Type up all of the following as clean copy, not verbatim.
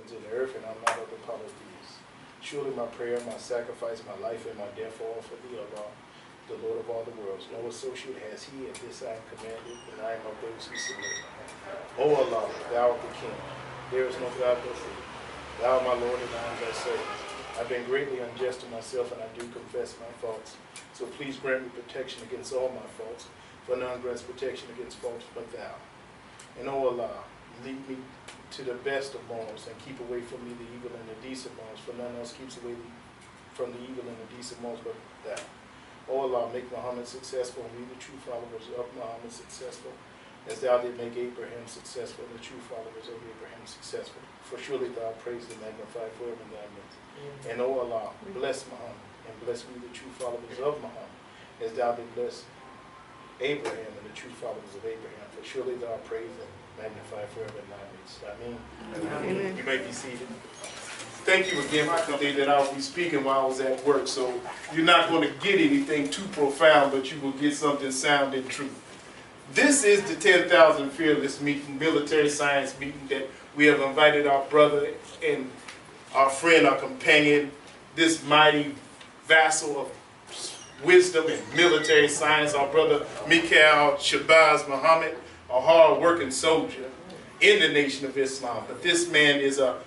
heavens and the earth, and I'm not of the power of these. Surely my prayer, my sacrifice, my life, and my death are all for thee, O God, the Lord of all the worlds. No associate has he, and this I am commanded, and I am of those who submit. O Allah, thou art the King. There is no God but thee. Thou, my Lord, and I am thy servant. I've been greatly unjust to myself, and I do confess my faults. So please grant me protection against all my faults, for none grants protection against faults but thou. And O Allah, lead me to the best of morals, and keep away from me the evil and the decent morals, for none else keeps away from the evil and the decent morals but thou. O Allah, make Muhammad successful, and we the true followers of Muhammad successful, as thou did make Abraham successful, and the true followers of Abraham successful. For surely thou praised and magnified forever in thy midst. And O Allah, bless Muhammad, and bless me the true followers of Muhammad, as thou did bless Abraham and the true followers of Abraham. For surely thou praised and magnified forever in thy midst. Amen. You may be seated. Thank you again for the day that I will be speaking while I was at work. So you're not going to get anything too profound, but you will get something sound and true. This is the 10,000 Fearless meeting, military science meeting, that we have invited our brother and our friend, our companion, this mighty vassal of wisdom and military science, our brother Mikhail Shabazz Muhammad, a hard-working soldier in the Nation of Islam. But this man is a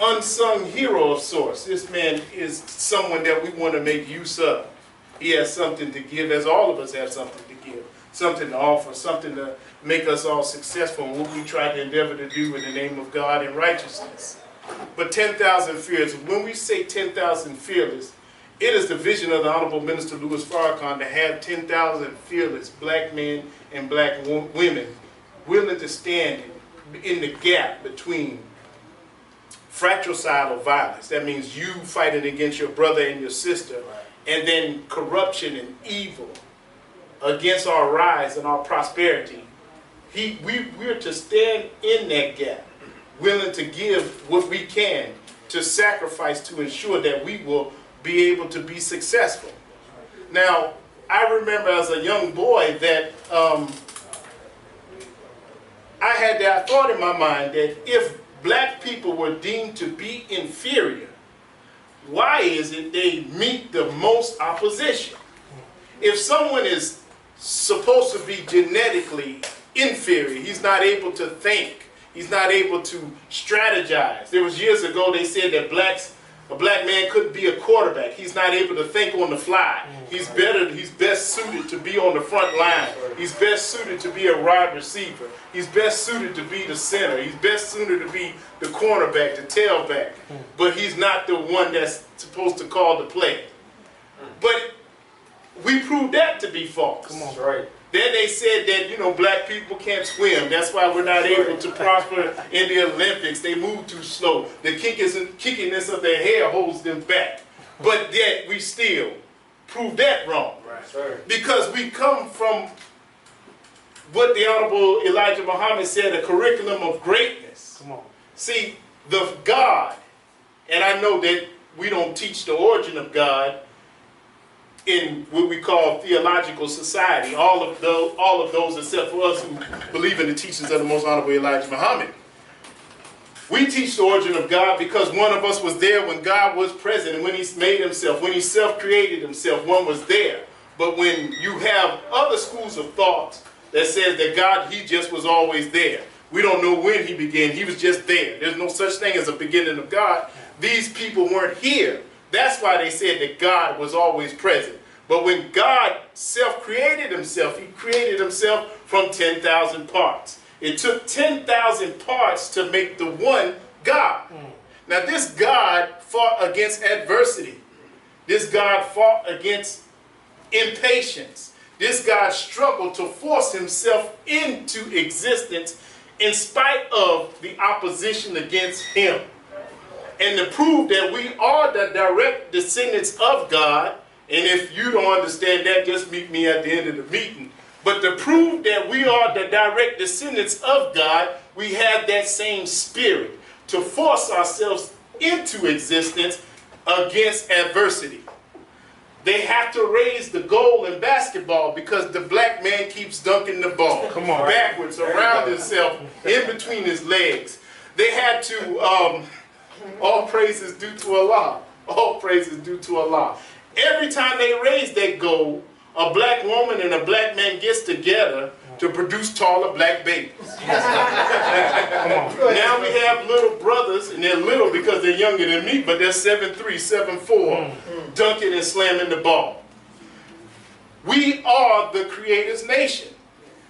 unsung hero of sorts. This man is someone that we want to make use of. He has something to give, as all of us have something to give, something to offer, something to make us all successful in what we try to endeavor to do in the name of God and righteousness. But 10,000 Fearless, when we say 10,000 Fearless, it is the vision of the Honorable Minister Louis Farrakhan to have 10,000 fearless black men and black women willing to stand in the gap between fratricidal violence. That means you fighting against your brother and your sister, and then corruption and evil against our rise and our prosperity. We're to stand in that gap, willing to give what we can to sacrifice to ensure that we will be able to be successful. Now, I remember as a young boy that I had that thought in my mind that if black people were deemed to be inferior, why is it they meet the most opposition? If someone is supposed to be genetically inferior, he's not able to think, he's not able to strategize. There was years ago they said that a black man couldn't be a quarterback. He's not able to think on the fly. He's best suited to be on the front line. He's best suited to be a wide receiver. He's best suited to be the center. He's best suited to be the cornerback, the tailback. But he's not the one that's supposed to call the play. But we proved that to be false. Come on, right. Then they said that, you know, black people can't swim. That's why we're not able to prosper in the Olympics. They move too slow. The kickiness of their hair holds them back. But yet we still prove that wrong. Right. Because we come from what the Honorable Elijah Muhammad said, a curriculum of greatness. Come on. See, the God, and I know that we don't teach the origin of God in what we call theological society, all of those except for us who believe in the teachings of the Most Honorable Elijah Muhammad. We teach the origin of God because one of us was there when God was present, and when he made himself, when he self-created himself, one was there. But when you have other schools of thought that says that God, he just was always there. We don't know when he began, he was just there. There's no such thing as a beginning of God. These people weren't here. That's why they said that God was always present. But when God self-created himself, he created himself from 10,000 parts. It took 10,000 parts to make the one God. Now this God fought against adversity. This God fought against impatience. This God struggled to force himself into existence in spite of the opposition against him. And to prove that we are the direct descendants of God, and if you don't understand that, just meet me at the end of the meeting. But to prove that we are the direct descendants of God, we have that same spirit to force ourselves into existence against adversity. They have to raise the goal in basketball because the black man keeps dunking the ball backwards around himself, in between his legs. They had to, all praises due to Allah. All praises due to Allah. Every time they raise that goal, a black woman and a black man gets together to produce taller black babies. Now we have little brothers, and they're little because they're younger than me, but they're 7'3", 7'4", dunking and slamming the ball. We are the Creator's nation.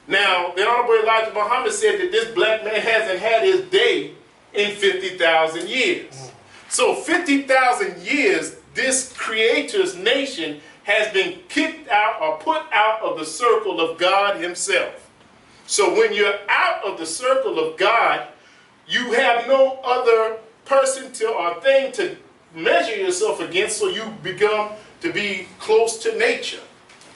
Now, the Honorable Elijah Muhammad said that this black man hasn't had his day in 50,000 years. So 50,000 years, this Creator's nation has been kicked out or put out of the circle of God himself. So when you're out of the circle of God, you have no other person or thing to measure yourself against, so you become to be close to nature.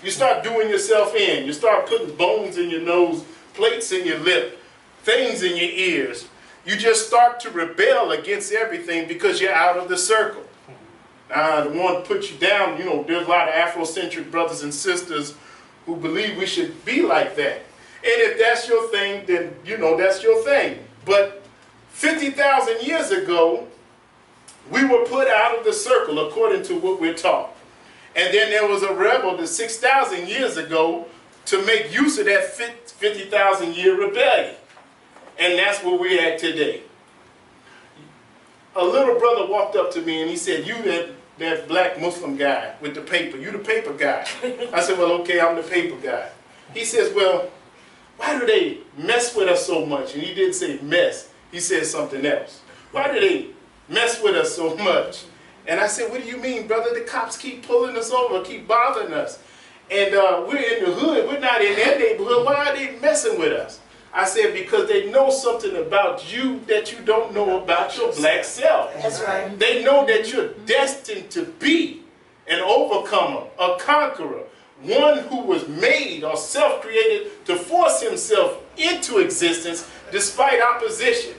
You start doing yourself in. You start putting bones in your nose, plates in your lip, things in your ears. You just start to rebel against everything because you're out of the circle. I don't want to put you down. You know, there's a lot of Afrocentric brothers and sisters who believe we should be like that. And if that's your thing, then, you know, that's your thing. But 50,000 years ago, we were put out of the circle according to what we're taught. And then there was a rebel 6,000 years ago to make use of that 50,000 year rebellion. And that's where we're at today. A little brother walked up to me and he said, "You that black Muslim guy with the paper, you the paper guy." I said, "Well, okay, I'm the paper guy." He says, "Well, why do they mess with us so much?" And he didn't say mess, he said something else. "Why do they mess with us so much?" And I said, "What do you mean, brother? The cops keep pulling us over, keep bothering us. And we're in the hood, we're not in their neighborhood. Why are they messing with us?" I said, "Because they know something about you that you don't know about your black self." That's right. They know that you're destined to be an overcomer, a conqueror, one who was made or self-created to force himself into existence despite opposition.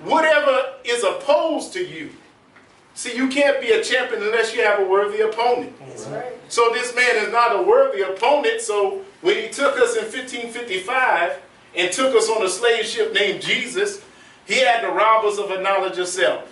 Whatever is opposed to you. See, you can't be a champion unless you have a worthy opponent. That's right. So this man is not a worthy opponent. So when he took us in 1555 and took us on a slave ship named Jesus, he had to rob us of a knowledge of self,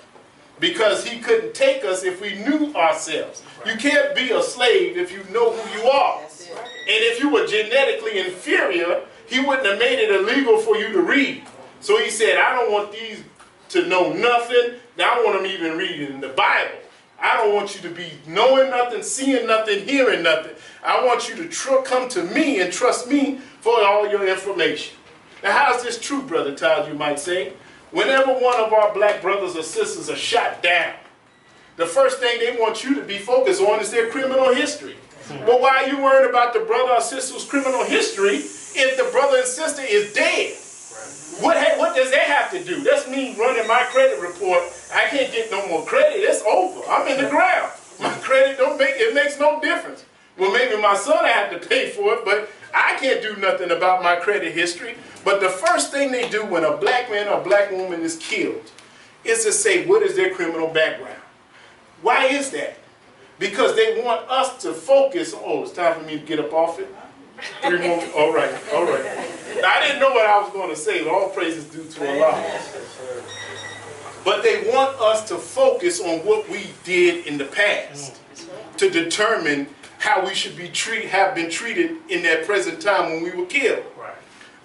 because he couldn't take us if we knew ourselves. You can't be a slave if you know who you are. That's right. And if you were genetically inferior, he wouldn't have made it illegal for you to read. So he said, "I don't want these to know nothing. Now I want them even reading the Bible. I don't want you to be knowing nothing, seeing nothing, hearing nothing. I want you to come to me and trust me for all your information." Now, how is this true, Brother Todd, you might say? Whenever one of our black brothers or sisters are shot down, the first thing they want you to be focused on is their criminal history. But why are you worried about the brother or sister's criminal history if the brother and sister is dead? What does that have to do? That's me running my credit report. I can't get no more credit. It's over. I'm in the ground. My credit it makes no difference. Well, maybe my son I have to pay for it, but I can't do nothing about my credit history. But the first thing they do when a black man or black woman is killed is to say, what is their criminal background? Why is that? Because they want us to focus. Oh, it's time for me to get up off it. 3 more. All right, all right. I didn't know what I was going to say, but all praise is due to Allah. But they want us to focus on what we did in the past to determine how we should be have been treated in that present time when we were killed. Right.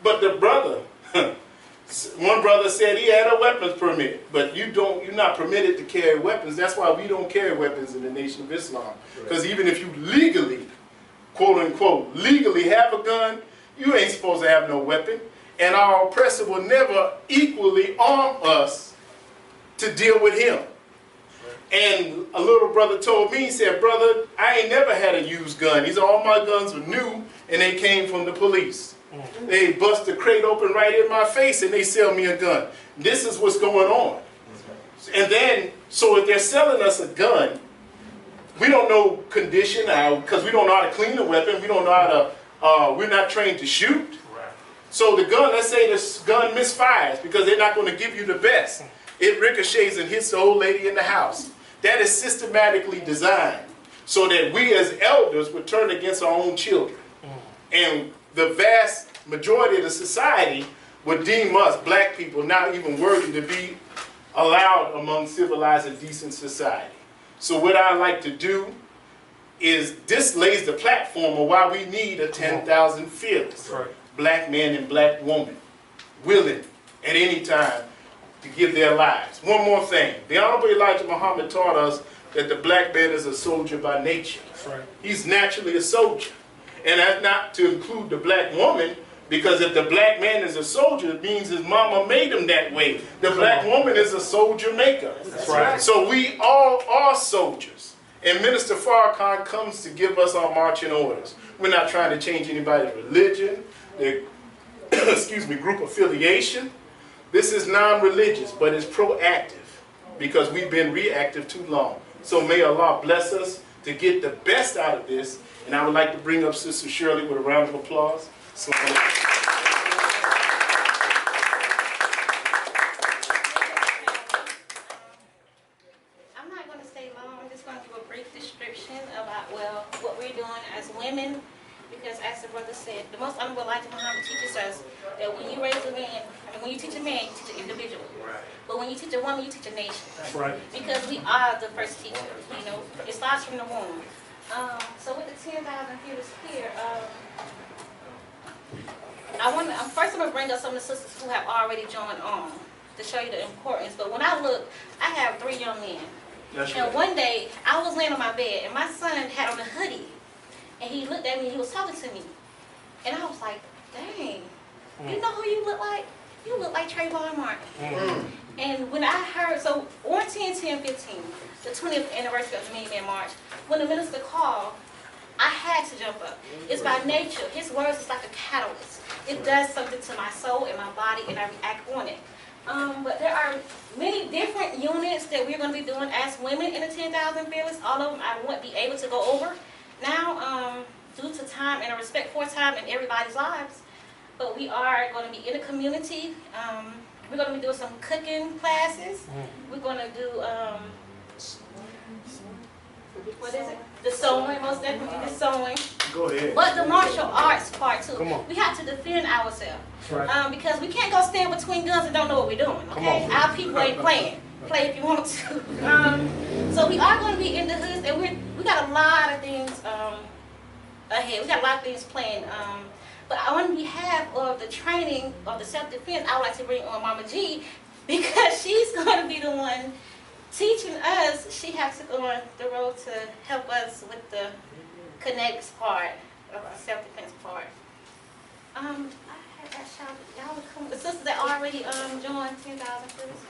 But the brother, one brother said he had a weapons permit, but you're not permitted to carry weapons. That's why we don't carry weapons in the Nation of Islam. Because even if you legally, quote unquote, legally have a gun, you ain't supposed to have no weapon. And our oppressor will never equally arm us to deal with him. And a little brother told me, he said, "Brother, I ain't never had a used gun. He said, all my guns were new and they came from the police. They bust the crate open right in my face and they sell me a gun. This is what's going on." And then, so if they're selling us a gun, we don't know condition, because we don't know how to clean the weapon. We don't know how to, we're not trained to shoot. Right. So the gun, let's say this gun misfires because they're not going to give you the best. It ricochets and hits the old lady in the house. That is systematically designed so that we as elders would turn against our own children. And the vast majority of the society would deem us, black people, not even worthy to be allowed among civilized and decent society. So what I like to do is this lays the platform of why we need a 10,000 fearless black man and black woman willing at any time to give their lives. One more thing. The Honorable Elijah Muhammad taught us that the black man is a soldier by nature. He's naturally a soldier. And that's not to include the black woman, because if the black man is a soldier, it means his mama made him that way. The black woman is a soldier maker. So we all are soldiers. And Minister Farrakhan comes to give us our marching orders. We're not trying to change anybody's religion, their excuse me, group affiliation. This is non-religious, but it's proactive because we've been reactive too long. So may Allah bless us to get the best out of this. And I would like to bring up Sister Shirley with a round of applause. So, I'm not going to stay long. I'm just going to give a brief description about, well, what we're doing as women. Because as the brother said, the most honorable Elijah Muhammad teaches us that when you raise a man, when you teach a man, you teach an individual. But when you teach a woman, you teach a nation. Because we are the first teachers, you know. It starts from the womb. So with the 10,000 fearless here, first I'm going to bring up some of the sisters who have already joined on to show you the importance. But when I look, I have 3 young men. And one day, I was laying on my bed, and my son had on a hoodie. And he looked at me and he was talking to me. And I was like, dang, you know who you look like? You look like Trayvon Martin. And when I heard, so on 10/10/15, the 20th anniversary of the Million Man March, when the minister called, I had to jump up. It's by nature. His words is like a catalyst. It does something to my soul and my body, and I react on it. But there are many different units that we're going to be doing as women in the 10,000 Fearless. All of them I won't be able to go over now, due to time and a respect for time in everybody's lives. But we are going to be in the community. We're going to be doing some cooking classes. We're going to do, what is it? The sewing, most definitely the sewing. Go ahead. But the martial arts part too. We have to defend ourselves. Because we can't go stand between guns and don't know what we're doing. Okay? Our people ain't playing. Play if you want to. So we are going to be in the hoods, and we got a lot of things ahead. We got a lot of things planned. But on behalf of the training of the self-defense, I would like to bring on Mama G, because she's going to be the one teaching us. She has to go on the road to help us with the kinetics part of the self-defense part. I had that shout. Y'all would come. The sisters that already joined 10,000 Fearless.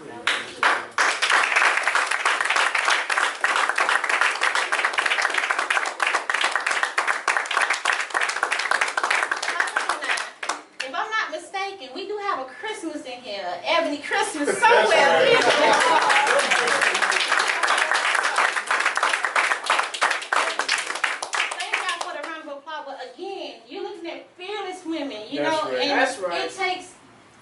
We do have a Christmas in here, Ebony Christmas somewhere. Thank God for the round of applause. But again, you're looking at fearless women, you know, and it takes,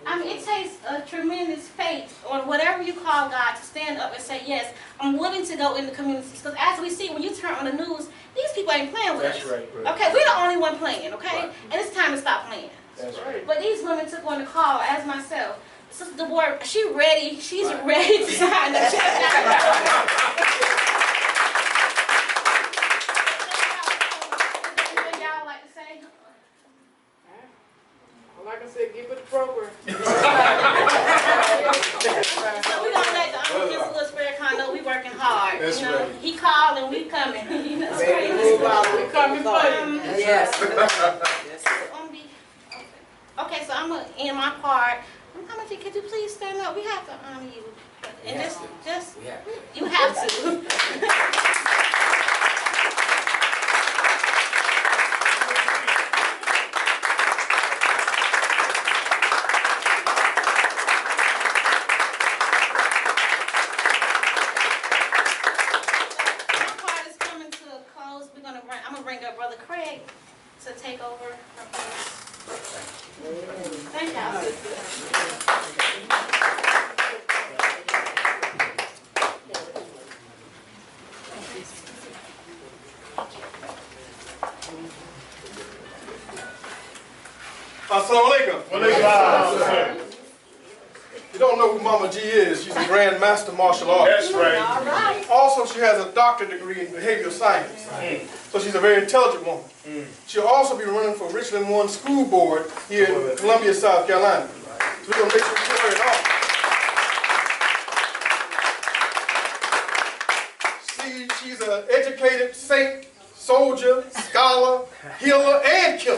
it takes a tremendous faith on whatever you call God to stand up and say, yes, I'm willing to go in the communities. Because as we see, when you turn on the news, these people ain't playing with us. Okay, we're the only one playing, okay? And it's time to stop playing. But these women took on the call, as myself. Sister DeBoer, she's ready to sign the check. Anything y'all like to say? All I can say, give it a program. So we're gonna let the Honorable Louis Farrakhan know we working hard. That's you know, right. He called and we coming. You know, We coming for you. Yes. Okay, so I'm gonna end my part. Mama G, could you please stand up? We have to honor you. And just you have to. My part is coming to a close. I'm gonna bring up Brother Craig to take over from here. Thank y'all, sisters. Assalamu alaikum. you don't know who Mama G is, she's a Grand Master Martial Artist. That's right. All right. Also, she has a doctorate degree in behavioral science. So she's a very intelligent woman. She'll also be running for Richland One School Board here in Columbia, South Carolina. So we're going to make sure we put her in office. She's an educated saint, soldier, scholar, healer, and killer.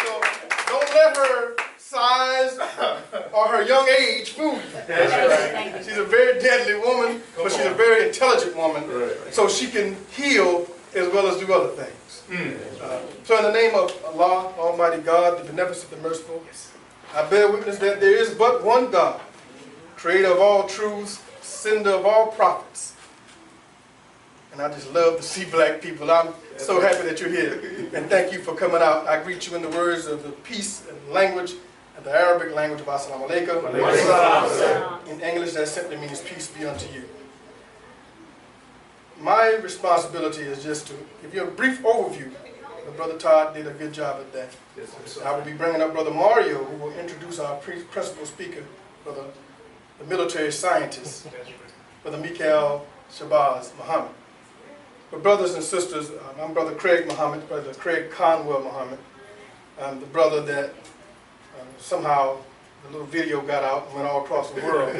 So don't let her size or her young age fool you. That's right. She's a very deadly woman, but she's a very intelligent woman, so she can heal as well as do other things. So in the name of Allah, Almighty God, the beneficent, the merciful, I bear witness that there is but one God, creator of all truths, sender of all prophets. And I just love to see black people. I'm so happy that you're here. And thank you for coming out. I greet you in the words of the peace and language, and the Arabic language of Assalamu alaikum. In English, that simply means peace be unto you. My responsibility is just to give you a brief overview. Brother Todd did a good job at that. I will be bringing up Brother Mario, who will introduce our principal speaker, the military scientist, Brother Mikhail Shabazz Muhammad. But brothers and sisters, I'm Brother Craig Muhammad, Brother Craig Conwell Muhammad. I'm the brother that somehow the little video got out and went all across the world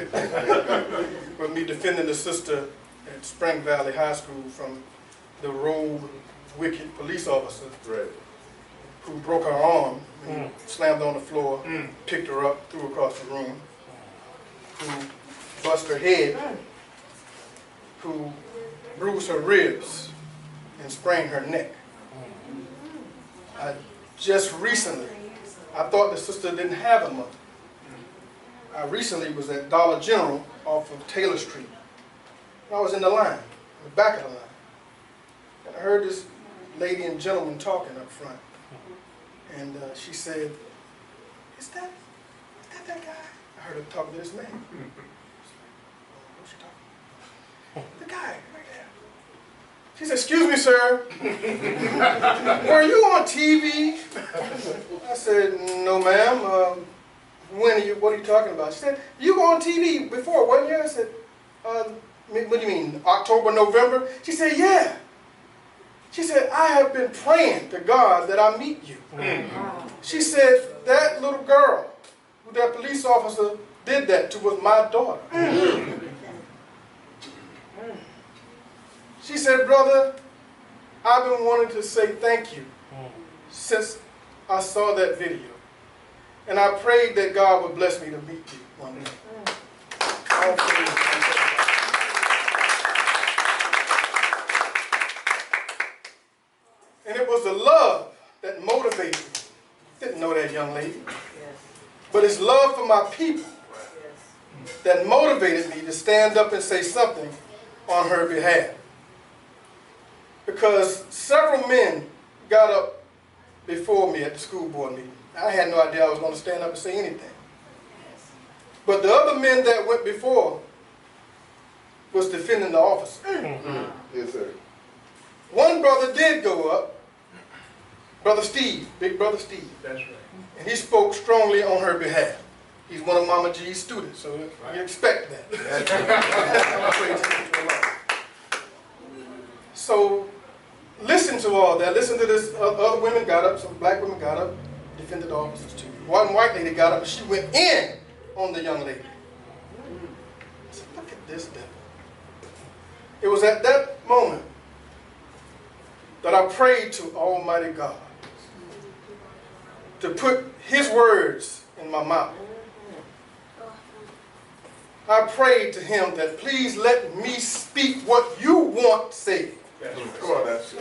with me defending the sister at Spring Valley High School from the rogue, wicked police officer who broke her arm, slammed on the floor, picked her up, threw her across the room, who bust her head, who bruised her ribs and sprained her neck. Just recently, I thought the sister didn't have a mother. I recently was at Dollar General off of Taylor Street. I was in the line, in the back of the line, and I heard this lady and gentleman talking up front. And she said, is that guy? I heard her talking to this man. What's she talking? The guy, right there. She said, excuse me, sir. Were you on TV? I said, no, ma'am. What are you talking about? She said, you were on TV before, wasn't you? I said, what do you mean, October, November? She said, yeah. She said, I have been praying to God that I meet you. She said, that little girl who that police officer did that to was my daughter. She said, brother, I've been wanting to say thank you since I saw that video. And I prayed that God would bless me to meet you one day. And it was the love that motivated me. Didn't know that young lady. But it's love for my people that motivated me to stand up and say something on her behalf. Because several men got up before me at the school board meeting. I had no idea I was going to stand up and say anything. But the other men that went before was defending the officer. Yes, sir. One brother did go up, Brother Steve, Big Brother Steve. That's right. And he spoke strongly on her behalf. He's one of Mama G's students, so you expect that. So listen to all that. Listen to this. Other women got up, some black women got up, defended the officers too. One white lady got up and she went in on the young lady. I said, look at this devil. It was at that moment that I prayed to Almighty God to put His words in my mouth. I prayed to Him that please let me speak what you want said. Come on, that's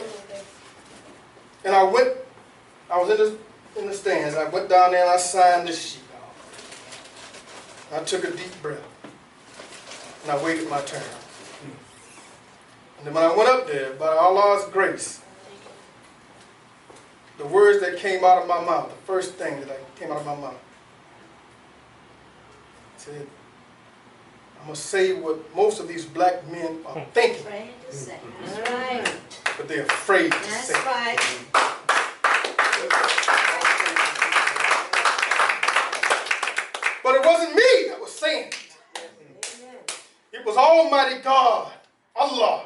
And I was in the stands. I went down there and I signed this sheet. I took a deep breath and I waited my turn. And then when I went up there, by Allah's grace, the words that came out of my mouth, the first thing that came out of my mouth, said, I must say what most of these black men are thinking, That's right. but they're afraid to say. That's right. wasn't me that was saying it. It was Almighty God, Allah.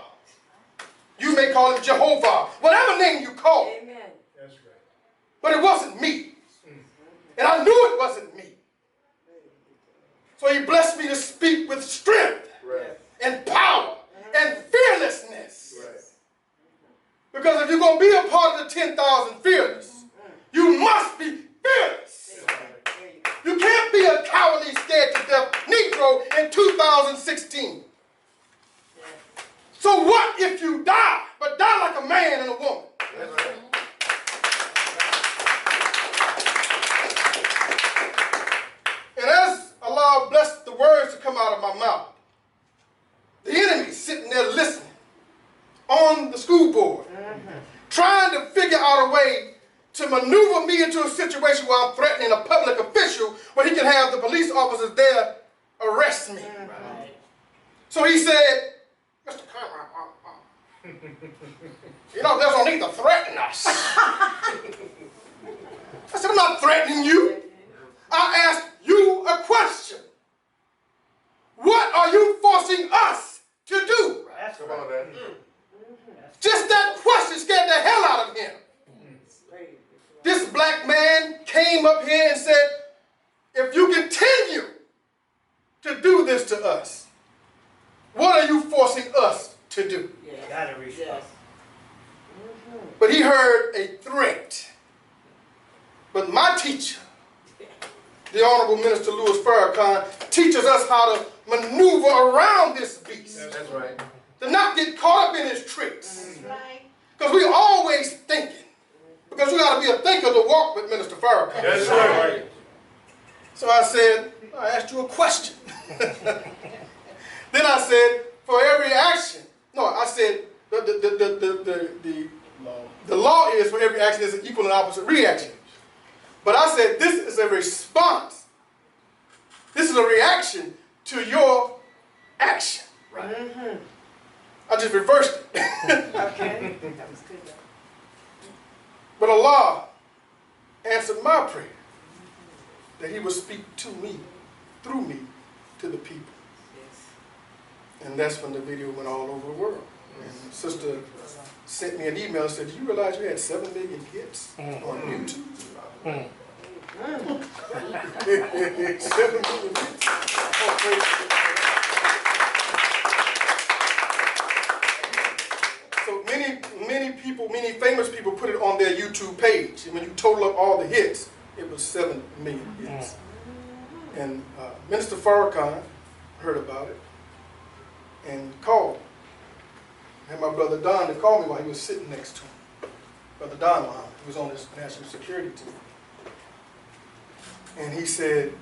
You may call him Jehovah, whatever name you call him. Amen. That's right. But it wasn't me. And I knew it wasn't me. So he blessed me to speak with strength and power and fearlessness. Right. Because if you're going to be a part of the 10,000 fearless, you must be fearless. You can't be a cowardly, scared to death Negro in 2016. So what if you die, but die like a man and a woman? That's right. And as Allah blessed the words to come out of my mouth, the enemy sitting there listening on the school board, trying to figure out a way to maneuver me into a situation where I'm threatening a public official where he can have the police officers there arrest me. So he said, Mr. Conrad, you know, there's no need to threaten us. I said, I'm not threatening you. I asked you a question. What are you forcing us to do? Come on, then. Just that question scared the hell out of him. This black man came up here and said, if you continue to do this to us, what are you forcing us to do? Gotta respond. But he heard a threat. But my teacher, the Honorable Minister Louis Farrakhan, teaches us how to maneuver around this beast. That's right. To not get caught up in his tricks. That's right. Because we're always thinking. Because you got to be a thinker to walk with Minister Farrakhan. That's right. So I said, I asked you a question. Then I said, for every action, no, I said, the law is for every action is an equal and opposite reaction. But I said, this is a response. This is a reaction to your action. Right. I just reversed it. Okay. That was good. But Allah answered my prayer that he would speak to me, through me, to the people. And that's when the video went all over the world. And the sister sent me an email and said, do you realize you had 7 million hits on YouTube? 7 million hits. Oh, praise God. So many famous people put it on their YouTube page. And when you total up all the hits, it was 7 million hits. And Minister Farrakhan heard about it and called me. I had my brother Don to call me while he was sitting next to him. Brother Don Muhammad, he was on his national security team. And he said,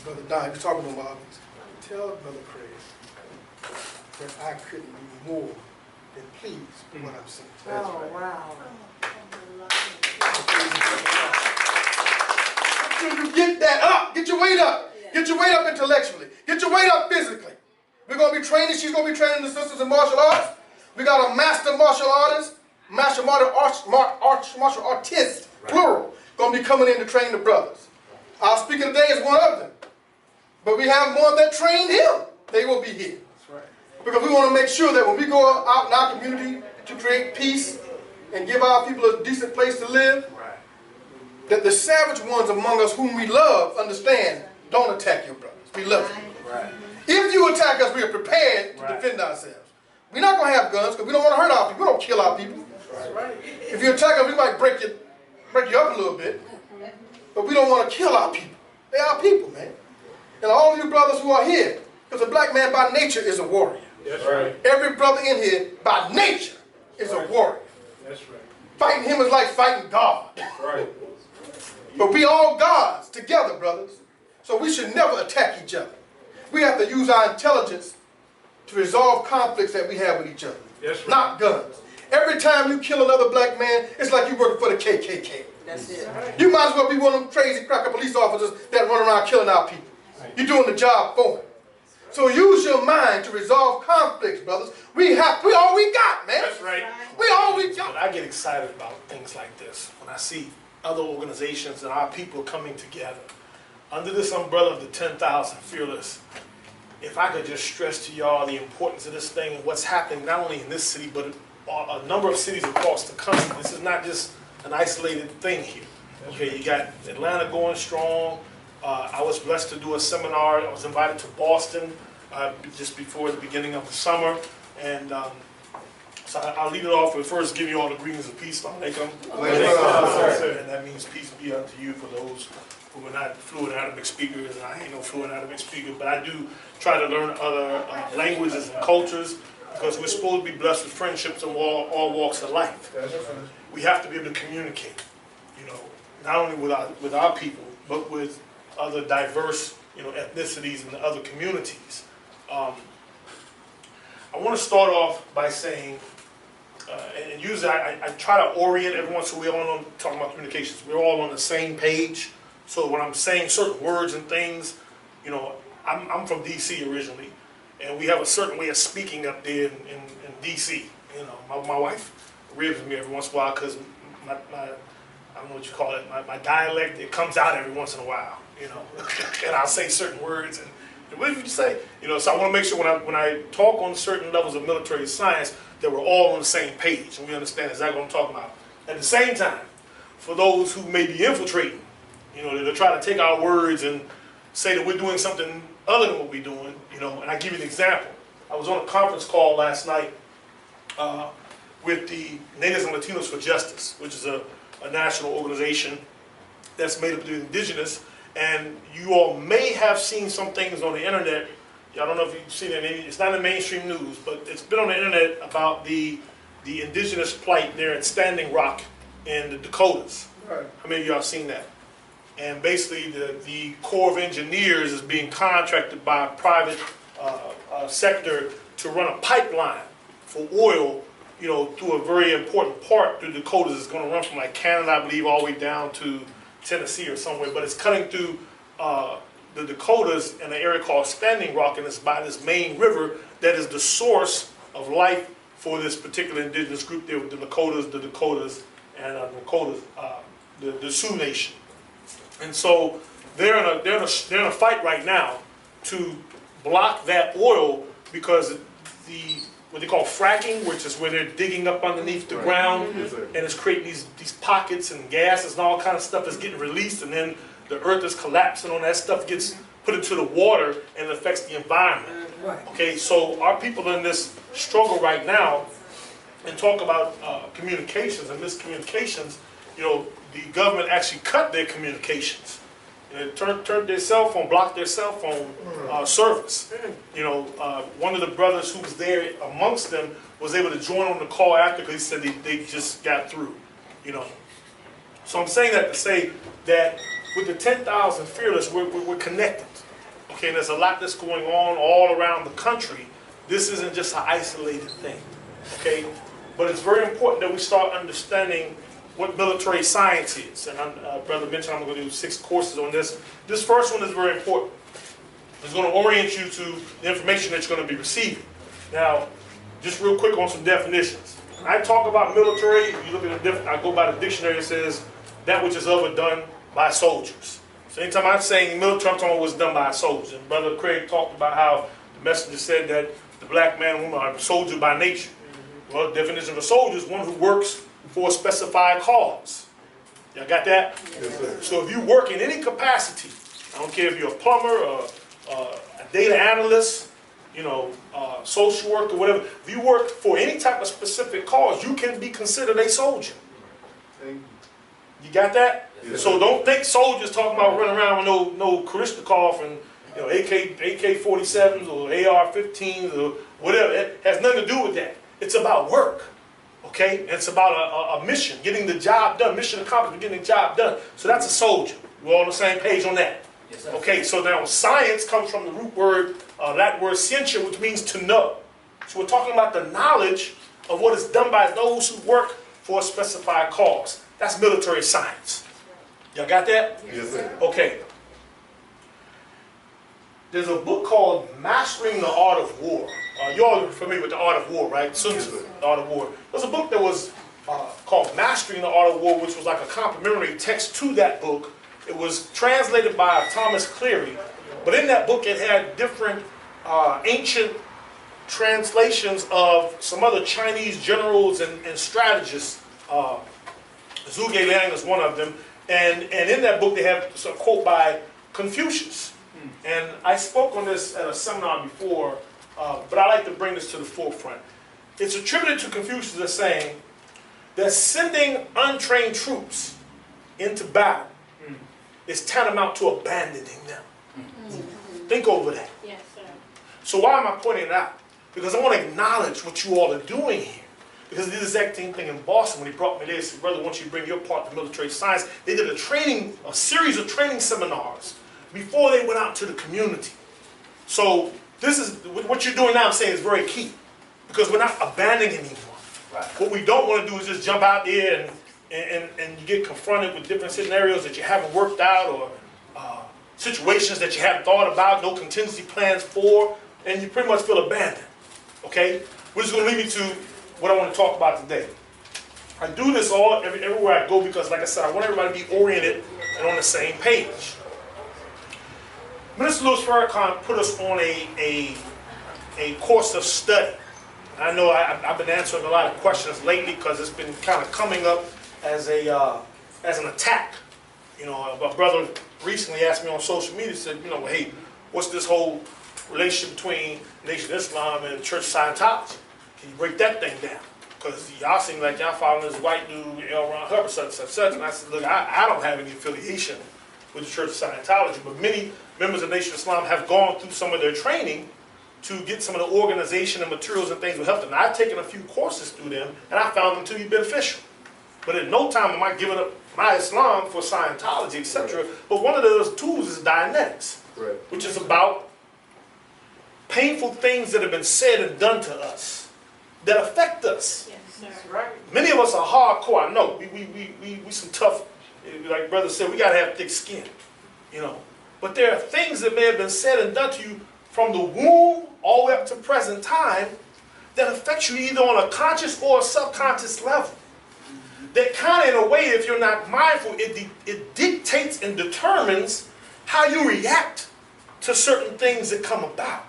Brother Don, he was talking to him about this. Tell Brother Craig that I couldn't be more than pleased with what I'm saying. Oh, wow. Until you get that up, get your weight up. Get your weight up intellectually. Get your weight up physically. We're going to be training, she's going to be training the sisters in martial arts. We got a master martial artist, martial artist, plural, going to be coming in to train the brothers. Our speaker today is one of them. But we have more that trained him. They will be here. That's right. Because we want to make sure that when we go out in our community to create peace and give our people a decent place to live, that the savage ones among us whom we love understand, don't attack your brothers. We love you. Right. If you attack us, we are prepared to defend ourselves. We're not going to have guns because we don't want to hurt our people. We don't kill our people. Right. If you attack us, we might break you up a little bit. But we don't want to kill our people. They are our people, man. And all of you brothers who are here, because a black man by nature is a warrior. That's right. Every brother in here by nature is a warrior. That's right. Fighting him is like fighting God. Right. But we all gods together, brothers. So we should never attack each other. We have to use our intelligence to resolve conflicts that we have with each other. That's right. Not guns. Every time you kill another black man, it's like you're working for the KKK. That's it. You might as well be one of them crazy cracker police officers that run around killing our people. You're doing the job for them. So use your mind to resolve conflicts, brothers. We all we got, man. That's right. We all we got. But I get excited about things like this when I see other organizations and our people coming together. under this umbrella of the 10,000 Fearless, if I could just stress to y'all the importance of this thing and what's happening not only in this city, but a number of cities across the country. This is not just an isolated thing here. Okay, you got Atlanta going strong. I was blessed to do a seminar. I was invited to Boston just before the beginning of the summer. And so I'll lead it off with first giving you all the greetings of peace. And that means peace be unto you for those who are not fluent Arabic speakers. And I ain't no fluent Arabic speaker, but I do try to learn other languages and cultures because we're supposed to be blessed with friendships in all walks of life. We have to be able to communicate, you know, not only with our people, but with other diverse, you know, ethnicities and other communities. I want to start off by saying, and usually I try to orient everyone so we're all on talking about communications. We're all on the same page. So when I'm saying certain words and things, you know, I'm from D.C. originally, and we have a certain way of speaking up there in D.C. You know, my wife ribs me every once in a while because my I don't know what you call it, my dialect, it comes out every once in a while, you know, and I'll say certain words, and what did you say? You know, so I want to make sure when I talk on certain levels of military science that we're all on the same page and we understand exactly what I'm talking about. At the same time, for those who may be infiltrating, you know, they'll try to take our words and say that we're doing something other than what we're doing, you know, and I give you an example. I was on a conference call last night with the Natives and Latinos for Justice, which is a national organization that's made up of the indigenous, and you all may have seen some things on the internet. I don't know if you've seen it. It's not in mainstream news, but it's been on the internet about the indigenous plight there at Standing Rock in the Dakotas. Right. How many of y'all seen that? And basically, the Corps of Engineers is being contracted by a private sector to run a pipeline for oil, you know, through a very important part through the Dakotas. It's going to run from like Canada, I believe, all the way down to Tennessee or somewhere. But it's cutting through the Dakotas in an area called Standing Rock, and it's by this main river that is the source of life for this particular indigenous group there with the Dakotas, and the Sioux Nation. And so they're in a fight right now to block that oil because what they call fracking, which is where they're digging up underneath the ground, and it's creating these pockets and gases and all kind of stuff is getting released, and then the earth is collapsing on that stuff, gets put into the water, and it affects the environment. Okay, so our people are in this struggle right now, and talk about communications and miscommunications. You know, the government actually cut their communications. And turned their cell phone, blocked their cell phone service. You know, one of the brothers who was there amongst them was able to join on the call after because he said they just got through. You know, so I'm saying that to say that with the 10,000 Fearless, we're connected. Okay, and there's a lot that's going on all around the country. This isn't just an isolated thing. Okay, but it's very important that we start understanding what military science is. And Brother mentioned I'm going to do 6 courses on this. This first one is very important. It's going to orient you to the information that you're going to be receiving. Now, just real quick on some definitions. When I talk about military, if you look at I go by the dictionary, it says that which is of or done by soldiers. So anytime I'm saying military, I'm talking about what's done by soldiers. And Brother Craig talked about how the messenger said that the black man and woman are soldiers by nature. Well, the definition of a soldier is one who works for a specified cause. Y'all got that? Yes, sir. So if you work in any capacity, I don't care if you're a plumber, a data analyst, you know, social worker, whatever. If you work for any type of specific cause, you can be considered a soldier. You got that? Yes, so don't think soldiers talking about running around with no Kalashnikov and AK-47s or AR-15s or whatever. It has nothing to do with that. It's about work. Okay, it's about a mission, getting the job done, mission accomplished, getting the job done. So that's a soldier. We're all on the same page on that. Yes, sir. Okay, so now science comes from the root word, that word scientia, which means to know. So we're talking about the knowledge of what is done by those who work for a specified cause. That's military science. Y'all got that? Yes, sir. Okay. There's a book called Mastering the Art of War. You all are familiar with the Art of War, right? Sun Tzu, the Art of War. There's a book that was called Mastering the Art of War, which was like a complimentary text to that book. It was translated by Thomas Cleary, but in that book it had different ancient translations of some other Chinese generals and strategists. Zhuge Liang is one of them, and in that book they have a quote by Confucius. And I spoke on this at a seminar before, but I like to bring this to the forefront. It's attributed to Confucius as saying that sending untrained troops into battle is tantamount to abandoning them. Think over that. Yes, sir. So why am I pointing it out? Because I want to acknowledge what you all are doing here. Because the exact same thing in Boston when he brought me there. He said, brother, once you bring your part to military science, they did a series of training seminars before they went out to the community. So this is, what you're doing now, I'm saying, is very key. Because we're not abandoning anyone. Right. What we don't want to do is just jump out there and you get confronted with different scenarios that you haven't worked out, or situations that you haven't thought about, no contingency plans for, and you pretty much feel abandoned. Okay? Which is going to lead me to what I want to talk about today. I do this everywhere I go because, like I said, I want everybody to be oriented and on the same page. Minister Louis Farrakhan put us on a course of study. I know I've been answering a lot of questions lately because it's been kind of coming up as an attack. You know, a brother recently asked me on social media, said, you know, hey, what's this whole relationship between Nation of Islam and Church of Scientology? Can you break that thing down? Because y'all seem like y'all following this white dude, L. Ron Hubbard, such. And I said, look, I don't have any affiliation with the Church of Scientology, but many members of Nation of Islam have gone through some of their training to get some of the organization and materials and things that help them. Now, I've taken a few courses through them, and I found them to be beneficial. But at no time am I giving up my Islam for Scientology, etc. But one of those tools is Dianetics, which is about painful things that have been said and done to us that affect us. Yes, sir. That's right. Many of us are hardcore. I know we some tough, like brother said, we gotta have thick skin, you know. But there are things that may have been said and done to you from the womb all the way up to present time that affect you either on a conscious or a subconscious level. That kind of, in a way, if you're not mindful, it dictates and determines how you react to certain things that come about.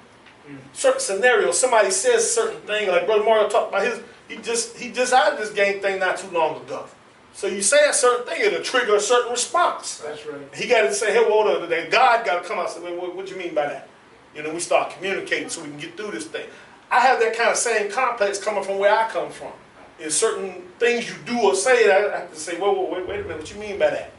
Certain scenarios, somebody says certain thing, like Brother Mario talked about he just had this game thing not too long ago. So you say a certain thing, it'll trigger a certain response. That's right. He got to say, hey, well, then God got to come out and say, what do you mean by that? You know, we start communicating so we can get through this thing. I have that kind of same complex coming from where I come from. There's certain things you do or say that I have to say, wait a minute, what you mean by that?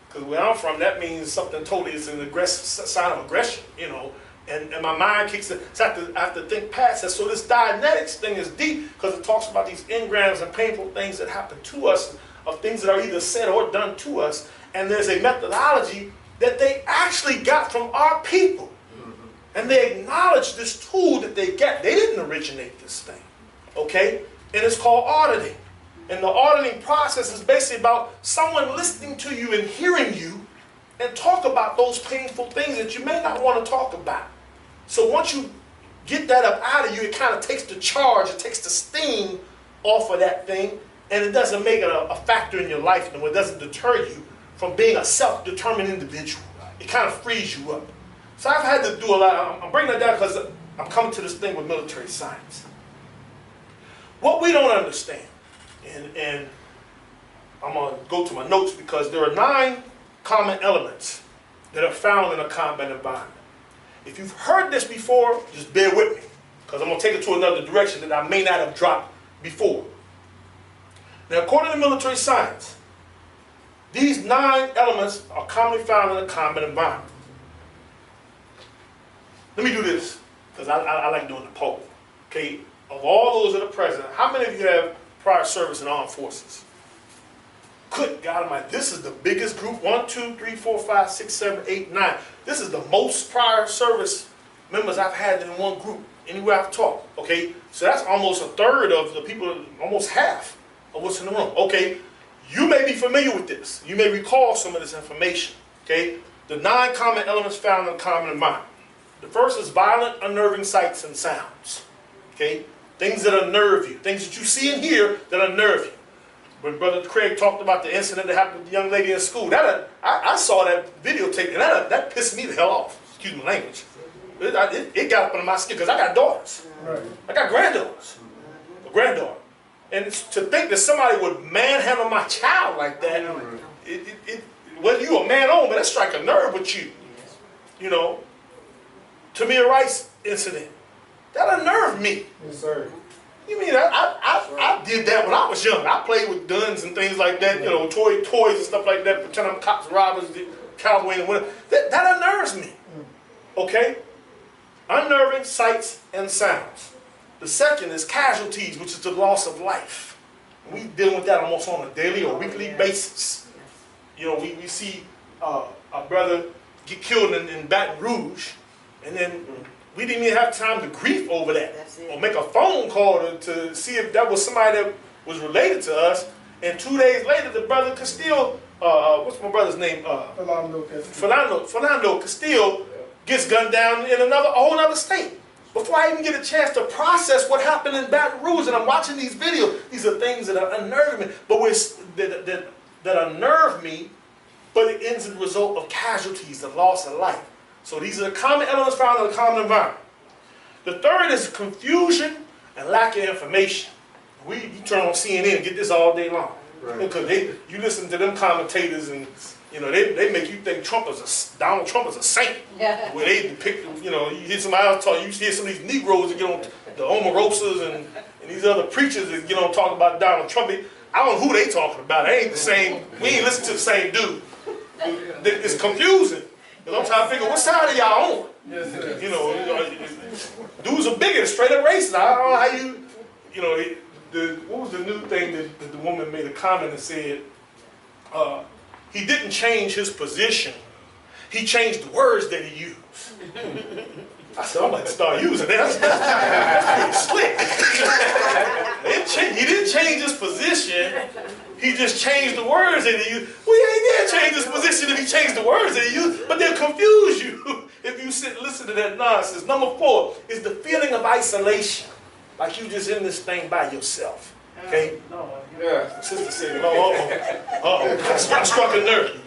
Because where I'm from, that means something totally is an aggressive sign of aggression, you know. And my mind kicks in. So I have to think past that. So this Dianetics thing is deep because it talks about these engrams and painful things that happen to us, of things that are either said or done to us. And there's a methodology that they actually got from our people. And they acknowledge this tool that they get. They didn't originate this thing, okay? And it's called auditing. And the auditing process is basically about someone listening to you and hearing you and talk about those painful things that you may not want to talk about. So once you get that up out of you, it kind of takes the charge, it takes the steam off of that thing, and it doesn't make it a factor in your life anymore. It doesn't deter you from being a self-determined individual. It kind of frees you up. So I've had to do a lot. I'm bringing that down because I'm coming to this thing with military science. What we don't understand, and I'm going to go to my notes because there are 9 common elements that are found in a combat environment. If you've heard this before, just bear with me because I'm going to take it to another direction that I may not have dropped before. Now, according to military science, these 9 elements are commonly found in a combat environment. Let me do this, because I like doing the poll. Okay, of all those that are present, how many of you have prior service in armed forces? Good God Almighty, this is the biggest group. 1, 2, 3, 4, 5, 6, 7, 8, 9. This is the most prior service members I've had in one group, anywhere I've talked. Okay, so that's almost a third of the people, almost half of what's in the room. Okay, you may be familiar with this. You may recall some of this information. Okay, the 9 common elements found in a common environment. The first is violent, unnerving sights and sounds. Okay? Things that unnerve you. Things that you see and hear that unnerve you. when Brother Craig talked about the incident that happened with the young lady in school, I saw that videotape, and that pissed me the hell off. Excuse my language. It got up under my skin because I got daughters. Right. I got granddaughters. A granddaughter. And to think that somebody would manhandle my child like that, whether you a man or woman, that strike a nerve with you. You know, Tamir Rice incident, that unnerved me. Yes, sir. You mean I did that when I was young? I played with guns and things like that, you know, toys and stuff like that, pretend I'm cops and robbers, cowboy and whatever. That unnerves me. Okay? Unnerving sights and sounds. The second is casualties, which is the loss of life. We dealing with that almost on a daily or weekly basis. You know, we see a brother get killed in Baton Rouge, and then we didn't even have time to grieve over that or make a phone call to see if that was somebody that was related to us. And 2 days later, the brother Castillo, what's my brother's name? Fernando Castillo gets gunned down in a whole other state. Before I even get a chance to process what happened in Baton Rouge, and I'm watching these videos, these are things that are unnerving me, but that unnerve me, but it ends in the result of casualties, the loss of life. So these are the common elements found in the common environment. The third is confusion and lack of information. You turn on CNN and get this all day long. Right. Because you listen to them commentators and you know, they make you think Donald Trump is a saint. Yeah. Where they depict, you know, you hear somebody else talk, you hear some of these Negroes that get on the Omarosas and these other preachers that get on talk about Donald Trump. I don't know who they talking about. They ain't the same. We ain't listening to the same dude. It's confusing. Because I'm trying to figure what side of y'all on. Yes, you know, dudes are bigoted, straight up racist. I don't know how you know, what was the new thing that the woman made a comment and said, he didn't change his position. He changed the words that he used. I said, I'm about to start using that. That's pretty slick. He didn't change his position. He just changed the words that he used. Well, he ain't change his position if he changed the words that he used, but they'll confuse you if you sit and listen to that nonsense. Number 4 is the feeling of isolation. Like you just in this thing by yourself. Okay? Yeah. Sister said, I struck a nerve.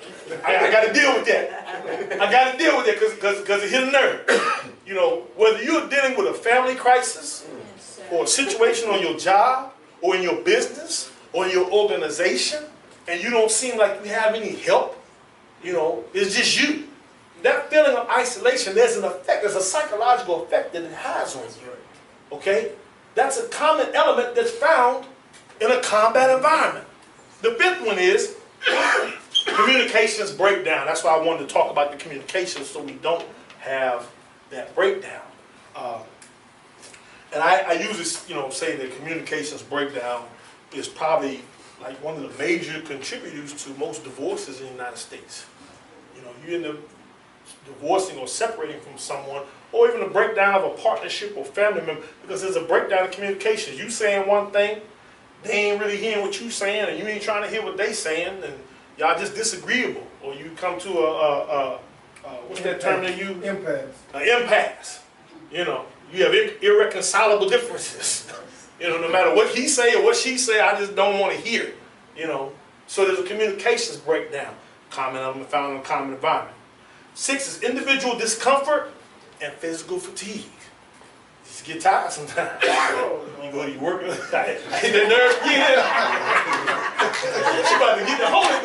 I got to deal with that. I got to deal with that because it hit a nerve. You know, whether you're dealing with a family crisis or a situation on your job or in your business or in your organization and you don't seem like you have any help, you know, it's just you. That feeling of isolation, there's an effect, there's a psychological effect that it has on you. Okay? That's a common element that's found in a combat environment. The 5th one is communications breakdown. That's why I wanted to talk about the communications so we don't have that breakdown. And I usually, say that communications breakdown is probably like one of the major contributors to most divorces in the United States. You know, you end up divorcing or separating from someone, or even a breakdown of a partnership or family member, because there's a breakdown of communications. You saying one thing, they ain't really hearing what you saying, and you ain't trying to hear what they saying, and y'all just disagreeable, or you come to what's that term they use? Impasse. An impasse. You know, you have irreconcilable differences. You know, no matter what he say or what she say, I just don't want to hear it. You know, so there's a communications breakdown. Common element found in a common environment. 6 is individual discomfort and physical fatigue. Just get tired sometimes. You go to your work, I hit that nerve, She about to get the Holy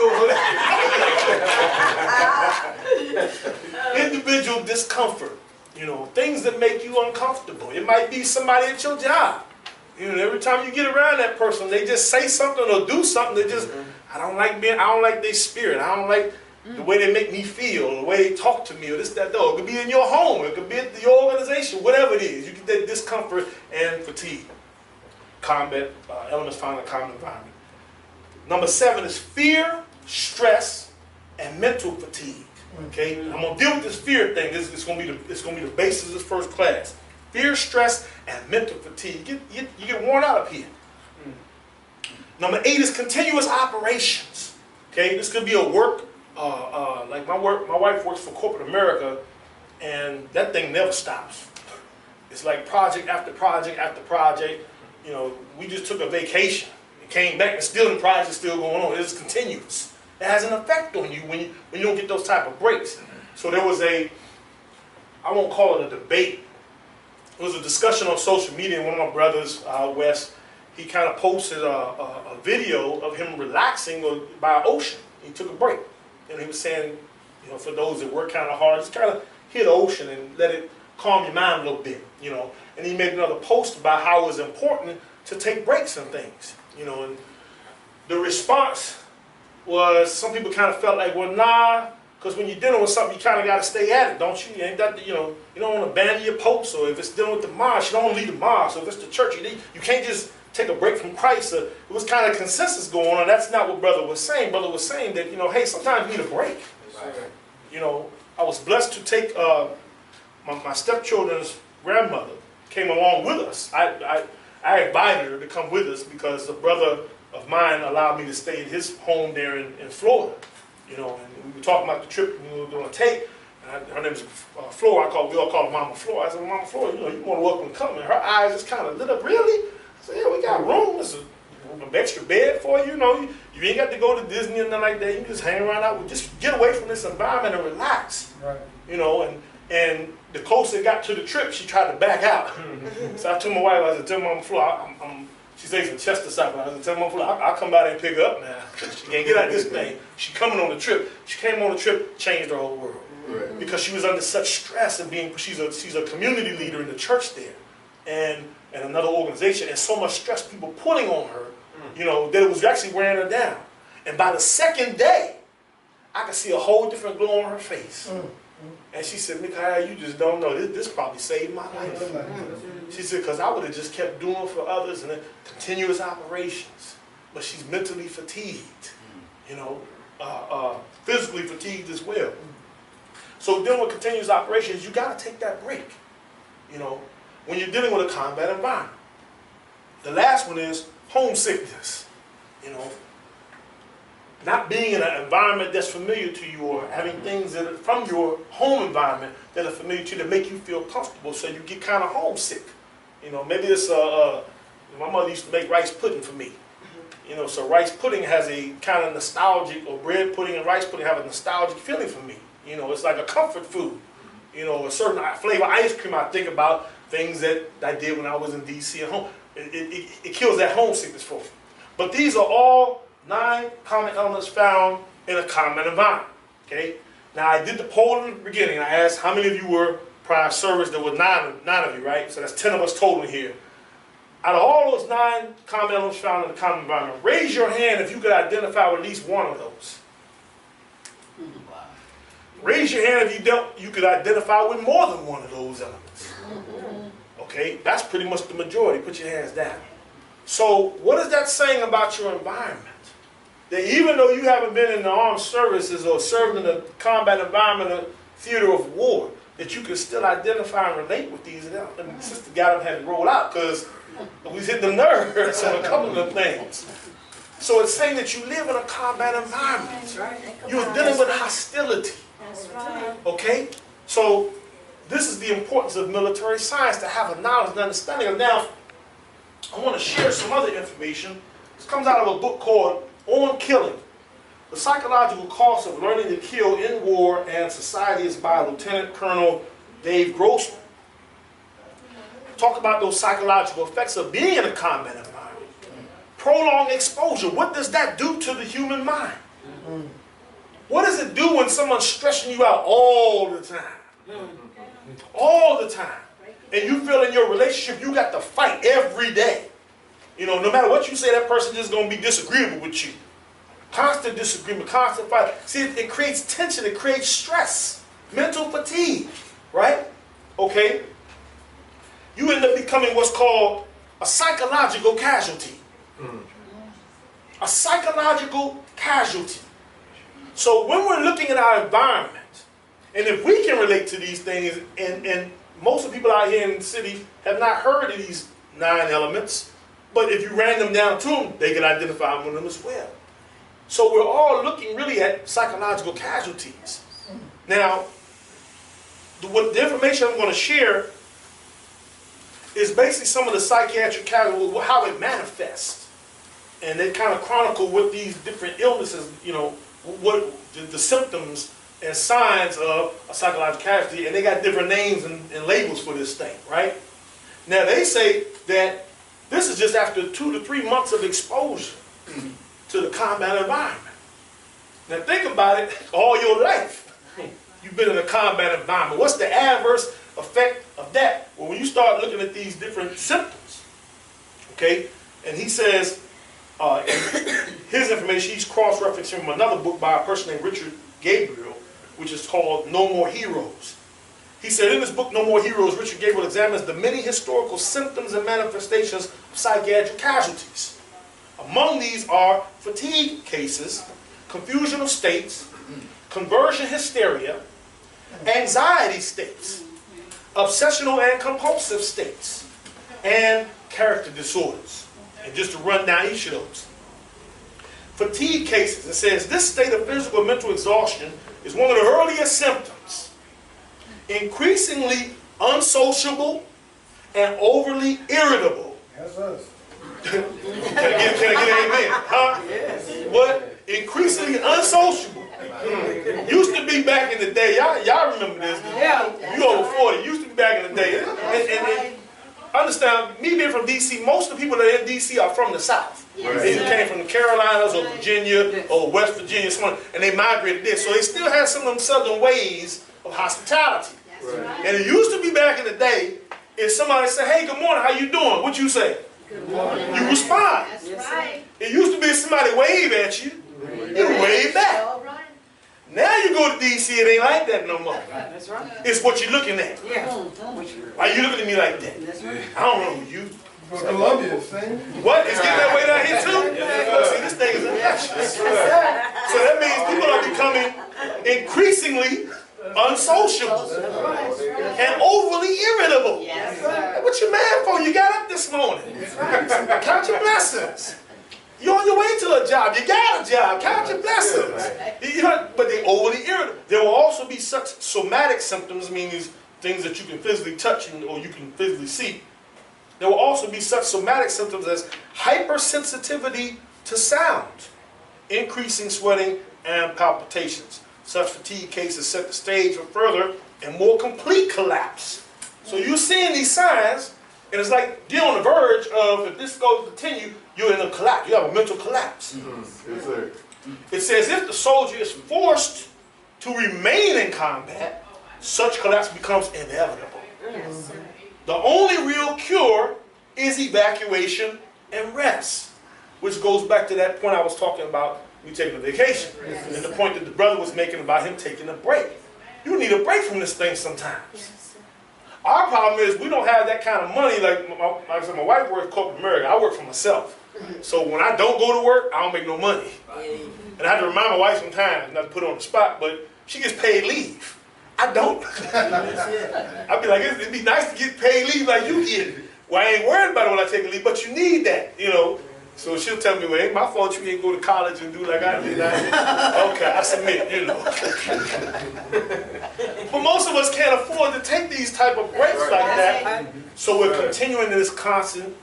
Ghost. Individual discomfort. You know, things that make you uncomfortable. It might be somebody at your job. You know, every time you get around that person, they just say something or do something that just, I don't like their spirit. I don't like the way they make me feel, the way they talk to me, or this, that, though. It could be in your home, it could be at your organization, whatever it is. You get that discomfort and fatigue. Combat elements found in a common environment. Number 7 is fear, stress, and mental fatigue. Okay, I'm gonna deal with this fear thing. It's gonna be the basis of this first class. Fear, stress, and mental fatigue. You get worn out up here. Number 8 is continuous operations. Okay, this could be a work. Like my wife works for corporate America, and that thing never stops. It's like project after project after project. You know, we just took a vacation. It came back, and still the prize is still going on. It is continuous. It has an effect on you when you don't get those type of breaks. So there was I won't call it a debate. It was a discussion on social media, and one of my brothers out west, he kind of posted a video of him relaxing by an ocean. He took a break. And he was saying, you know, for those that work kind of hard, just kind of hit the ocean and let it calm your mind a little bit, you know. And he made another post about how it was important to take breaks and things, you know. And the response was, some people kind of felt like, well, nah, because when you're dealing with something, you kind of got to stay at it, don't you? You ain't got to, you know, you don't want to abandon your post. Or if it's dealing with the mosque, you don't want to leave the mosque. Or if it's the church, you can't just take a break from Christ. It was kind of consensus going on. That's not what brother was saying. Brother was saying that, you know, hey, sometimes you need a break. Right. You know, I was blessed to take my stepchildren's grandmother came along with us. I invited her to come with us because a brother of mine allowed me to stay at his home there in Florida. You know, and we were talking about the trip we were going to take. And her name is Flora. We all call her Mama Flora. I said, well, Mama Flora, you know, you're more than welcome to come. And her eyes just kind of lit up. Really? I said, yeah, we got room. There's an extra bed for you. You know, you ain't got to go to Disney or nothing like that. You can just hang around out. Just get away from this environment and relax. Right. You know, and the closer it got to the trip, she tried to back out. So I told my wife, I said, tell Mama Flora, she stays in Chester, South Carolina. I said, tell Mama Flora, I'll come by there and pick her up now. She can't get out of this thing. She coming on the trip. She came on the trip, changed her whole world. Right. Because she was under such stress and she's a community leader in the church there. And another organization, and so much stress, people pulling on her, you know, that it was actually wearing her down. And by the second day, I could see a whole different glow on her face. And she said, Mikhail, you just don't know. This probably saved my life. She said, because I would have just kept doing for others and then continuous operations. But she's mentally fatigued, you know, physically fatigued as well. So dealing with continuous operations, you got to take that break, you know, when you're dealing with a combat environment. The last one is homesickness, you know. Not being in an environment that's familiar to you, or having things that are from your home environment that are familiar to you that make you feel comfortable, so you get kind of homesick. You know, maybe it's my mother used to make rice pudding for me. You know, so rice pudding has a kind of nostalgic, or bread pudding and rice pudding have a nostalgic feeling for me. You know, it's like a comfort food. You know, a certain flavor ice cream, I think about things that I did when I was in D.C. at home. It kills that homesickness for me. But these are all 9 common elements found in a combat environment. Okay? Now, I did the poll in the beginning. I asked how many of you were prior service. There were 9 of you, right? So that's 10 of us total here. Out of all those 9 common elements found in the common environment, raise your hand if you could identify with at least one of those. Raise your hand if you could identify with more than one of those elements. Okay? That's pretty much the majority. Put your hands down. So what is that saying about your environment? That even though you haven't been in the armed services or served in a combat environment or theater of war, that you can still identify and relate with these elements. And Sister got them had to roll out because we hit the nerves on a couple of things. So it's saying that you live in a combat environment. That's right. You're dealing with hostility. That's right. Okay? So this is the importance of military science, to have a knowledge and understanding of. Now, I want to share some other information. This comes out of a book called On Killing: The Psychological Cost of Learning to Kill in War and Society. Is by Lieutenant Colonel Dave Grossman. Talk about those psychological effects of being in a combat environment. Prolonged exposure. What does that do to the human mind? What does it do when someone's stressing you out all the time? All the time. And you feel in your relationship you got to fight every day. You know, no matter what you say, that person just going to be disagreeable with you. Constant disagreement, constant fight. See, it creates tension, it creates stress, mental fatigue, right? Okay? You end up becoming what's called a psychological casualty. A psychological casualty. So when we're looking at our environment, and if we can relate to these things, and most of the people out here in the city have not heard of these 9 elements, but if you ran them down to them, they can identify with them as well. So we're all looking really at psychological casualties. Now, the information I'm going to share is basically some of the psychiatric casualties, how it manifests and they kind of chronicle what these different illnesses, you know, what the symptoms and signs of a psychological casualty, and they got different names and labels for this thing, right? Now they say that this is just after 2 to 3 months of exposure to the combat environment. Now think about it, all your life you've been in a combat environment. What's the adverse effect of that? Well, when you start looking at these different symptoms, okay, and he says, his information, he's cross-referencing from another book by a person named Richard Gabriel, which is called No More Heroes. He said in his book, No More Heroes, Richard Gabriel examines the many historical symptoms and manifestations of psychiatric casualties. Among these are fatigue cases, confusion of states, conversion hysteria, anxiety states, obsessional and compulsive states, and character disorders. And just to run down each of those. Fatigue cases, it says, this state of physical and mental exhaustion is one of the earliest symptoms. Increasingly unsociable and overly irritable. That's us. Can I get an amen? Huh? Yes. What? Increasingly unsociable. Used to be back in the day, y'all remember this. Yeah. You over 40, used to be back in the day. And understand, me being from D.C., most of the people that are in D.C. are from the South. Yes. They either came from the Carolinas or Virginia or West Virginia, and they migrated there. So they still have some of them southern ways of hospitality. That's right. And it used to be back in the day, if somebody said, hey, good morning, how you doing? What you say? Good morning. You respond. That's Yes, right. It used to be if somebody wave at you, you wave back. All right. Now you go to D.C., it ain't like that no more. That's right. It's what you're looking at. Yeah. Why you looking at me like that? That's right. I don't know you. From Columbia, same. What? It's getting that way down here too? See, this thing is infectious. So that means people are becoming increasingly unsociable and overly irritable. Yes, Hey, what you mad for? You got up this morning. Count your blessings. You're on your way to a job. You got a job. Count your blessings. You know, but they overly irritable. There will also be such somatic symptoms, meaning things that you can physically touch or you can physically see. There will also be such somatic symptoms as hypersensitivity to sound, increasing sweating, and palpitations. Such fatigue cases set the stage for further and more complete collapse. So you're seeing these signs, and it's like you're on the verge of, if this goes to continue, you're in a collapse. You have a mental collapse. Yes, sir. It says if the soldier is forced to remain in combat, such collapse becomes inevitable. Yes, sir. The only real cure is evacuation and rest, which goes back to that point I was talking about me taking a vacation, and the point that the brother was making about him taking a break. You need a break from this thing sometimes. Yes, sir. Our problem is we don't have that kind of money. Like I said, my wife works corporate America. I work for myself. So when I don't go to work, I don't make no money. And I have to remind my wife sometimes, not to put her on the spot, but she gets paid leave. I don't. I'd be like, it'd be nice to get paid leave like you get. Well, I ain't worried about it when I take a leave, but you need that, you know. So she'll tell me, well, it ain't my fault you ain't go to college and do like I did. Okay, I submit, you know. But most of us can't afford to take these type of breaks like that. So we're continuing this constant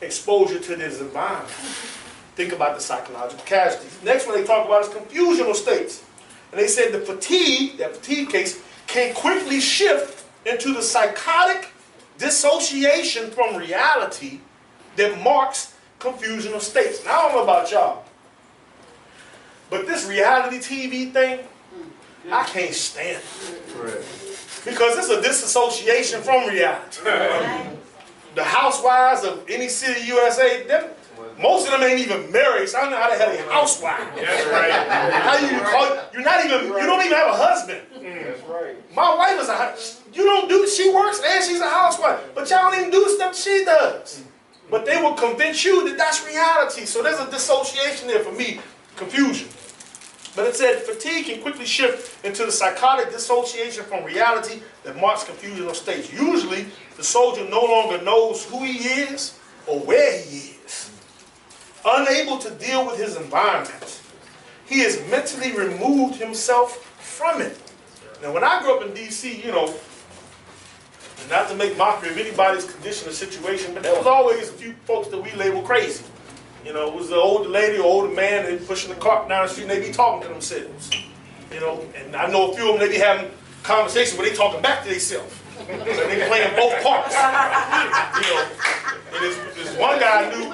exposure to this environment. Think about the psychological casualties. Next one they talk about is confusional states. And they said the fatigue, that fatigue case, can quickly shift into the psychotic dissociation from reality that marks confusional states. Now, I don't know about y'all, but this reality TV thing, I can't stand it. Right. Because it's a disassociation from reality. The housewives of any city USA, most of them ain't even married, so I don't know how the hell they housewives. That's right. How you call you don't even have a husband. That's right. My wife is she works and she's a housewife, but y'all don't even do the stuff she does. But they will convince you that that's reality. So there's a dissociation there for me, confusion. But it said fatigue can quickly shift into the psychotic dissociation from reality that marks confusional states. Usually, the soldier no longer knows who he is or where he is. Unable to deal with his environment, he has mentally removed himself from it. Now, when I grew up in D.C., you know, not to make mockery of anybody's condition or situation, but there was always a few folks that we labeled crazy. You know, it was the older lady or older man, they pushing the cart down the street and they be talking to themselves. You know, and I know a few of them, they be having conversations where they talking back to themselves. So they playing both parts. You know, and this one guy I knew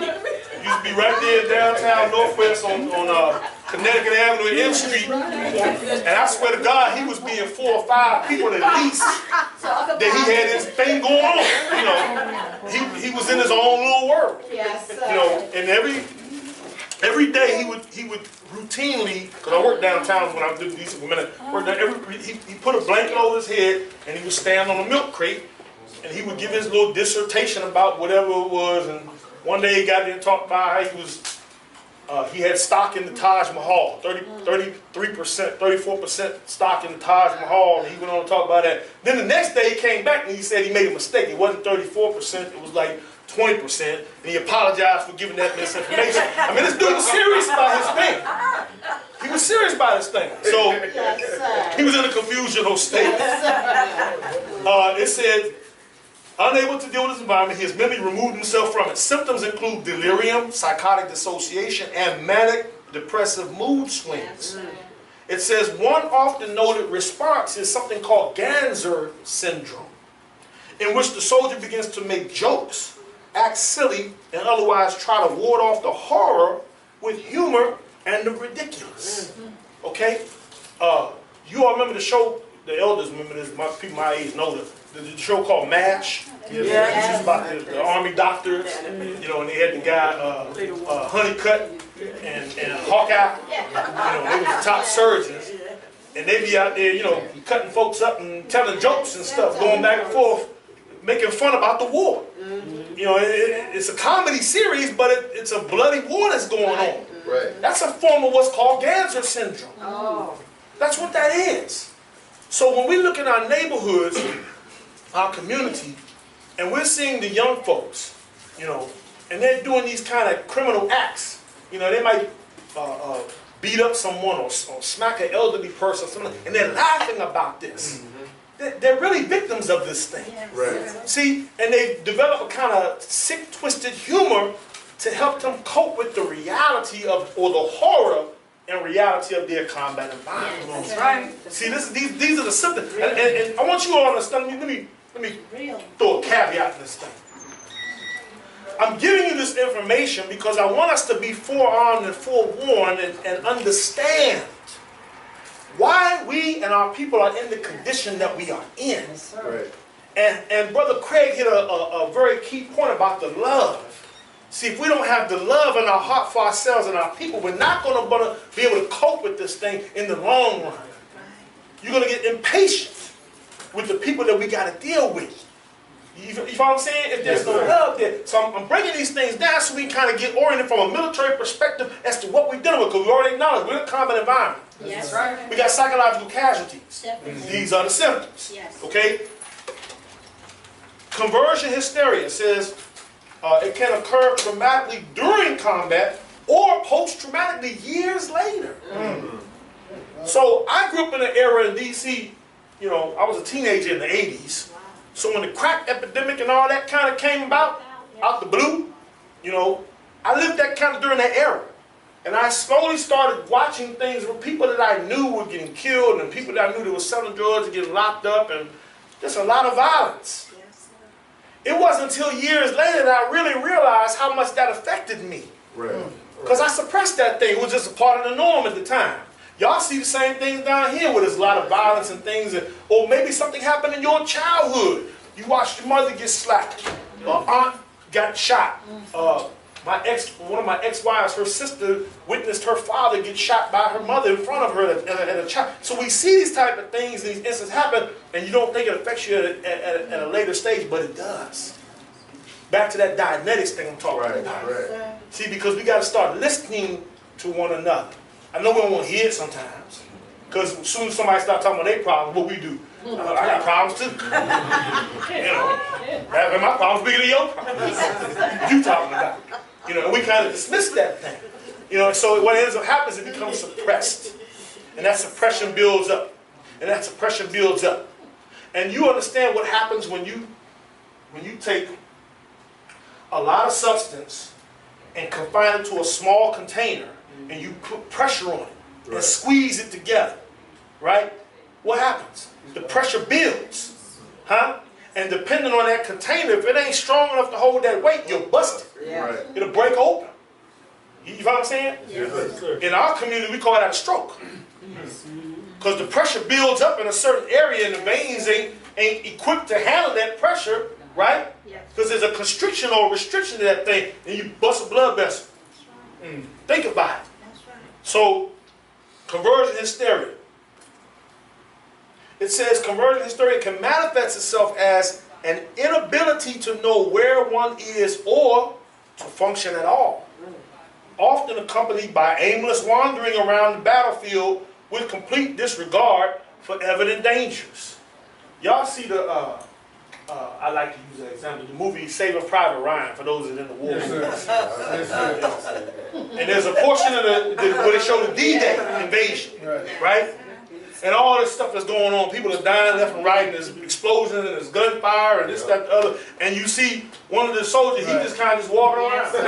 used to be right there downtown Northwest on Connecticut Avenue and M Street. And I swear to God, he was being 4 or 5 people at least that he had his thing going on. You know, he was in his own little world. Yes, sir. You know, and every day he would routinely, because I worked downtown when I was doing these for a minute, he put a blanket over his head and he would stand on a milk crate and he would give his little dissertation about whatever it was. And one day he got there and talked about how he had stock in the Taj Mahal, 34% stock in the Taj Mahal, and he went on to talk about that. Then the next day he came back and he said he made a mistake. It wasn't 34%, it was like 20%, and he apologized for giving that misinformation. I mean, this dude was serious about his thing. He was serious about his thing. So he was in a confusional state. It said, unable to deal with his environment, he has mentally removed himself from it. Symptoms include delirium, psychotic dissociation, and manic depressive mood swings. It says one often noted response is something called Ganser syndrome, in which the soldier begins to make jokes, act silly, and otherwise try to ward off the horror with humor and the ridiculous. Okay? You all remember the show, the elders remember this, people my age know the show called MASH? Yeah. It's just about the army doctors, you know, and they had the guy, Honeycutt and Hawkeye, you know, they were the top surgeons. And they be out there, you know, cutting folks up and telling jokes and stuff, going back and forth, making fun about the war. You know, it's a comedy series, but it's a bloody war that's going on. Right. That's a form of what's called Ganser syndrome. Oh. That's what that is. So when we look at our neighborhoods, our community, and we're seeing the young folks, you know, and they're doing these kind of criminal acts. You know, they might beat up someone or smack an elderly person or something, and they're laughing about this. They're really victims of this thing. Right. See, and they develop a kind of sick, twisted humor to help them cope with the reality of, or the horror and reality of their combat environment. That's right. See, these are the symptoms. And I want you all to understand, let me throw a caveat in this thing. I'm giving you this information because I want us to be forearmed and forewarned and understand why we and our people are in the condition that we are in. Right. And Brother Craig hit a very key point about the love. See, if we don't have the love in our heart for ourselves and our people, we're not going to be able to cope with this thing in the long run. You're going to get impatient with the people that we got to deal with. You know what I'm saying? If there's no love there. So I'm breaking these things down so we can kind of get oriented from a military perspective as to what we're dealing with, because we already acknowledge we're in a combat environment. Yes, right. We got psychological casualties. Definitely. These are the symptoms. Yes. Okay? Conversion hysteria says it can occur traumatically during combat or post-traumatically years later. So I grew up in an era in D.C., you know, I was a teenager in the 80s. So when the crack epidemic and all that kind of came about, out the blue, you know, I lived that kind of during that era. And I slowly started watching things where people that I knew were getting killed and people that I knew that were selling drugs and getting locked up, and just a lot of violence. It wasn't until years later that I really realized how much that affected me. Right. Because I suppressed that thing. It was just a part of the norm at the time. Y'all see the same things down here where there's a lot of violence and things, or maybe something happened in your childhood. You watched your mother get slapped, aunt got shot. One of my ex-wives, her sister witnessed her father get shot by her mother in front of her at a child. So we see these type of things, these instances happen, and you don't think it affects you at a later stage, but it does. Back to that Dianetics thing I'm talking about. Right. See, because we got to start listening to one another. I know we don't want to hear it sometimes, because as soon as somebody starts talking about their problems, what we do? I got problems too. You know, my problems bigger than your problems. You talking about? You know, and we kind of dismiss that thing. You know, so what ends up happens, it becomes suppressed, and that suppression builds up, and that suppression builds up, and you understand what happens when you take a lot of substance and confine it to a small container, and you put pressure on it and squeeze it together, right? What happens? The pressure builds, huh? And depending on that container, if it ain't strong enough to hold that weight, you'll bust it. Yeah. It'll break open. You follow what I'm saying? Yes, sir. In our community, we call that a stroke. Because the pressure builds up in a certain area and the veins ain't equipped to handle that pressure, right? Because there's a constriction or restriction to that thing, and you bust a blood vessel. Think about it. So, conversion hysteria. It says conversion hysteria can manifest itself as an inability to know where one is or to function at all. Often accompanied by aimless wandering around the battlefield with complete disregard for evident dangers. Y'all see the, I like to use an example, the movie Saving Private Ryan, for those that are in the war. Yes, sir. And there's a portion of where they show the D-Day invasion, right? And all this stuff that's going on, people are dying left and right, and there's explosions, and there's gunfire, and this, that, the other. And you see one of the soldiers, he just kind of just walking around. You're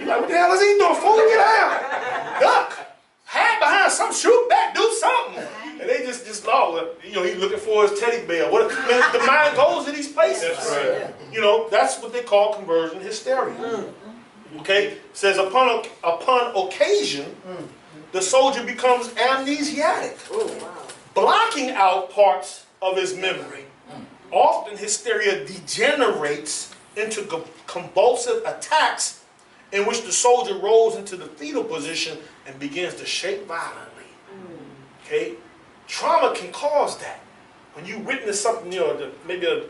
like, what the hell is he doing? Fool, get out! Duck! Hide behind some, shoot back, do something. And they just you know, he's looking for his teddy bear. What, man, the mind goes to these places. That's right. You know, that's what they call conversion hysteria. Okay? It says upon occasion, the soldier becomes amnesiac, blocking out parts of his memory. Often hysteria degenerates into convulsive attacks in which the soldier rolls into the fetal position and begins to shake violently. Okay? Trauma can cause that. When you witness something, you know, maybe an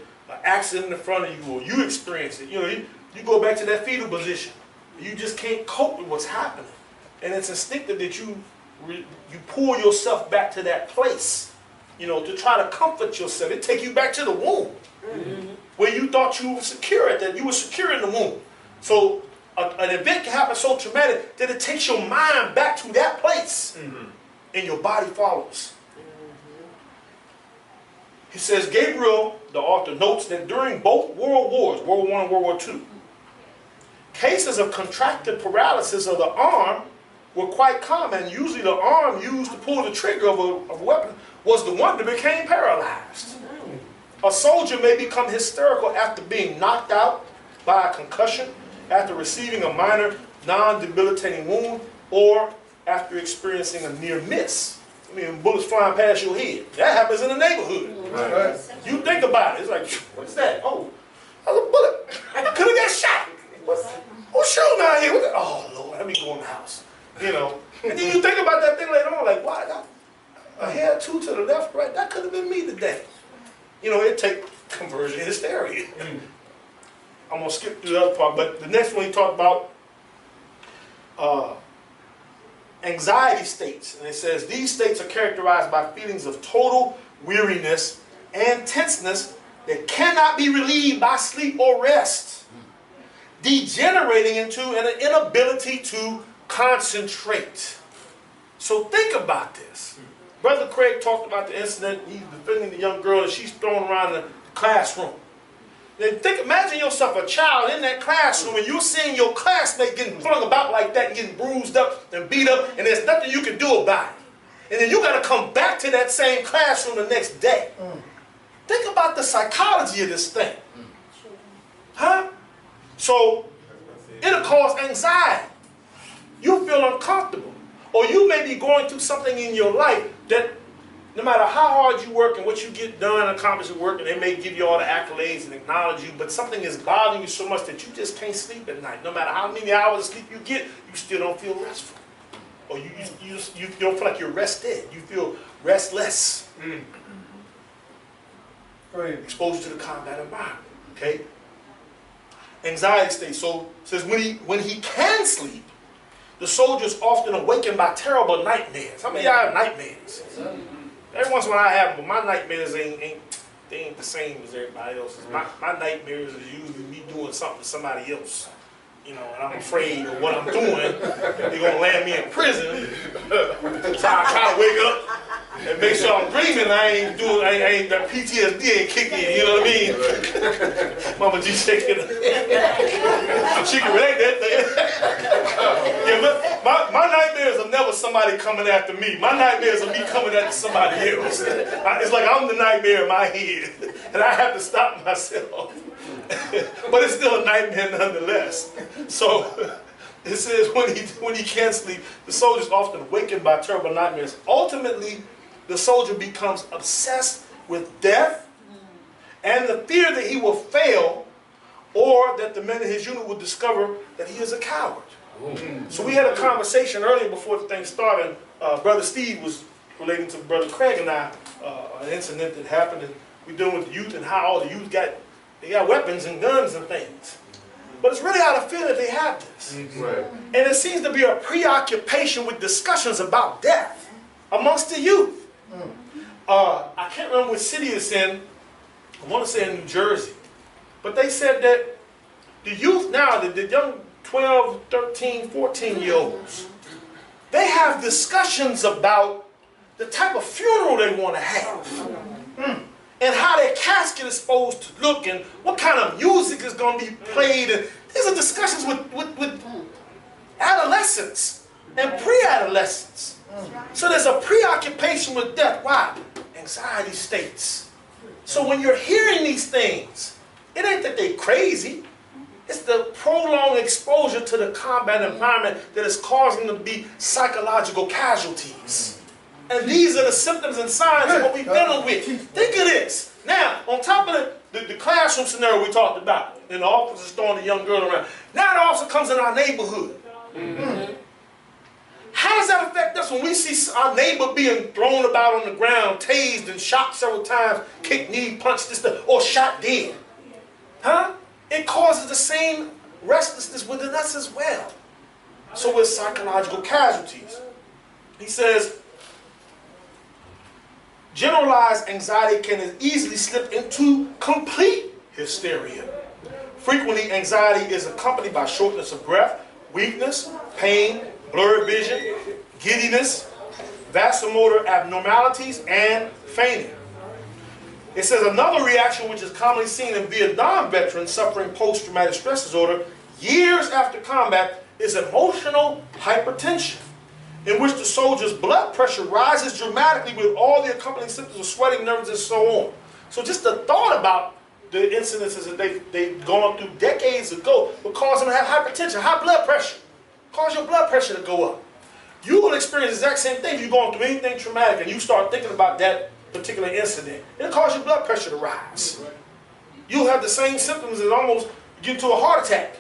accident in front of you, or you experience it, you know, you go back to that fetal position. You just can't cope with what's happening. And it's instinctive that you pull yourself back to that place, you know, to try to comfort yourself. It take you back to the womb, where you thought you were secure at that. You were secure in the womb. So an event can happen so traumatic that it takes your mind back to that place, and your body follows. He says, Gabriel, the author, notes that during both world wars, World War I and World War II, cases of contracted paralysis of the arm were quite common. Usually the arm used to pull the trigger of a weapon was the one that became paralyzed. A soldier may become hysterical after being knocked out by a concussion, after receiving a minor non-debilitating wound, or after experiencing a near miss. I mean, bullets flying past your head. That happens in the neighborhood. Right. You think about it. It's like, what's that? Oh, that's a bullet. I could have got shot. Who's shooting out here? Oh, Lord, let me go in the house. You know. And then you think about that thing later on, like, why? A hair or two to the left, right? That could have been me today. You know, it takes conversion hysteria. I'm going to skip through the other part, but the next one he talked about anxiety states. And it says, these states are characterized by feelings of total weariness and tenseness that cannot be relieved by sleep or rest, degenerating into an inability to concentrate. So think about this. Brother Craig talked about the incident. He's defending the young girl and she's thrown around the classroom. Then imagine yourself a child in that classroom and you're seeing your classmate getting flung about like that and getting bruised up and beat up, and there's nothing you can do about it. And then you got to come back to that same classroom the next day. Think about the psychology of this thing. Huh? So it'll cause anxiety. You feel uncomfortable. Or you may be going through something in your life that no matter how hard you work and what you get done and accomplish at work, and they may give you all the accolades and acknowledge you, but something is bothering you so much that you just can't sleep at night. No matter how many hours of sleep you get, you still don't feel restful. Or you don't feel like you're rested. You feel restless. Exposed to the combat environment. Okay? Anxiety state. So it says when he can sleep, the soldier is often awakened by terrible nightmares. How many of y'all have nightmares? Every once in a while I have them, but my nightmares ain't the same as everybody else's. My nightmares is usually me doing something to somebody else. You know, and I'm afraid of what I'm doing. They're going to land me in prison. So I try to wake up and make sure I'm dreaming. That PTSD ain't kicking in, you know what I mean? Mama G shaking. she can relate that thing. Yeah, my nightmares are never somebody coming after me. My nightmares are me coming after somebody else. It's like I'm the nightmare in my head, and I have to stop myself. But it's still a nightmare nonetheless. So it says when he can't sleep, the soldier is often awakened by terrible nightmares. Ultimately, the soldier becomes obsessed with death and the fear that he will fail, or that the men in his unit will discover that he is a coward. So we had a conversation earlier before the thing started. Brother Steve was relating to Brother Craig and I an incident that happened, and we're dealing with the youth and how all the youth got weapons and guns and things. But it's really out of fear that they have this. Right. And it seems to be a preoccupation with discussions about death amongst the youth. I can't remember which city it's in. I want to say in New Jersey. But they said that the youth now, the young 12, 13, 14-year-olds, they have discussions about the type of funeral they want to have. And how their casket is supposed to look, and what kind of music is going to be played. And these are discussions with adolescents and pre-adolescents. So there's a preoccupation with death. Why? Anxiety states. So when you're hearing these things, it ain't that they're crazy. It's the prolonged exposure to the combat environment that is causing them to be psychological casualties. And these are the symptoms and signs of what we're dealing with. Think of this. Now, on top of the classroom scenario we talked about, and the officer throwing the young girl around, now the officer comes in our neighborhood. How does that affect us when we see our neighbor being thrown about on the ground, tased and shot several times, kicked, knee, punched, this, or shot dead? Huh? It causes the same restlessness within us as well. So with psychological casualties. He says, generalized anxiety can easily slip into complete hysteria. Frequently, anxiety is accompanied by shortness of breath, weakness, pain, blurred vision, giddiness, vasomotor abnormalities, and fainting. It says another reaction which is commonly seen in Vietnam veterans suffering post-traumatic stress disorder years after combat is emotional hypertension, in which the soldier's blood pressure rises dramatically with all the accompanying symptoms of sweating, nerves, and so on. So just the thought about the incidences that they've gone through decades ago will cause them to have hypertension, high blood pressure. Cause your blood pressure to go up. You will experience the exact same thing if you're going through anything traumatic and you start thinking about that particular incident. It'll cause your blood pressure to rise. You'll have the same symptoms that almost get into a heart attack.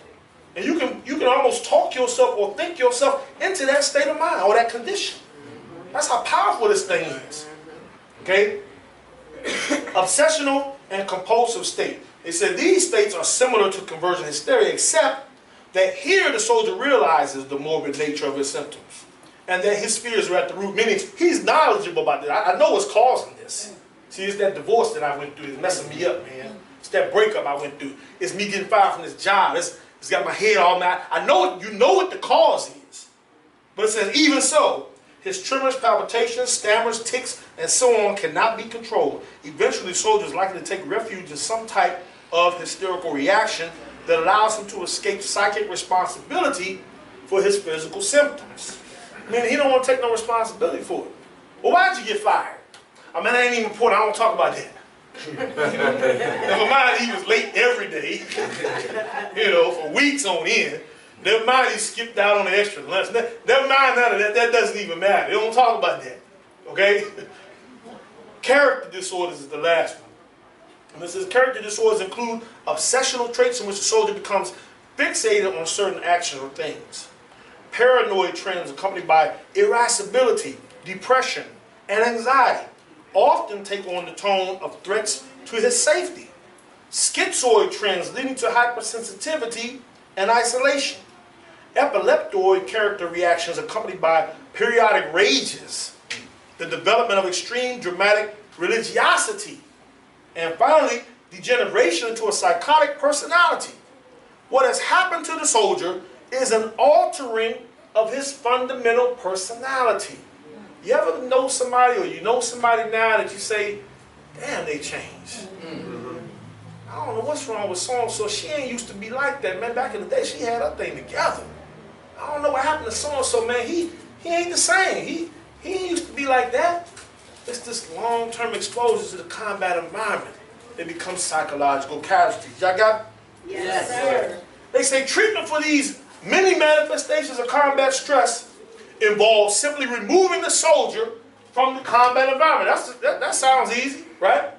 And you can almost talk yourself or think yourself into that state of mind or that condition. That's how powerful this thing is. Okay? Obsessional and compulsive state. They said these states are similar to conversion hysteria, except that here the soldier realizes the morbid nature of his symptoms and that his fears are at the root, meaning he's knowledgeable about this. I know what's causing this. See, it's that divorce that I went through. It's messing me up, man. It's that breakup I went through. It's me getting fired from this job. It's got my head all mad. I know you know what the cause is. But it says, even so, his tremors, palpitations, stammers, tics, and so on cannot be controlled. Eventually, the soldier is likely to take refuge in some type of hysterical reaction that allows him to escape psychic responsibility for his physical symptoms. I mean, he don't want to take no responsibility for it. Well, why'd you get fired? I mean, that ain't even important. I don't talk about that. Never mind, he was late every day, for weeks on end. Never mind, he skipped out on the extra lunch. Never mind none of that. That doesn't even matter. They don't talk about that. Okay? Character disorders is the last one. And this says character disorders include obsessional traits in which the soldier becomes fixated on certain actions or things. Paranoid trends accompanied by irascibility, depression, and anxiety often take on the tone of threats to his safety. Schizoid trends leading to hypersensitivity and isolation. Epileptoid character reactions accompanied by periodic rages. The development of extreme dramatic religiosity. And finally, degeneration into a psychotic personality. What has happened to the soldier is an altering of his fundamental personality. You ever know somebody, or you know somebody now that you say, damn, they changed. I don't don't know what's wrong with so-and-so. She ain't used to be like that, man. Back in the day, she had her thing together. I don't know what happened to so-and-so, man. He ain't the same. He ain't used to be like that. It's this long-term exposure to the combat environment. They become psychological casualties. Y'all got? Yes, sir. They say treatment for these many manifestations of combat stress involves simply removing the soldier from the combat environment. That sounds easy, right?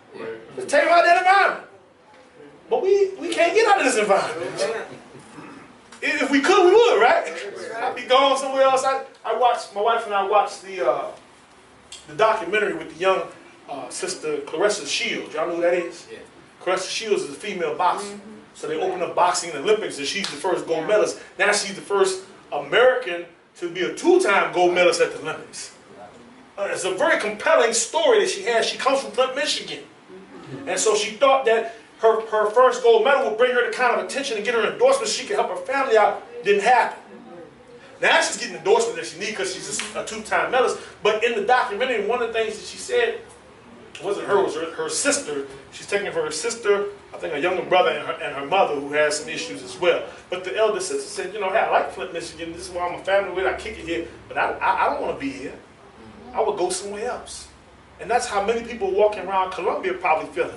Just take him out of that environment. But we can't get out of this environment. If we could, we would, right? I'd be going somewhere else. I watched, my wife and I watched the documentary with the young sister Clarissa Shields. Y'all know who that is? Yeah. Clarissa Shields is a female boxer. So they opened up boxing in the Olympics, and she's the first gold medalist. Now she's the first American to be a two-time gold medalist at the Olympics. It's a very compelling story that she has. She comes from Flint, Michigan. And so she thought that her first gold medal would bring her the kind of attention and get her endorsement so she could help her family out. Didn't happen. Now she's getting endorsement that she needs because she's a two-time medalist. But in the documentary, one of the things that she said, it wasn't her, it was her sister. She's taking it for her sister, I think a younger brother and her mother who has some issues as well. But the elder sister said, you know, hey, I like Flint, Michigan. This is why I'm a family with. I kick it here. But I don't want to be here. I would go somewhere else. And that's how many people walking around Columbia probably feeling.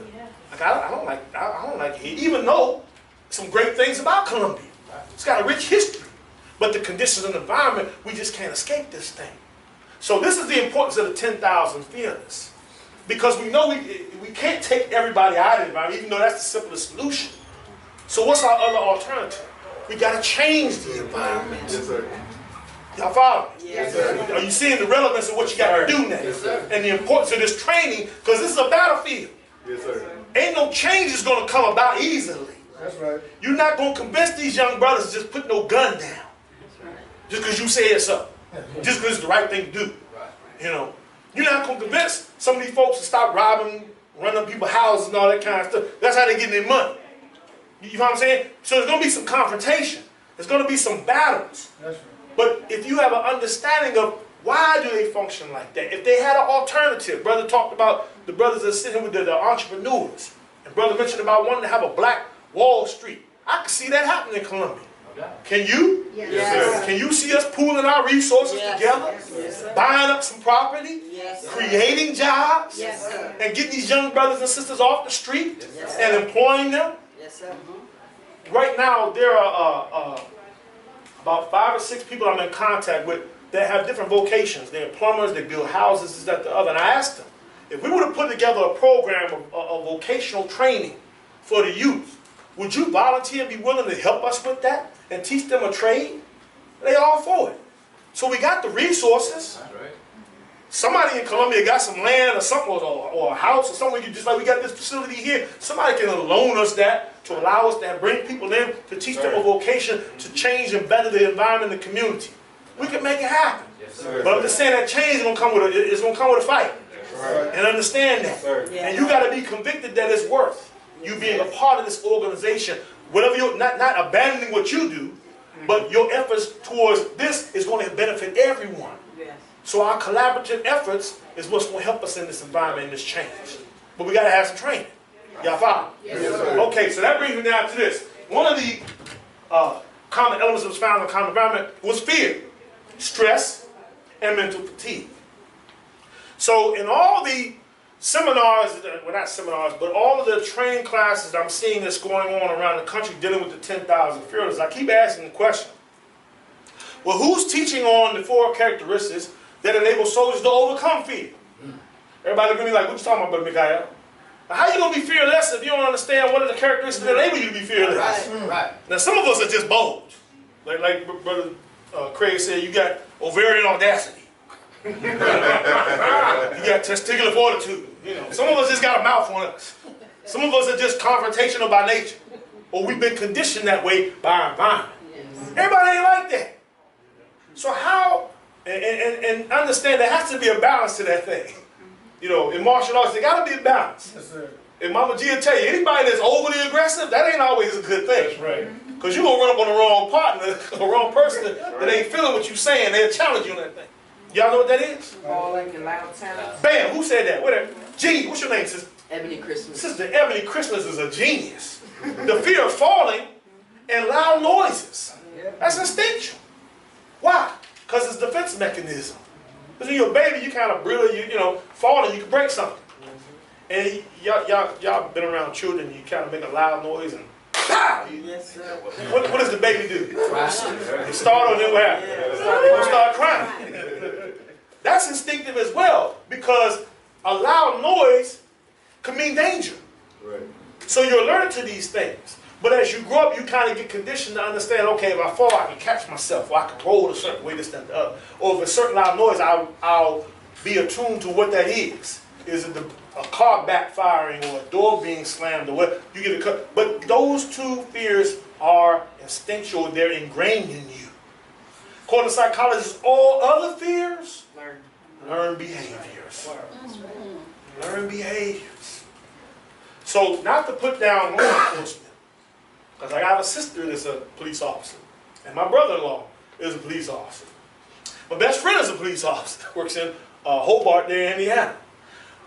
Like, I don't like it here, even though some great things about Columbia. It's got a rich history. But the conditions and environment, we just can't escape this thing. So this is the importance of the 10,000 fearless. Because we know we can't take everybody out of the environment, even though that's the simplest solution. So what's our other alternative? We got to change the environment. Yes, sir. Y'all follow me? Yes, sir. Are you seeing the relevance of what you got to do now? Yes, sir. And the importance of this training, because this is a battlefield. Yes, sir. Ain't no changes going to come about easily. That's right. You're not going to convince these young brothers to just put no gun down. Just because you said so. Just because it's the right thing to do. You know, you're not going to convince some of these folks to stop robbing, running up people's houses and all that kind of stuff. That's how they get their money. You know what I'm saying? So there's going to be some confrontation. There's going to be some battles. That's right. But if you have an understanding of why do they function like that, if they had an alternative, brother talked about the brothers that are sitting with the entrepreneurs, and brother mentioned about wanting to have a black Wall Street. I can see that happening in Columbia. Can you? Yes, sir. Can you see us pooling our resources together, Yes, sir. buying up some property, Yes, sir. creating jobs, Yes, sir. and getting these young brothers and sisters off the street Yes, and sir. employing them? Yes, sir. Right now, there are about 5 or 6 people I'm in contact with that have different vocations. They're plumbers, they build houses, this, that, the other. And I asked them, if we were to put together a program of vocational training for the youth, would you volunteer and be willing to help us with that and teach them a trade? They all for it. So we got the resources. That's right. Somebody in Columbia got some land or something, or a house or something. Just like we got this facility here. Somebody can loan us that to allow us to bring people in to teach them a vocation to change and better the environment and the community. We can make it happen. Yes, sir. But I'm just saying that change is gonna come with a fight. Right. And understand that. Sir. And you got to be convicted that it's worth you being a part of this organization. Whatever you're not abandoning what you do, but your efforts towards this is going to benefit everyone. Yes. So our collaborative efforts is what's going to help us in this environment and this change. But we got to have some training. Y'all follow? Yes, sir. Okay, so that brings me down to this. One of the common elements that was found in the common environment was fear, stress, and mental fatigue. So in all the seminars, well not seminars, but all of the training classes that I'm seeing that's going on around the country dealing with the 10,000 fearless, I keep asking the question, well, who's teaching on the 4 characteristics that enable soldiers to overcome fear? Everybody look at me like, what you talking about, Brother Mikhail? How you going to be fearless if you don't understand what are the characteristics that enable you to be fearless? Right. Now, some of us are just bold. Like Brother Craig said, you got ovarian audacity. You got testicular fortitude. You know, some of us just got a mouth on us. Some of us are just confrontational by nature, or we've been conditioned that way by our environment. Everybody ain't like that. So how? And understand there has to be a balance to that thing. You know, in martial arts, there got to be a balance. Yes, sir. And Mama G will tell you, anybody that's overly aggressive, that ain't always a good thing. That's right. Because you're going to run up on the wrong partner, the wrong person that ain't feeling what you're saying. They'll challenge you on that thing. Y'all know what that is? All like a loud talent. Bam, who said that? Whatever. G, what's your name, sister? Ebony Christmas. Sister Ebony Christmas is a genius. The fear of falling and loud noises. That's instinctual. Why? Because it's a defense mechanism. Because when you're a baby, you kind of brittle, you know, falling, you can break something. And y'all been around children, you kind of make a loud noise and pow! Yes, sir. What does the baby do? They start on their way. They start crying. That's instinctive as well, because a loud noise can mean danger. Right. So you're alerted to these things. But as you grow up, you kind of get conditioned to understand, okay, if I fall, I can catch myself, or I can roll a certain way, this, that, the other. Or if a certain loud noise, I'll be attuned to what that is. Is it a car backfiring or a door being slammed or what? You get a cut. But those two fears are instinctual. They're ingrained in you. According to psychologists, all other fears, learn behaviors. Learn behaviors. So not to put down law enforcement, because I have a sister that's a police officer, and my brother-in-law is a police officer. My best friend is a police officer, works in Hobart there in Indiana.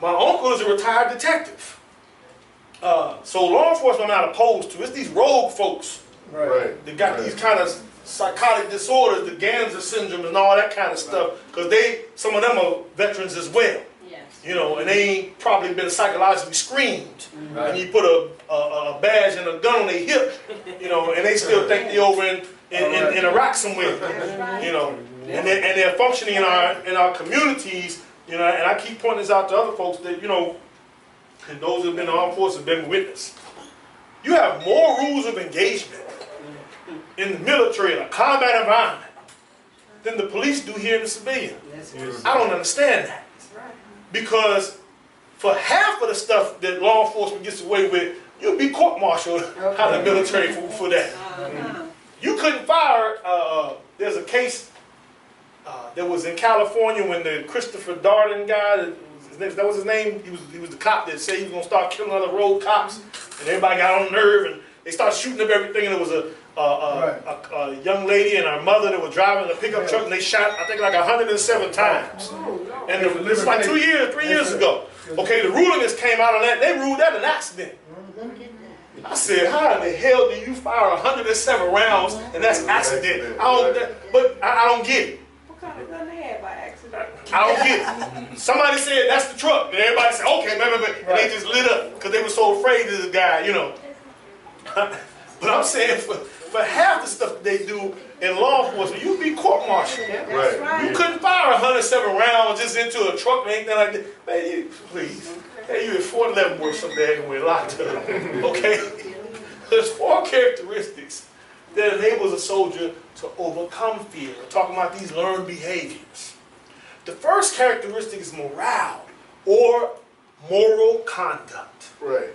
My uncle is a retired detective. So law enforcement I'm not opposed to. It's these rogue folks. Right. They got these kind of psychotic disorders, the Ganser syndrome and all that kind of stuff, because some of them are veterans as well. Yes. You know, and they ain't probably been psychologically screened. Right. And you put a badge and a gun on their hip, you know, and they still think they're over in Iraq somewhere. You know, and they're functioning in our communities. You know, and I keep pointing this out to other folks that, you know, and those who have been in the armed forces have been witness. You have more rules of engagement in the military, in a combat environment, than the police do here in the civilian. I don't understand that. Because for half of the stuff that law enforcement gets away with, you'll be court-martialed out of the military for that. You couldn't fire, there's a case that was in California when the Christopher Darden guy, that was his name, he was the cop that said he was going to start killing other road cops, and everybody got on nerve, and they started shooting up everything, and it was a young lady and her mother that were driving a pickup truck, and they shot, I think, like 107 times. And it was like 3 years ago. Okay, the ruling just came out on that, they ruled that an accident. I said, how in the hell do you fire 107 rounds and that's accident? I don't get it. What kind of gun they had by accident? I don't get it. Somebody said that's the truck, and everybody said, okay, and they just lit up because they were so afraid of this guy, you know. But I'm saying for half the stuff that they do in law enforcement, you'd be court-martialed. Right. You couldn't fire 107 rounds just into a truck or anything like that. Man, please. Hey, you at Fort Leavenworth someday and we're locked up. Okay? There's 4 characteristics that enables a soldier to overcome fear. We're talking about these learned behaviors. The first characteristic is morale or moral conduct. Right.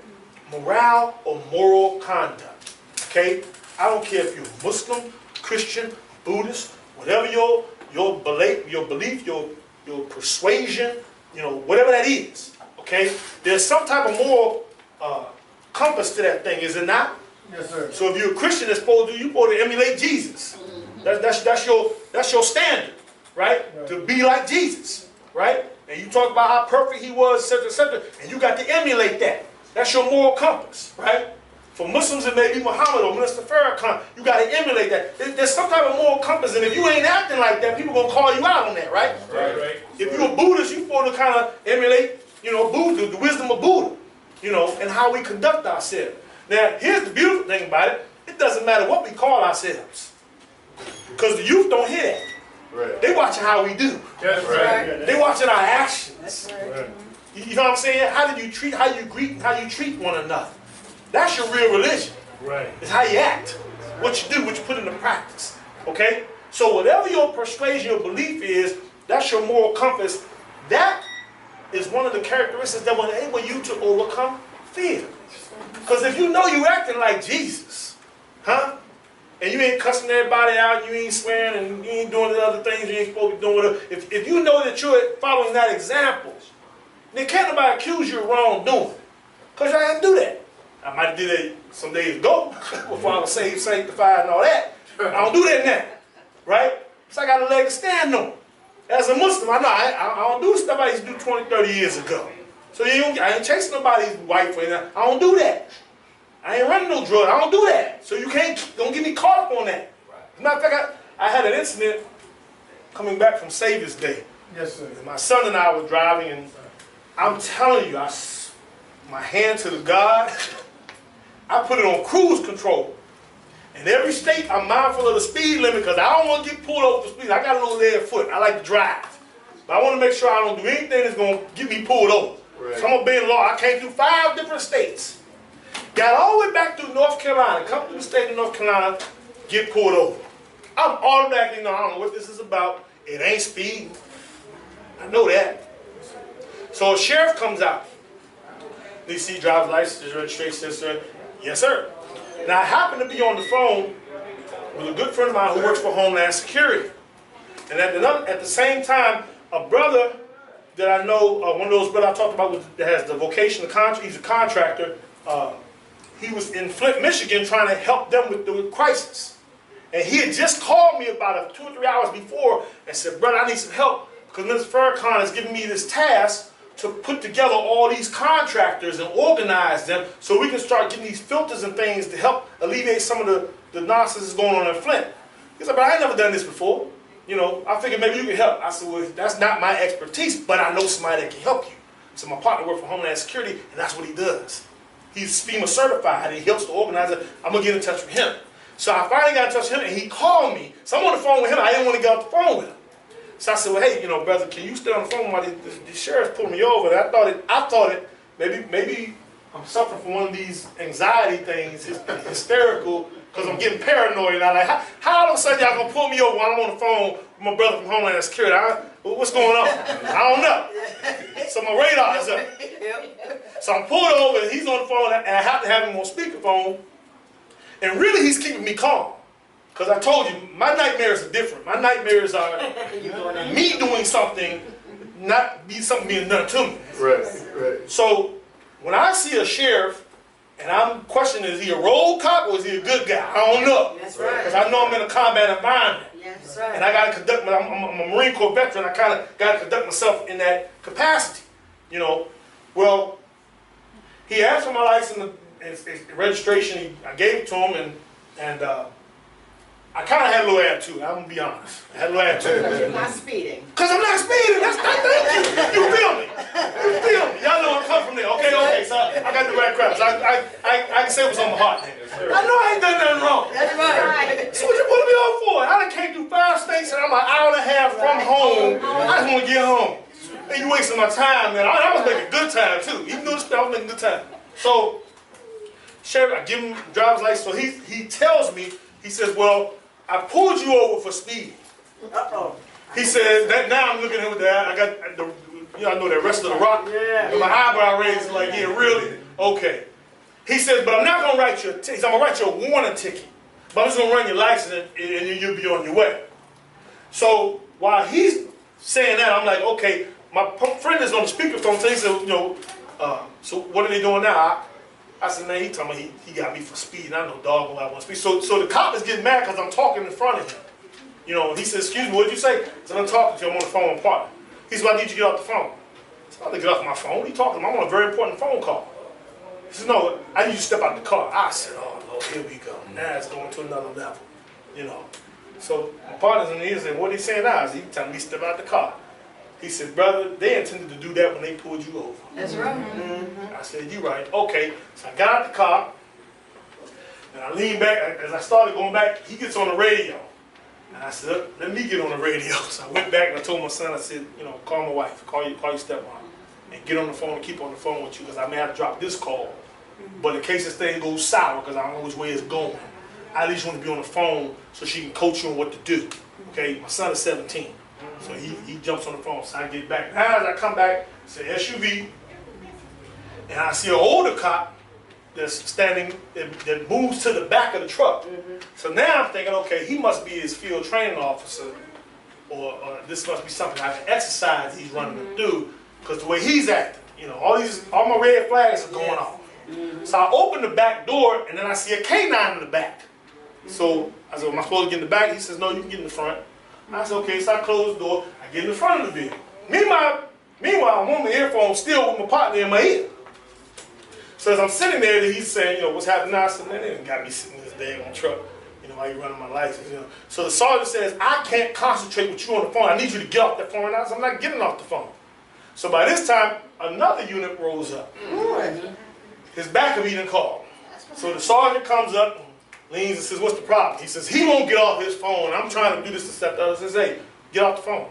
Morale or moral conduct. Okay? I don't care if you're Muslim, Christian, Buddhist, whatever your belief, your persuasion, you know, whatever that is. Okay? There's some type of moral compass to that thing, is it not? Yes, sir. So if you're a Christian, you're supposed to emulate Jesus. That's your standard, right? To be like Jesus, right? And you talk about how perfect he was, etc., and you got to emulate that. That's your moral compass, right? For Muslims, it may be Muhammad or Minister Farrakhan. You got to emulate that. There's some type of moral compass, and if you ain't acting like that, people gonna call you out on that, right? Right. If you're a Buddhist, you're supposed to kind of emulate, you know, Buddha, the wisdom of Buddha, you know, and how we conduct ourselves. Now, here's the beautiful thing about it. It doesn't matter what we call ourselves, because the youth don't hear that. Right. They watching how we do. That's right. They watching our actions. That's right. Right. You know what I'm saying? How you greet, and how you treat one another. That's your real religion. Right. It's how you act, what you do, what you put into practice. Okay? So whatever your persuasion, your belief is, that's your moral compass. That is one of the characteristics that will enable you to overcome fear. Because if you know you're acting like Jesus, huh? And you ain't cussing everybody out, you ain't swearing, and you ain't doing the other things you ain't supposed to be doing. If you know that you're following that example, then can't nobody accuse you of wrongdoing. Because I didn't do that. I might have did that some days ago before I was saved, sanctified, and all that. I don't do that now, right? So I got a leg to stand on. As a Muslim, I know I don't do stuff I used to do 20, 30 years ago. So I ain't chasing nobody's wife or anything. I don't do that. I ain't running no drugs. I don't do that. So you don't get me caught up on that. As a matter of fact, I had an incident coming back from Savior's Day. Yes, sir. And my son and I were driving, and I'm telling you, my hand to the God, I put it on cruise control. In every state, I'm mindful of the speed limit because I don't want to get pulled over for speed. I got a little lead foot. I like to drive. But I want to make sure I don't do anything that's going to get me pulled over. Right. So I'm going to obey the law. I came through 5 different states. Got all the way back through North Carolina. Come through the state of North Carolina, get pulled over. I'm automatically, I don't know what this is about. It ain't speeding. I know that. So a sheriff comes out. They see driver's license, registration, sir. Yes, sir. Now I happen to be on the phone with a good friend of mine who works for Homeland Security. And at the same time, a brother that I know, one of those brothers I talked about that has the vocational contract, he's a contractor. He was in Flint, Michigan trying to help them with the crisis. And he had just called me about 2 or 3 hours before and said, brother, I need some help because Mr. Farrakhan is giving me this task to put together all these contractors and organize them so we can start getting these filters and things to help alleviate some of the nonsense that's going on in Flint. He said, but I ain't never done this before. You know, I figured maybe you can help. I said, well, that's not my expertise, but I know somebody that can help you. So my partner works for Homeland Security, and that's what he does. He's FEMA certified, and he helps to organize it. I'm going to get in touch with him. So I finally got in touch with him, and he called me. So I'm on the phone with him. I didn't want to get off the phone with him. So I said, well, hey, brother, can you stay on the phone while the sheriff pulled me over? And I thought it, maybe I'm suffering from one of these anxiety things, hysterical, because I'm getting paranoid. And I'm like, how all of a sudden y'all gonna pull me over while I'm on the phone with my brother from Homeland Security? What's going on? I don't know. So my radar is up. So I'm pulled over, and he's on the phone, and I have to have him on speakerphone. And really, he's keeping me calm. Because I told you, my nightmares are different. My nightmares are me doing something, not something being done to me. Right. So when I see a sheriff, and I'm questioning, is he a road cop or is he a good guy? I don't know. That's right. Because I know I'm in a combat environment. That's right. And I got to conduct, I'm a Marine Corps veteran, I kind of got to conduct myself in that capacity. Well, he asked for my license and registration. I gave it to him, and I kind of had a little attitude. I'm going to be honest. I had a little attitude. You're not speeding. Because I'm not speeding. Thank you. You feel me? Y'all know I'm coming from there. Okay. So I got the right crowd. So I can say what's on my heart. I know I ain't done nothing wrong. That's right. So what you put me on for? I done came through 5 states and I'm an hour and a half from home. I just want to get home. And you wasting my time, man. I was making good time too. Even though I was making good time. So, sheriff, I give him driver's license. So he tells me, he says, well, I pulled you over for speeding. Uh-oh. He said, now I'm looking at him with that. I got I know that rest of the rock. Yeah. And my eyebrow raised like, yeah, really? Okay. He said, but I'm not going to write you a ticket. I'm going to write you a warning ticket. But I'm just going to run your license and you'll be on your way. So while he's saying that, I'm like, okay, my friend is on the speakerphone. So he said, so what are they doing now? I said, man, he told me he got me for speeding. I know dog I want to speed. So the cop is getting mad because I'm talking in front of him. He said, excuse me, what'd you say? I said, I'm talking to you. I'm on the phone with my partner. He said, well, I need you to get off the phone. I said, I need to get off my phone. What are you talking about? I'm on a very important phone call. He said, no, I need you to step out the car. I said, oh, Lord, here we go. Now it's going to another level. So my partner's in the ear said, what are he saying now? He telling me to step out the car. He said, brother, they intended to do that when they pulled you over. That's right. Mm-hmm. I said, you're right. Okay. So I got out the car, and I leaned back. As I started going back, he gets on the radio. And I said, let me get on the radio. So I went back and I told my son, I said, call my wife, call your stepmom, and get on the phone and keep on the phone with you because I may have to drop this call. But in case this thing goes sour, because I don't know which way it's going, I at least want to be on the phone so she can coach you on what to do. Okay, my son is 17. So he jumps on the phone, so I get back. Now as I come back, it's an SUV, and I see an older cop that's standing, that moves to the back of the truck. Mm-hmm. So now I'm thinking, okay, he must be his field training officer, or this must be something I can exercise he's running to do, because the way he's acting, all my red flags are going off. Mm-hmm. So I open the back door, and then I see a K9 in the back. Mm-hmm. So I said, am I supposed to get in the back? He says, no, you can get in the front. I said, okay, so I close the door, I get in the front of the vehicle. Meanwhile, I'm on the earphone still with my partner in my ear. So as I'm sitting there, he's saying, you know, what's happening now? I said, man, they done got me sitting in this daggone truck. You know, while you running my license, you know. So the sergeant says, I can't concentrate with you on the phone. I need you to get off the phone. And I said, I'm not getting off the phone. So by this time, another unit rolls up. His backup he didn't call. So the sergeant comes up and leans and says, what's the problem? He says, he won't get off his phone. I'm trying to do this, to the other. He says, hey, get off the phone.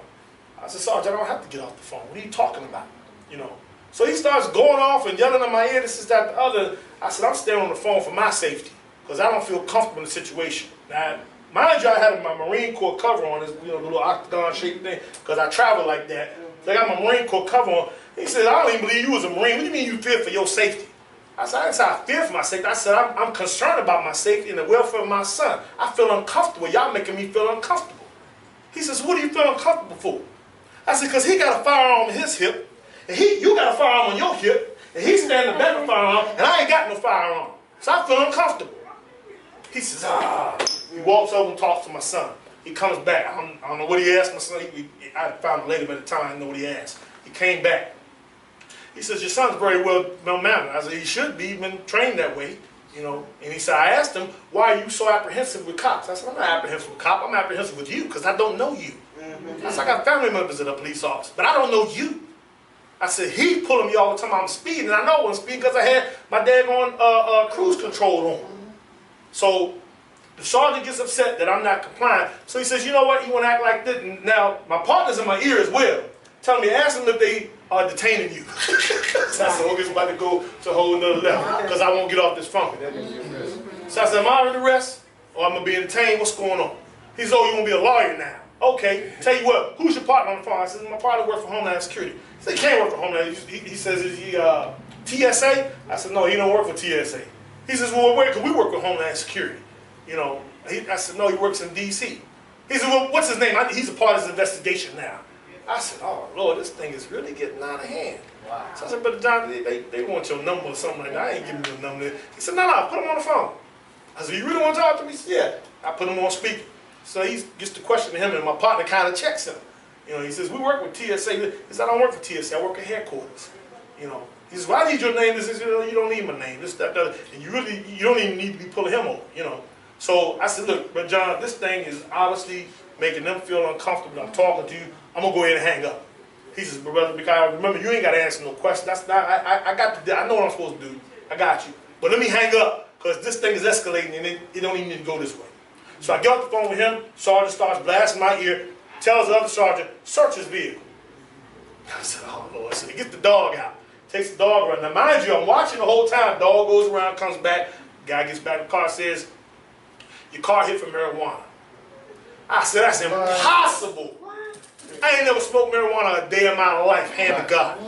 I said, Sergeant, I don't have to get off the phone. What are you talking about? You know. So he starts going off and yelling in my ear, this is that, the other. I said, I'm staying on the phone for my safety because I don't feel comfortable in the situation. Now, mind you, I had my Marine Corps cover on, this, you know, the little octagon shaped thing, because I travel like that. So I got my Marine Corps cover on. He said, I don't even believe you was a Marine. What do you mean you fear for your safety? I said, I didn't say I fear for my safety. I said, I'm concerned about my safety and the welfare of my son. I feel uncomfortable. Y'all making me feel uncomfortable. He says, what do you feel uncomfortable for? I said, because he got a firearm on his hip, and you got a firearm on your hip, and he's standing back with a firearm, and I ain't got no firearm. So I feel uncomfortable. He says, He walks over and talks to my son. He comes back. I don't know what he asked my son. I found it later by the time I didn't know what he asked. He came back. He says, your son's very well mannered. I said, he should be, been trained that way. You know, and he said, I asked him, why are you so apprehensive with cops? I said, I'm not apprehensive with cops. I'm apprehensive with you because I don't know you. I said, I got family members that are police officers, but I don't know you. I said, he pulling me all the time I'm speeding, and I know I'm speeding because I had my daggone cruise control on. So the sergeant gets upset that I'm not complying. So he says, you know what, you want to act like this? And now, my partner's in my ear as well, telling me, ask them if they are detaining you. So I said, okay, it's about to go to a whole nother level because I won't get off this phone. So I said, am I under arrest or am I being detained? What's going on? He said, oh, you want to be a lawyer now? Okay, tell you what, who's your partner on the phone? I said, my partner works for Homeland Security. He said, he can't work for Homeland. He says, is he TSA? I said, no, he don't work for TSA. He says, well, wait, because we work with Homeland Security. You know, I said, no, he works in D.C. He said, well, what's his name? He's a part of this investigation now. I said, oh, Lord, this thing is really getting out of hand. Wow. So I said, Brother John, they want your number or something like that. I ain't giving you a number. He said, no, put him on the phone. I said, you really want to talk to me? He said, yeah. I put him on speaker. So he gets to question him, and my partner kind of checks him. You know, he says, we work with TSA. He says, I don't work for TSA. I work at headquarters. You know, he says, well, I need your name. He says, you don't need my name. This, that, that. And you don't even need to be pulling him over, you know. So I said, look, but John, this thing is obviously making them feel uncomfortable. I'm talking to you. I'm going to go ahead and hang up. He says, brother, because remember, you ain't got to answer no questions. That's not, I know what I'm supposed to do. I got you. But let me hang up, because this thing is escalating, and it don't even need to go this way. So I get off the phone with him. Sergeant starts blasting my ear, tells the other sergeant, search his vehicle. I said, oh, Lord. So he gets the dog out, takes the dog around. Now, mind you, I'm watching the whole time. Dog goes around, comes back. Guy gets back in the car, says, your car hit for marijuana. I said, that's impossible. I ain't never smoked marijuana a day in my life, hand to God.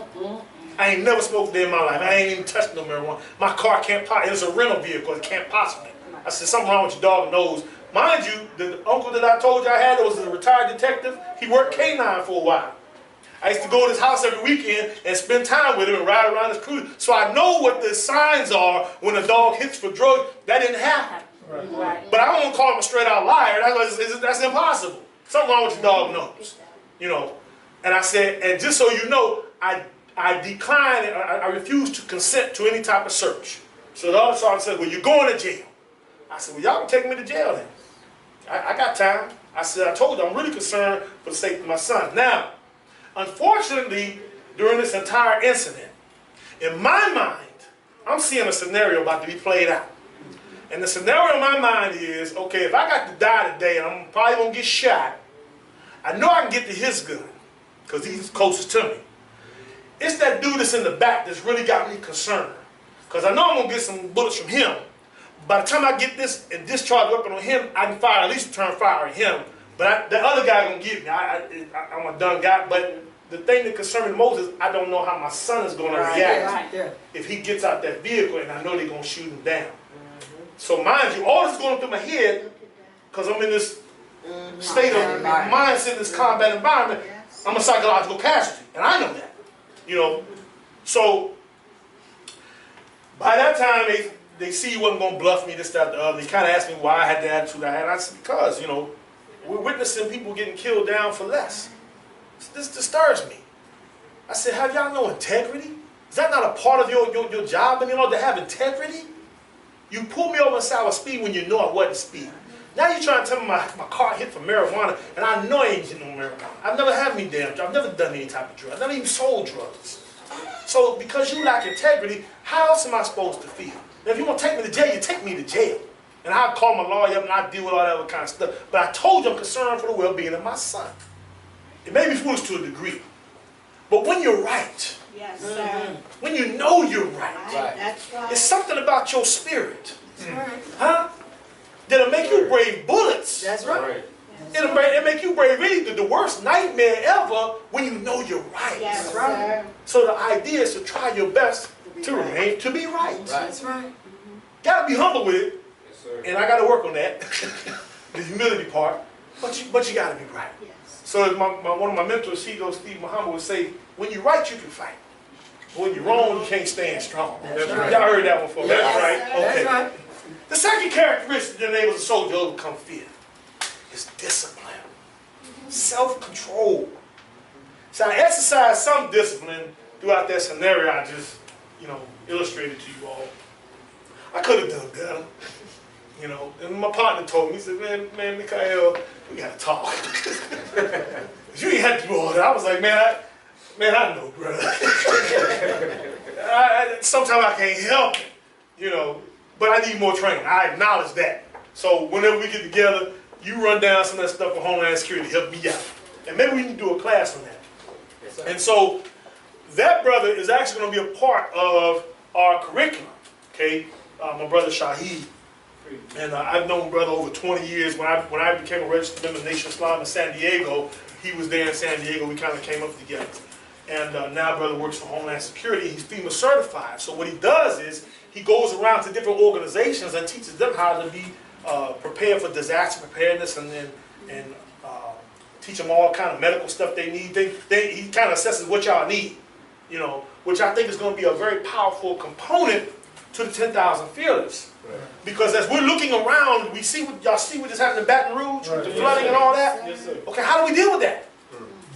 I ain't never smoked a day in my life. I ain't even touched no marijuana. My car can't possibly, it's a rental vehicle, it can't possibly. I said, something wrong with your dog nose. Mind you, the uncle that I told you I had that was a retired detective, he worked K-9 for a while. I used to go to his house every weekend and spend time with him and ride around his cruise. So I know what the signs are when a dog hits for drugs. That didn't happen. Right. But I won't call him a straight out liar. That's impossible. Something wrong with your dog nose. You know. And I said, and just so you know, I declined, I refused to consent to any type of search. So the other sergeant said, well, you're going to jail. I said, well, y'all can take me to jail then. I got time. I said, I told you, I'm really concerned for the safety of my son. Now, unfortunately, during this entire incident, in my mind, I'm seeing a scenario about to be played out. And the scenario in my mind is, okay, if I got to die today and I'm probably going to get shot, I know I can get to his gun, because he's closest to me. It's that dude that's in the back that's really got me concerned. Because I know I'm going to get some bullets from him. By the time I get this and discharge the weapon on him, I can fire, at least return fire at him. But the other guy going to get me. I'm a done guy. But the thing that concerns me the most is I don't know how my son is going to react if he gets out that vehicle and I know they're going to shoot him down. So mind you, all this is going through my head because I'm in this state of mindset, this combat environment. I'm a psychological casualty, and I know that. You know, so by that time they see you wasn't going to bluff me, this, that, the other. They kind of asked me why I had the attitude I had. I said, because, you know, we're witnessing people getting killed down for less. This disturbs me. I said, have y'all no integrity? Is that not a part of your job? And you know, to have integrity? You pulled me over and said I was speeding when you know I wasn't speeding. Now you're trying to tell me my car hit for marijuana, and I know I ain't getting no marijuana. I've never had any damn drugs. I've never done any type of drug. I've never even sold drugs. So because you lack integrity, how else am I supposed to feel? Now if you want to take me to jail, you take me to jail. And I'll call my lawyer up and I'll deal with all that other kind of stuff. But I told you I'm concerned for the well-being of my son. It may be foolish to a degree. But when you're right, Yes, sir. when you know you're right, Right. That's right. it's something about your spirit. Huh? That'll make you brave bullets. That's right. It'll make you brave really the worst nightmare ever when you know you're right. Yes, That's right. sir. So the idea is to try your best to remain, to be right. That's right. Gotta be humble with it, Yes, sir. and I gotta work on that, the humility part. But you gotta be right. Yes. So as one of my mentors, Steve Muhammad, would say, when you're right, you can fight. But when you're wrong, you can't stand strong. That's right. Y'all heard that one before. Yes. That's right. Okay. That's right. The second characteristic that enables a soldier to overcome fear is discipline, self-control. So I exercised some discipline throughout that scenario I just, illustrated to you all. I could have done better, And my partner told me, he said, man, Mikhail, we gotta talk. You ain't had to do all that. I was like, man, I know, brother. Sometimes I can't help it, but I need more training. I acknowledge that. So whenever we get together, you run down some of that stuff for Homeland Security to help me out. And maybe we can do a class on that. Yes, sir. And so that brother is actually going to be a part of our curriculum, okay? My brother Shaheed. And I've known brother over 20 years. When I became a registered member of Nation of Islam in San Diego, he was there in San Diego. We kind of came up together. And now brother works for Homeland Security. He's FEMA certified. So what he does is he goes around to different organizations and teaches them how to be prepared for disaster preparedness, and teach them all kind of medical stuff they need. He kind of assesses what y'all need, which I think is going to be a very powerful component to the 10,000 Fearless. Right. Because as we're looking around, we see what just happened in Baton Rouge, with the flooding and all that. Yes, sir. Okay, how do we deal with that?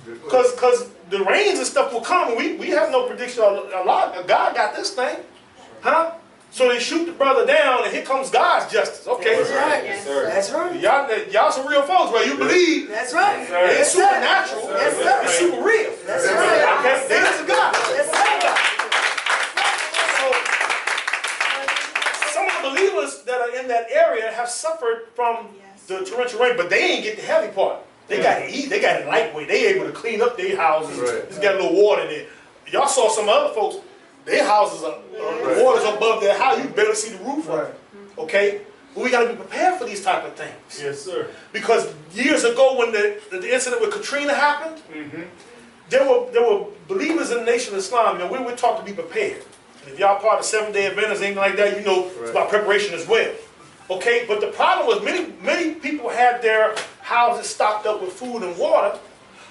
Because the rains and stuff will come, and we have no prediction. A lot. God got this thing, huh? So they shoot the brother down, and here comes God's justice. Okay, That's right. Yes, sir. That's right. Y'all some real folks, right? You believe That's right. it ain't Yes, sir. supernatural. Yes, sir. It's super real. That's right. Okay, there is a God. Yes, sir. So some of the believers that are in that area have suffered from the torrential rain, but they ain't get the heavy part. They got to eat. They got it lightweight. They able to clean up their houses. Right. Just got a little water in there. Y'all saw some other folks. Their houses are the water's above their house. You barely see the roof of it. Okay, but we got to be prepared for these type of things. Yes, sir. Because years ago, when the incident with Katrina happened, there were believers in the Nation of Islam. We were taught to be prepared. And if y'all part of 7-day Adventists, anything like that, it's about preparation as well. Okay, but the problem was many people had their houses stocked up with food and water,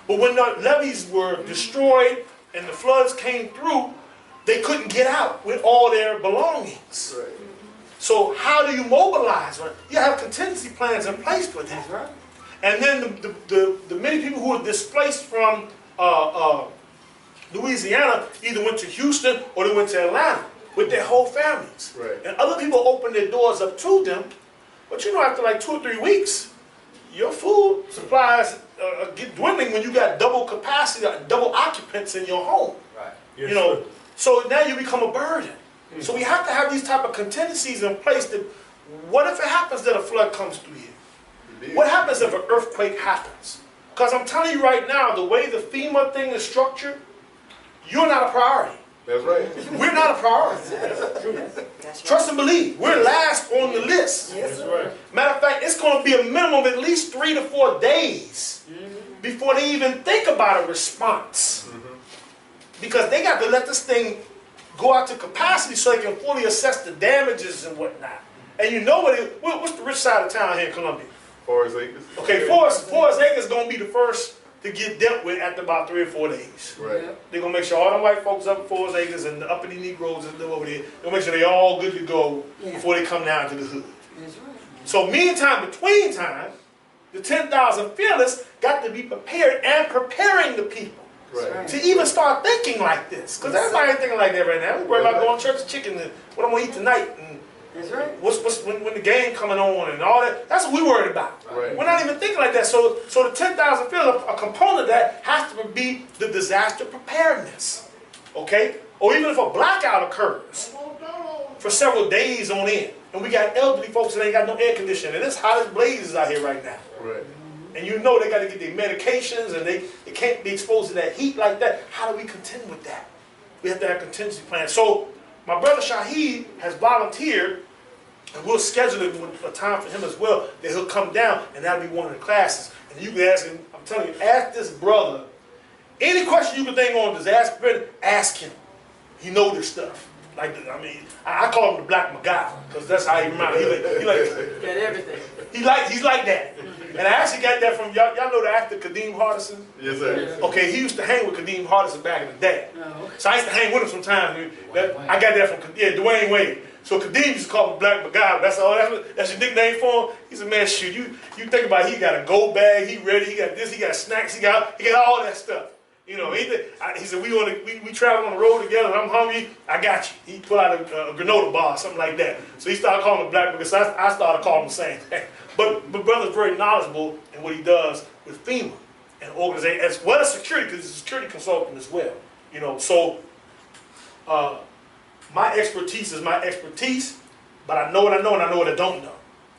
but when the levees were destroyed and the floods came through, they couldn't get out with all their belongings. Right. So how do you mobilize? Right? You have contingency plans in place for that. Right. And then the many people who were displaced from Louisiana either went to Houston or they went to Atlanta with their whole families. Right. And other people opened their doors up to them. But after like 2 or 3 weeks, your food supplies get dwindling when you got double capacity, double occupants in your home. Right. Yes, so now you become a burden. So we have to have these type of contingencies in place. That what if it happens that a flood comes through here? What happens if an earthquake happens? Because I'm telling you right now, the way the FEMA thing is structured, you're not a priority. That's right. We're not a priority. That's right. Trust and believe. We're last on the list. Yes, That's sir. right. Matter of fact, it's going to be a minimum of at least 3 to 4 days before they even think about a response. Because they got to let this thing go out to capacity so they can fully assess the damages and whatnot. And what's the rich side of town here in Columbia? Forest Acres. Okay, Forest Acres is going to be the first to get dealt with after about 3 or 4 days. Right. They're going to make sure all the white folks up in Forest Acres and the uppity Negroes that live over there, they'll make sure they're all good to go before they come down to the hood. That's right. So meantime, between time, the 10,000 Fearless got to be prepared and preparing the people. Right. to even start thinking like this. Because everybody ain't thinking like that right now. We worry about going to church chicken and what I'm going to eat tonight. And That's right. when the game coming on and all that. That's what we worried about. Right. We're not even thinking like that. So the 10,000 feels, a component of that has to be the disaster preparedness. Okay? Or even if a blackout occurs for several days on end, and we got elderly folks that ain't got no air conditioning, and it's hot as blazes out here right now. Right. And you know they got to get their medications, and they can't be exposed to that heat like that. How do we contend with that? We have to have contingency plans. So my brother Shahid has volunteered, and we'll schedule it with a time for him as well, that he'll come down, and that'll be one of the classes. And you can ask him, I'm telling you, ask this brother, any question you can think on disaster, ask him. He knows this stuff. Like, I mean, I call him the Black MacGyver, because that's how he reminds me. Got everything. He's like that. And I actually got that from, y'all know the actor Kadeem Hardison? Yes, sir. Okay, he used to hang with Kadeem Hardison back in the day. Oh. So I used to hang with him sometimes. I got that from, Dwayne Wade. So Kadeem used to call him Black MacGyver. That's your nickname for him? He said, man, shoot, you think about it, he got a gold bag, he ready, he got this, he got snacks, he got all that stuff. You know, he said, we travel on the road together, I'm hungry, I got you. He pulled out a granola bar, something like that. So he started calling him Black because I started calling him the same thing. But brother's very knowledgeable in what he does with FEMA and organization, as well as security, because he's a security consultant as well. You know, so my expertise is my expertise, but I know what I know and I know what I don't know.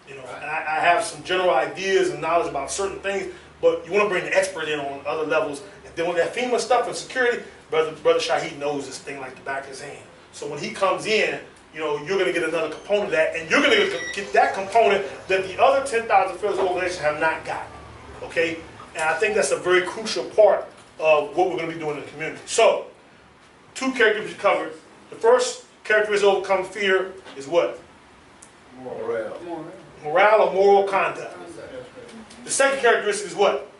You know, and I have some general ideas and knowledge about certain things, but you want to bring the expert in on other levels. Then when that FEMA stuff and security, brother Shahid knows this thing like the back of his hand. So when he comes in, you know, you're going to get another component of that, and you're going to get that component that the other 10,000 Fields organizations have not gotten. Okay? And I think that's a very crucial part of what we're going to be doing in the community. So, 2 characteristics covered. The first characteristic of overcome fear is what? Morale. Morale or moral conduct. The second characteristic is what?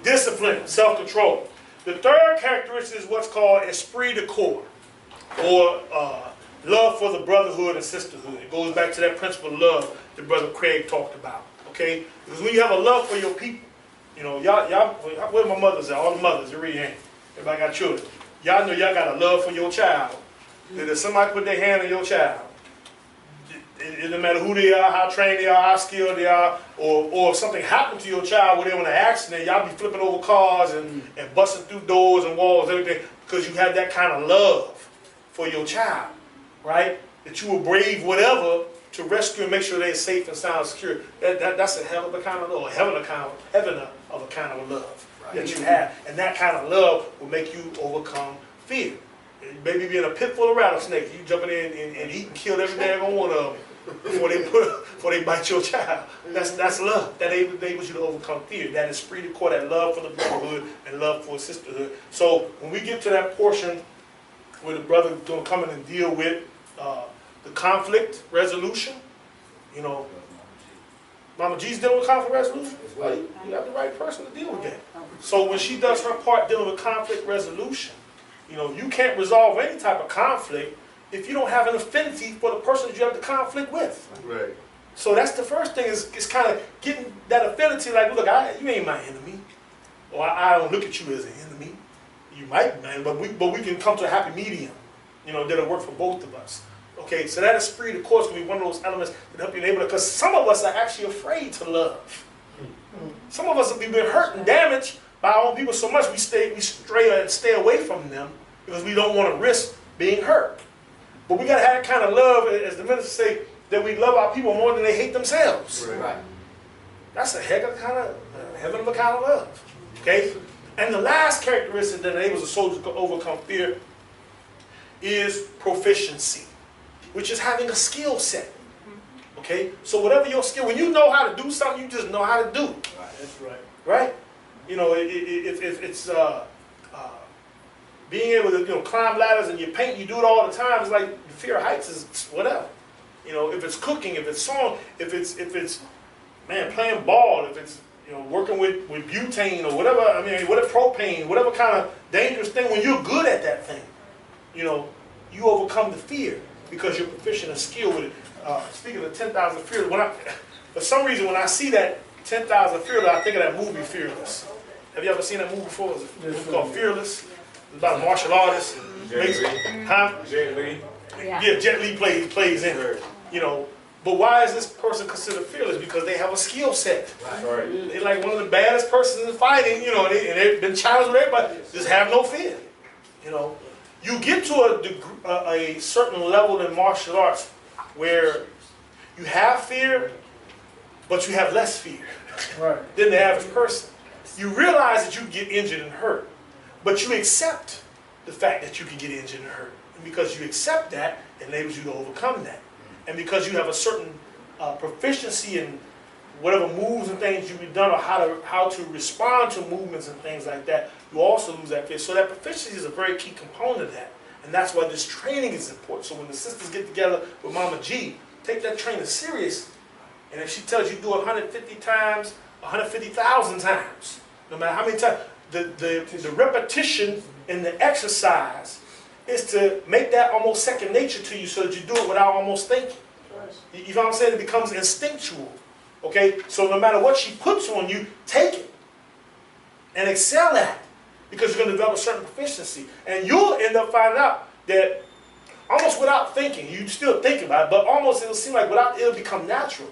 Discipline, self-control. The third characteristic is what's called esprit de corps, or love for the brotherhood and sisterhood. It goes back to that principle of love that Brother Craig talked about. Okay? Because when you have a love for your people, you know, y'all, where my mothers at? All the mothers, you read everybody got children. Y'all know y'all got a love for your child. That if somebody put their hand on your child, it doesn't matter who they are, how trained they are, how skilled they are, or if something happened to your child where they were in an accident, y'all be flipping over cars and busting through doors and walls and everything, because you have that kind of love for your child, right? That you will brave whatever to rescue and make sure they're safe and sound and secure. That's a hell of a kind of love, or heaven of a kind of love that you have. And that kind of love will make you overcome fear. Maybe be in a pit full of rattlesnakes, you jumping in and eat and kill every damn one of them before they bite your child. That's love. That enables you to overcome fear. That is esprit de corps, that love for the brotherhood and love for sisterhood. So when we get to that portion where the brother is going to come in and deal with the conflict resolution, you know, Mama G's dealing with conflict resolution. Well, you have the right person to deal with that. So when she does her part dealing with conflict resolution, you know, you can't resolve any type of conflict if you don't have an affinity for the person that you have the conflict with. Right. So that's the first thing, is kind of getting that affinity, like, look, you ain't my enemy. Or I don't look at you as an enemy. You might, man, but we can come to a happy medium, you know, that'll work for both of us. Okay, so that esprit de corps can be one of those elements that help you enable it, because some of us are actually afraid to love. Some of us have been hurt and damaged by our own people so much we stay away from them because we don't want to risk being hurt. But we got to have that kind of love, as the minister say, that we love our people more than they hate themselves. Right. That's a heaven of a kind of love. Okay? And the last characteristic that enables a soldier to overcome fear is proficiency, which is having a skill set. Okay? So whatever your skill, when you know how to do something, you just know how to do it. That's right. Right? You know, it's being able to climb ladders and you paint, you do it all the time. It's like the fear of heights is whatever. You know, if it's cooking, if it's song, if it's man playing ball, if it's working with butane or whatever. I mean, whatever propane, whatever kind of dangerous thing. When you're good at that thing, you overcome the fear because you're proficient and skilled with it. Speaking of 10,000 Fearless, for some reason when I see that 10,000 Fearless, I think of that movie Fearless. Have you ever seen that movie before? It's a movie called Fearless. It's about a martial artist. Huh? Jet Li. Yeah, Jet Li plays in it. You know, but why is this person considered fearless? Because they have a skill set. Right. They're like one of the baddest persons in fighting, you know, and they've been challenged with everybody. Just have no fear. You know, you get to a certain level in martial arts where you have fear, but you have less fear than the average person. You realize that you can get injured and hurt, but you accept the fact that you can get injured and hurt. And because you accept that, it enables you to overcome that. And because you have a certain proficiency in whatever moves and things you've done, or how to respond to movements and things like that, you also lose that fear. So that proficiency is a very key component of that. And that's why this training is important. So when the sisters get together with Mama G, take that training serious. And if she tells you do it 150 times, 150,000 times, no matter how many times, the repetition in the exercise is to make that almost second nature to you, so that you do it without almost thinking. You know what I'm saying? It becomes instinctual. Okay? So no matter what she puts on you, take it and excel at it, because you're going to develop a certain proficiency. And you'll end up finding out that almost without thinking, you still think about it, but almost it'll seem like it'll become natural,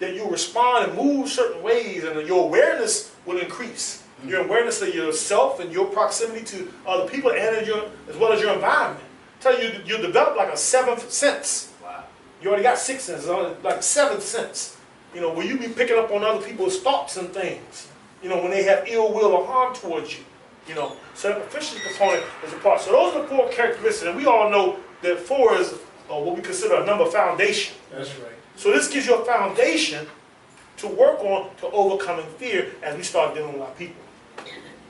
that you'll respond and move certain ways, and your awareness will increase. Your awareness of yourself and your proximity to other people, and as well as your environment. I tell you, you'll develop like a seventh sense. Wow. You already got six senses, like a seventh sense. You know, where you be picking up on other people's thoughts and things. You know, when they have ill will or harm towards you. You know, so that proficiency component is a part. So those are the 4 characteristics, and we all know that 4 is what we consider a number foundation. That's right. So this gives you a foundation to work on to overcoming fear as we start dealing with our people.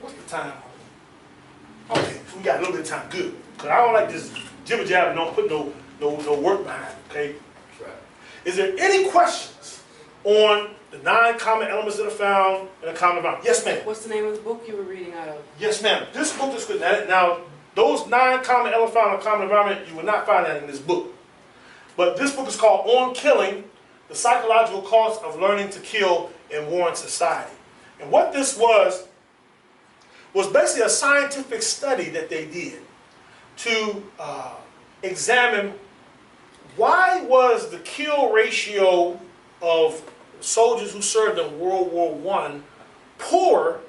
What's the time? Okay, so we got a little bit of time. Good. Because I don't like this jibber jabber and don't put no work behind it, okay? That's right. Is there any questions on the 9 common elements that are found in a common environment? Yes, ma'am. What's the name of the book you were reading out of? Yes, ma'am. This book is good. Now, those 9 common elements found in a common environment, you will not find that in this book. But this book is called On Killing, the Psychological Cost of Learning to Kill in War and Society. And what this was basically a scientific study that they did to examine why was the kill ratio of soldiers who served in World War I poor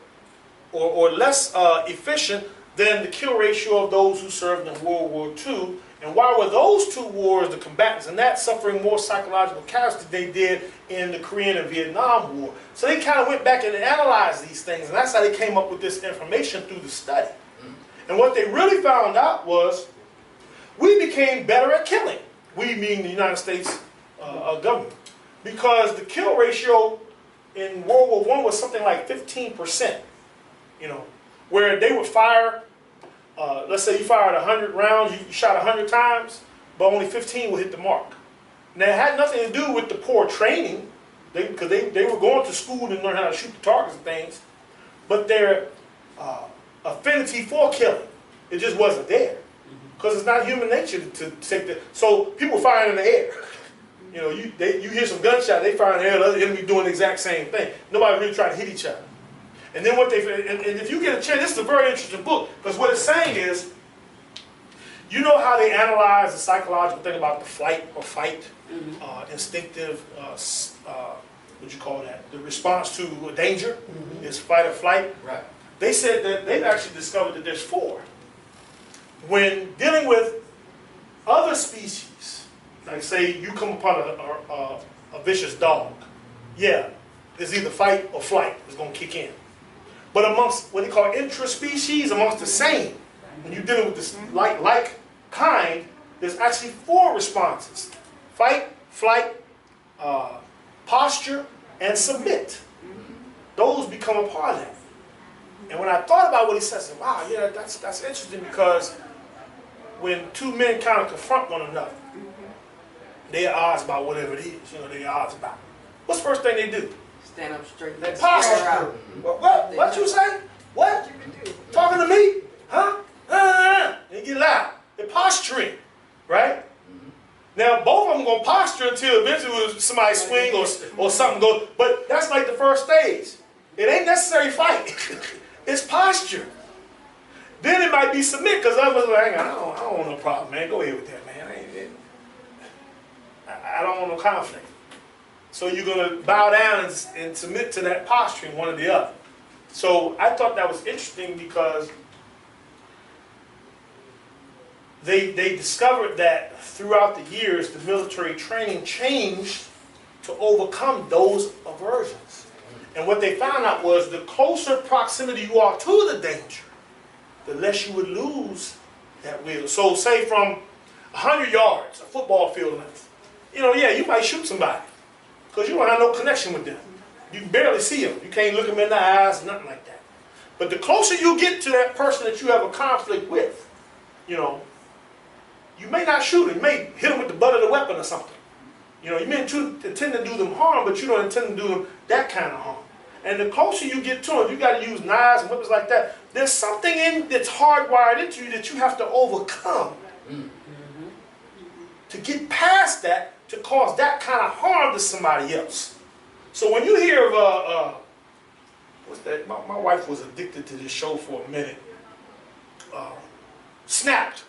or less efficient than the kill ratio of those who served in World War II, and why were those 2 wars, the combatants in that, suffering more psychological casualties than they did in the Korean and Vietnam War. So they kind of went back and analyzed these things, and that's how they came up with this information through the study. And what they really found out was we became better at killing. We mean the United States government. Because the kill ratio in World War I was something like 15%, you know, where they would fire, let's say you fired 100 rounds, you shot 100 times, but only 15 would hit the mark. Now, it had nothing to do with the poor training, because they were going to school to learn how to shoot the targets and things, but their affinity for killing, it just wasn't there. Because it's not human nature to take the... So people firing in the air. You know, you hear some gunshot, they fire in the air, the other enemy doing the exact same thing. Nobody really trying to hit each other. And then and if you get a chance, this is a very interesting book, because what it's saying is, you know how they analyze the psychological thing about the flight or fight, instinctive, what you call that, the response to a danger is fight or flight. Right. They said that they've actually discovered that there's 4. When dealing with other species, like say you come upon a vicious dog, yeah, it's either fight or flight is going to kick in. But amongst what they call intraspecies, amongst the same, when you're dealing with this like kind, there's actually 4 responses: fight, flight, posture, and submit. Those become a part of that. And when I thought about what he said, I said, wow, yeah, that's interesting, because when 2 men kind of confront one another, they're at odds about whatever it is, you know, they're at odds about. What's the first thing they do? Stand up straight. They posture. What you say? What? Talking to me? Huh? They get loud. They're posturing, right? Now, both of them going to posture until eventually somebody swing or something goes. But that's like the first stage. It ain't necessary fight. It's posture. Then it might be submit, because others are like, I don't want no problem, man. Go ahead with that, man. I don't want no conflict. So you're going to bow down and submit to that posturing, one or the other. So I thought that was interesting because they discovered that throughout the years, the military training changed to overcome those aversions. And what they found out was the closer proximity you are to the danger, the less you would lose that will. So say from 100 yards, a football field length, yeah, you might shoot somebody because you don't have no connection with them. You can barely see them. You can't look them in the eyes, nothing like that. But the closer you get to that person that you have a conflict with, you may not shoot him. You may hit him with the butt of the weapon or something. You may intend to do them harm, but you don't intend to do them that kind of harm. And the closer you get to them, you got to use knives and weapons like that. There's something that's hardwired into you that you have to overcome to get past that, to cause that kind of harm to somebody else. So when you hear of, what's that? My wife was addicted to this show for a minute. Snapped.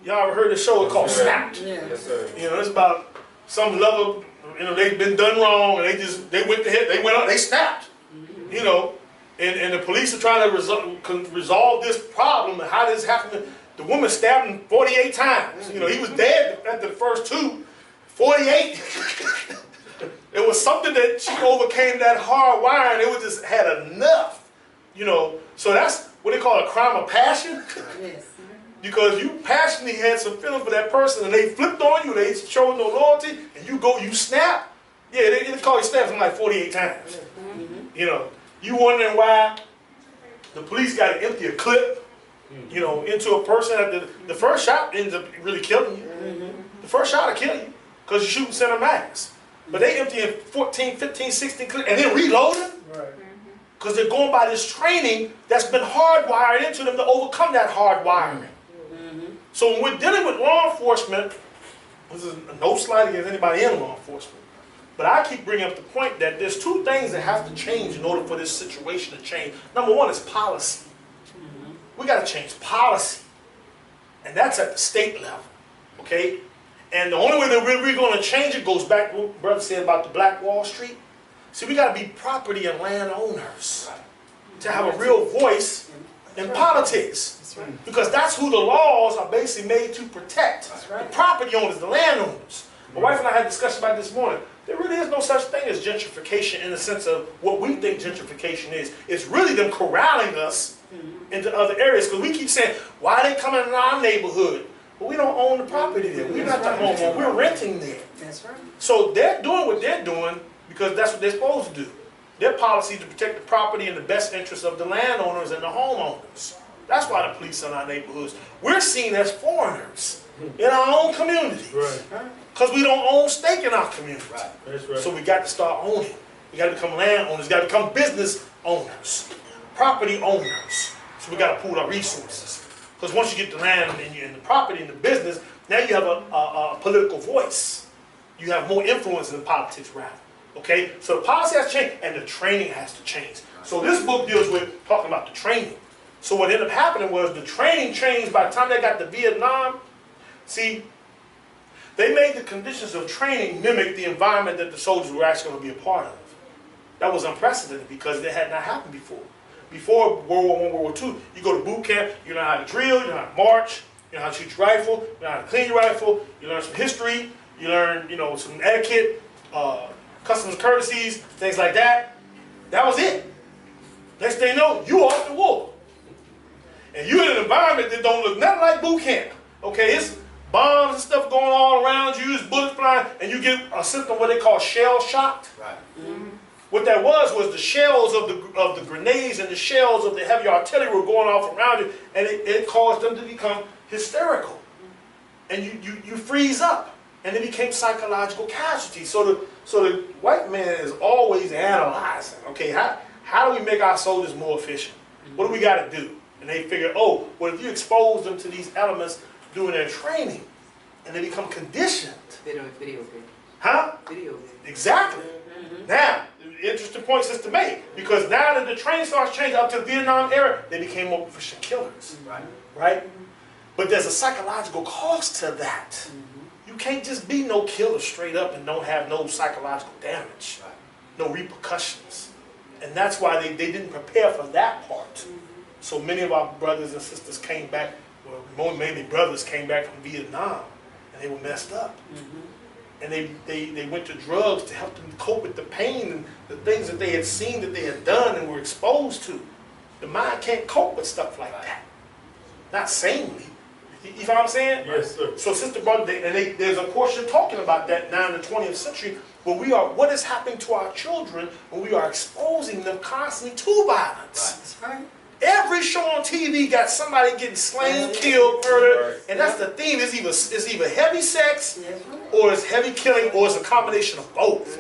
Y'all ever heard the show called Snapped? Yeah. Yes, sir. It's about some lover, they've been done wrong, and they went up, they snapped. And the police are trying to resolve this problem and how this happened. The woman stabbed him 48 times. He was dead after the first 2. 48. It was something that she overcame that hard wiring. It was just had enough. So that's what they call a crime of passion. Yes. Because you passionately had some feelings for that person and they flipped on you, they showed no loyalty, and you snap. Yeah, they call you snap something like 48 times. You wondering why the police got to empty a clip, into a person. The first shot ends up really killing you. The first shot will kill you because you're shooting center mass. But they empty in 14, 15, 16 clips and then reload them. Right. Because they're going by this training that's been hardwired into them to overcome that hardwiring. So when we're dealing with law enforcement, this is no slight against anybody in law enforcement, but I keep bringing up the point that there's 2 things that have to change in order for this situation to change. Number 1 is policy. We got to change policy, and that's at the state level, okay? And the only way that we're going to change it goes back to what Brother said about the Black Wall Street. See, we got to be property and landowners to have a real voice in politics. Because that's who the laws are basically made to protect. The property owners, the landowners. My wife and I had a discussion about this morning. There really is no such thing as gentrification in the sense of what we think gentrification is. It's really them corralling us into other areas. Because we keep saying, why are they coming in our neighborhood? But we don't own the property there. We're not the homeowner. We're renting there. That's right. So they're doing what they're doing because that's what they're supposed to do. Their policy is to protect the property in the best interest of the landowners and the homeowners. That's why the police are in our neighborhoods. We're seen as foreigners in our own community. Because we don't own stake in our community. That's right. So we got to start owning. We got to become landowners. We got to become business owners. Property owners. So we got to pool our resources. Because once you get the land and the property and the business, now you have a political voice. You have more influence in politics, rather. Okay? So the policy has changed and the training has to change. So this book deals with talking about the training. So what ended up happening was the training changed by the time they got to Vietnam. See, they made the conditions of training mimic the environment that the soldiers were actually going to be a part of. That was unprecedented because it had not happened before. Before World War I, World War II, you go to boot camp, you learn how to drill, you learn how to march, you learn how to shoot your rifle, you learn how to clean your rifle, you learn some history, you learn, some etiquette, customs courtesies, things like that. That was it. Next thing you know, you off to war. And you're in an environment that don't look nothing like boot camp. Okay, it's bombs and stuff going all around you, it's bullets flying, and you get a symptom what they call shell shocked. Right. What that was the shells of the grenades and the shells of the heavy artillery were going off around you, and it caused them to become hysterical. And you freeze up, and it became psychological casualties. So the white man is always analyzing, okay, how do we make our soldiers more efficient? What do we got to do? And they figure, oh, well, if you expose them to these elements during their training, and they become conditioned. Video game. Huh? Video game. Exactly. Now, the interesting interesting point Sister made, because now that the train starts changing up to the Vietnam era, they became more proficient killers, right? But there's a psychological cost to that. You can't just be no killer straight up and don't have no psychological damage, no repercussions. And that's why they didn't prepare for that part. So many of our brothers and sisters came back, well, mainly brothers came back from Vietnam, and they were messed up. And they went to drugs to help them cope with the pain and the things that they had seen, that they had done and were exposed to. The mind can't cope with stuff like that. Not sanely. You know what I'm saying? Yes, sir. So Sister Brother, there's a portion talking about that now in the 20th century, where what is happening to our children when we are exposing them constantly to violence. That's right. Every show on TV got somebody getting slain, killed, murdered, and that's the theme. It's either heavy sex, or it's heavy killing, or it's a combination of both.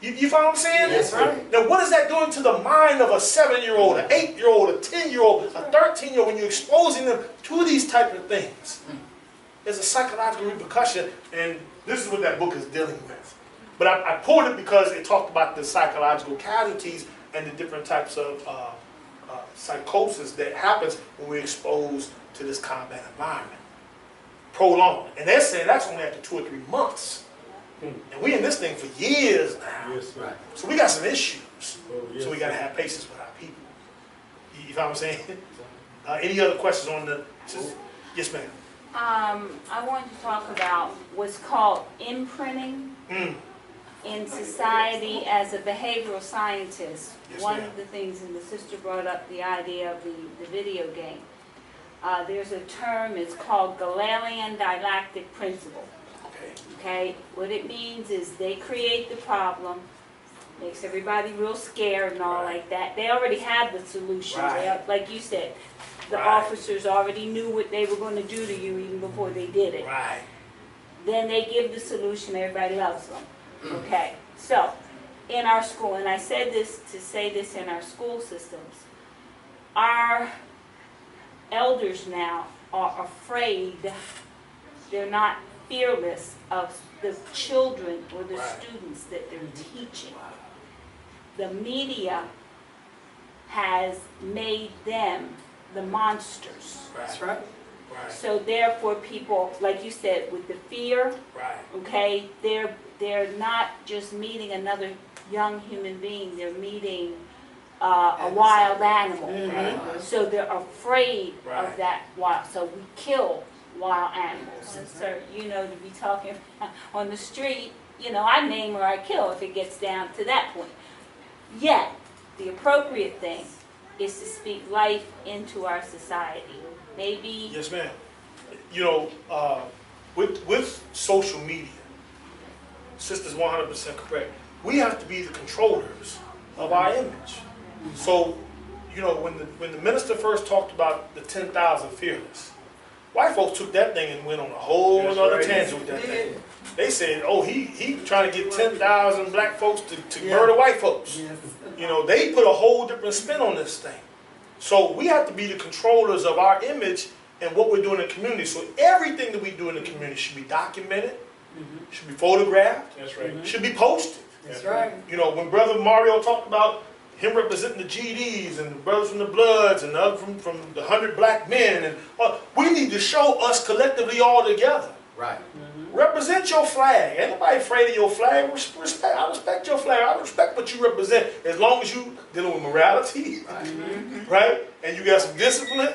You follow what I'm saying? That's right. Now, what is that doing to the mind of a 7-year-old, an 8-year-old, a 10-year-old, a 13-year-old when you're exposing them to these type of things? There's a psychological repercussion, and this is what that book is dealing with. But I pulled it because it talked about the psychological casualties and the different types of psychosis that happens when we're exposed to this combat environment. Prolonged. And they're saying that's only after 2 or 3 months. And we in this thing for years now. Yes, sir. So we got some issues. Oh, yes, So we got to sir. have patience with our people. You know what I'm saying? Any other questions on the... Yes, ma'am. I wanted to talk about what's called imprinting in society as a behavioral scientist. Yes, One ma'am. of the things, and the sister brought up the idea of the video game. There's a term, it's called Galilean didactic principle. Okay, what it means is they create the problem, makes everybody real scared and all like that. They already have the solution. Right. Like you said, the Right. officers already knew what they were going to do to you even before they did it. Right. Then they give the solution, everybody loves them. Okay, so in our school, and I said this to say this in our school systems, our elders now are afraid, they're not fearless of the children or the Right. students that they're teaching. The media has made them the monsters. That's right. Right. So therefore people, like you said, with the fear, Right. okay, they're not just meeting another young human being, they're meeting a wild animal. So they're afraid Right. of that wild, so we kill wild animals. And so, you know, to be talking on the street, you know, I name or I kill if it gets down to that point. Yet, the appropriate thing is to speak life into our society. Maybe Yes, ma'am. You know, with social media, Sister's 100% correct. We have to be the controllers of our image. So, you know, when the minister first talked about the 10,000 fearless, white folks took that thing and went on a whole That's other right. tangent with that thing. They said, oh, he trying to get 10,000 black folks to murder white folks. You know, they put a whole different spin on this thing. So we have to be the controllers of our image and what we're doing in the community. So everything that we do in the community should be documented, should be photographed, That's right. should be posted. That's right. You know, when Brother Mario talked about him representing the GDs and the brothers from the Bloods and the other from the 100 black men, and we need to show us collectively all together. Right. Represent your flag. Ain't nobody afraid of your flag. Respect. I respect your flag. I respect what you represent as long as you dealing with morality, right? And you got some discipline,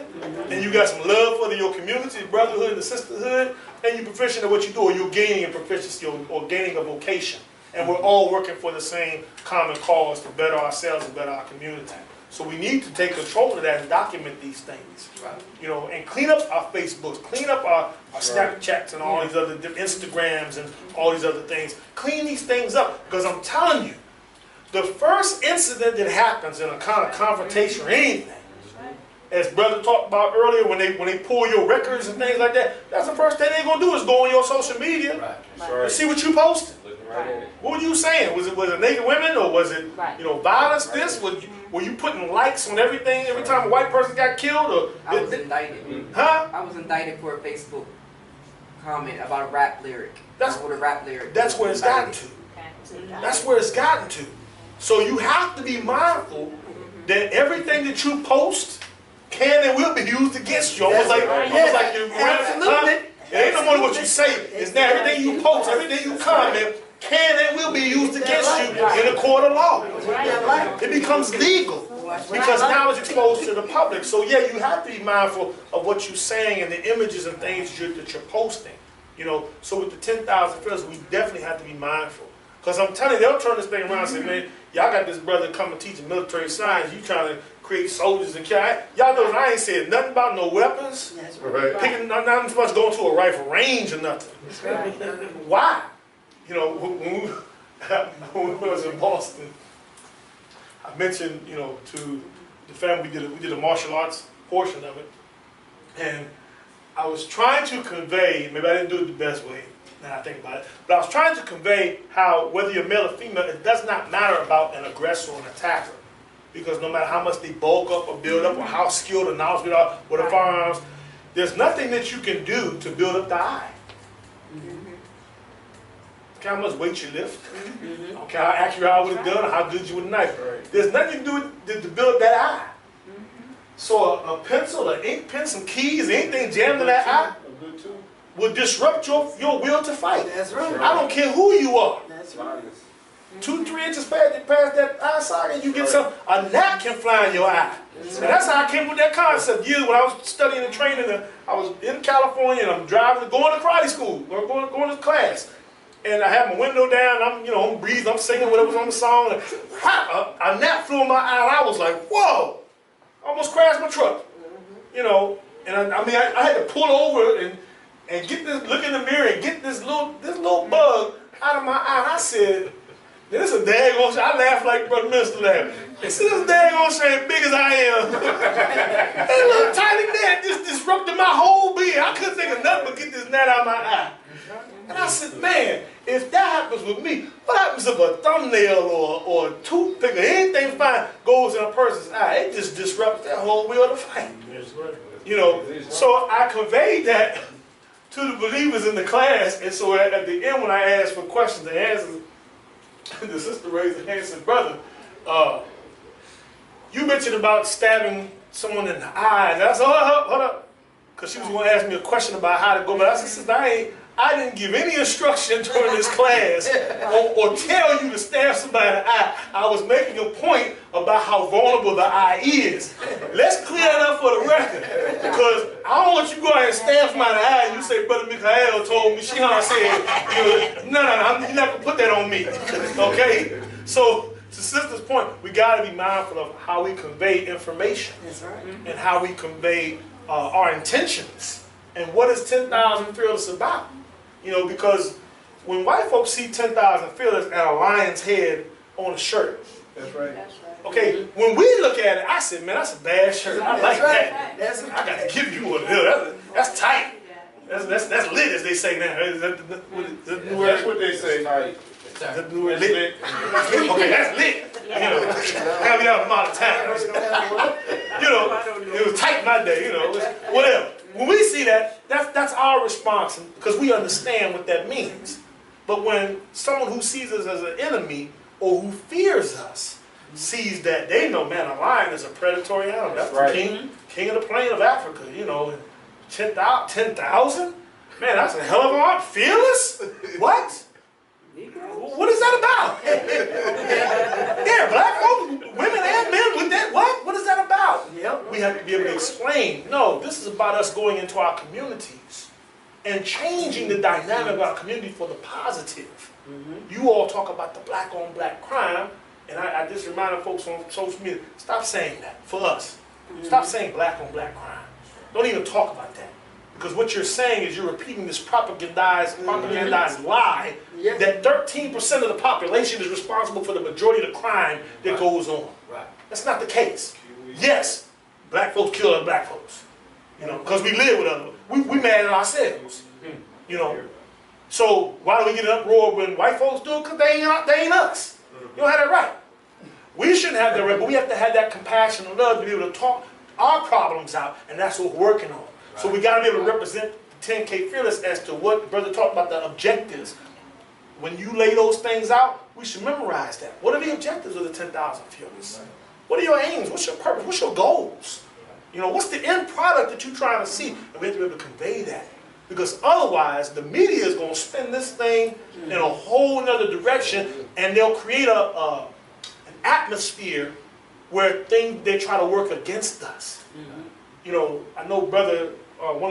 and you got some love for your community, the brotherhood, and the sisterhood, and you're proficient at what you do, or you're gaining a proficiency or gaining a vocation. And we're all working for the same common cause to better ourselves and better our community. So we need to take control of that and document these things. Right. You know, and clean up our Facebooks, clean up our Snapchats and all these other Instagrams and all these other things. Clean these things up, because I'm telling you, the first incident that happens in a kind of confrontation or anything, as brother talked about earlier, when they pull your records and things like that, that's the first thing they're gonna do is go on your social media Right. and see what you posted. Looking right at it. What were you saying? Was it naked women, or was it Right. you know, violence? This were you putting likes on everything every time a white person got killed, or I was indicted. huh? I was indicted for a Facebook comment about a rap lyric. That's- I wrote a rap lyric. That's where it's gotten to. That's where it's gotten to. So you have to be mindful that everything that you post can and will be used against you. Almost like you're Absolutely. it ain't no more what you say. It's that everything you post, everything you comment can and will be used against you in a court of law. It becomes legal because now it's exposed to the public. So yeah, you have to be mindful of what you're saying and the images and things that you're posting. You know, so with the 10,000 feelers, we definitely have to be mindful. Because I'm telling you, they'll turn this thing around and say, man, y'all got this brother coming teaching military science. You trying to create soldiers and carry. Y'all know I ain't said nothing about no weapons. That's Right. Picking not so much going to a rifle range or nothing. right. Why? You know, when we was in Boston, I mentioned, you know, to the family, we did a martial arts portion of it. And I was trying to convey, maybe I didn't do it the best way, now I think about it, but I was trying to convey how whether you're male or female, it does not matter about an aggressor or an attacker. Because no matter how much they bulk up or build up or how skilled or knowledgeable they are with the firearms, there's nothing that you can do to build up the eye. Okay, how much weight you lift, okay, how accurate you are with a gun, or how good you with a knife. There's nothing you can do to build that eye. So a pencil, an ink pen, some keys, anything jammed in that eye will disrupt your will to fight. That's right. I don't care who you are. That's right. 2-3 inches past that eye socket, you get a gnat can fly in your eye. And that's how I came with that concept. Years when I was studying and training, I was in California and I'm driving, going to karate school, or going to class. And I had my window down, I'm breathing, I'm singing whatever's on the song, and a gnat flew in my eye, and I was like, whoa! Almost crashed my truck. You know, and I had to pull over and get this, look in the mirror and get this little bug out of my eye. And I said, this is a daggone shame. I laughed like Brother Minister laughed. He said, this is a daggone shame, big as I am. That little tiny gnat just disrupted my whole being. I couldn't think of nothing but get this gnat out of my eye. And I said, man, if that happens with me, what happens if a thumbnail or a toothpick or anything fine goes in a person's eye? It just disrupts their whole will to fight. You know, so I conveyed that to the believers in the class, and so at the end when I asked for questions and answers, the sister raised her hand and said, brother, you mentioned about stabbing someone in the eye, and I said, hold up, because she was going to ask me a question about how to go, but I said, sister, I didn't give any instruction during this class or tell you to stab somebody in the eye. I was making a point about how vulnerable the eye is. Let's clear that up for the record. Because I don't want you to go out and stab somebody in the eye and you say, Brother Michael told me, she said, no, you're not going to put that on me. Okay? So, to sister's point, we got to be mindful of how we convey information. That's right. And how we convey our intentions. And what is 10,000 Fearless about? You know, because when white folks see 10,000 Fearless and a lion's head on a shirt, That's right. okay, when we look at it, I said, man, that's a bad shirt. I like that. That's I got to give you one of them. That's tight. That's lit, as they say now. Is that the word? That's what they say. Is that the word lit? Okay, that's lit. You know, have it out of my time. You know, it was tight my day. You know, whatever. When we see that, that's our response because we understand what that means. But when someone who sees us as an enemy or who fears us sees that, they know, man, a lion is a predatory animal. That's right. the king of the plain of Africa. You know, 10,000? Man, that's a hell of a lot. Fearless? What? What is that about? Yeah, black folks, women and men with that. What is that about? Yep. We have to be able to explain, no, this is about us going into our communities and changing the dynamic of our community for the positive. You all talk about the black on black crime, and I just reminded folks on social media, stop saying that for us. Stop saying black on black crime. Don't even talk about that. Because what you're saying is you're repeating this propagandized lie that 13% of the population is responsible for the majority of the crime that goes on. Right. That's not the case. Yes, black folks kill other black folks. You know, because we live with other. We mad at ourselves. You know. So why do we get an uproar when white folks do it? Because they ain't us. You don't have that right. We shouldn't have that right, but we have to have that compassion and love to be able to talk our problems out, and that's what we're working on. So we got to be able to represent the 10K Fearless as to what the brother talked about, the objectives. When you lay those things out, We should memorize that. What are the objectives of the 10,000 Fearless? What are your aims? What's your purpose? What's your goals? You know, what's the end product that you're trying to see? And we have to be able to convey that. Because otherwise, the media is going to spin this thing in a whole other direction, and they'll create an atmosphere where they try to work against us. You know, I know one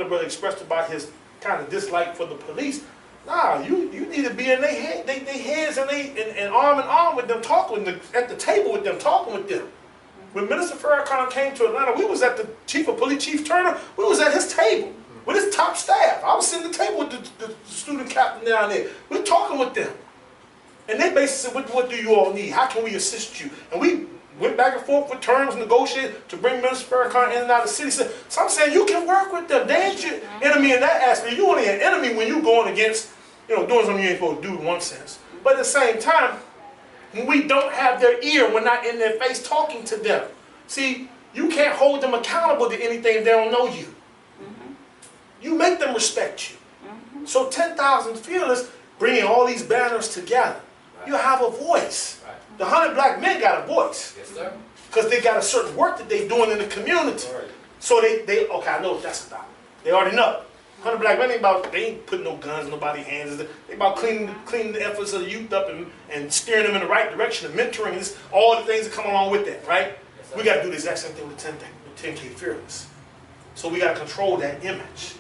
of the brothers expressed about his kind of dislike for the police. Nah, you need to be in their heads and arm in arm with them, talking at the table with them, talking with them. When Minister Farrakhan came to Atlanta, we was at the Chief of Police, Chief Turner, we was at his table with his top staff. I was sitting at the table with the student captain down there. We're talking with them. And they basically said, what do you all need? How can we assist you? And we went back and forth with terms, negotiated to bring Minister Farrakhan in and out of the city. So I'm saying you can work with them. They ain't your enemy in that aspect. You only an enemy when you're going against, you know, doing something you ain't supposed to do in one sense. But at the same time, when we don't have their ear, we're not in their face talking to them. See, you can't hold them accountable to anything if they don't know you. You make them respect you. So 10,000 Fearless, bringing all these banners together, you have a voice. The 100 Black Men got a voice. Yes, sir. Because they got a certain work that they're doing in the community. Right. So okay, I know what that's about. They already know. 100 Black Men they ain't putting no guns in nobody's hands. They about cleaning the efforts of the youth up and steering them in the right direction and mentoring and all the things that come along with that, right? Yes, we got to do the exact same thing with 10K Fearless. So we got to control that image.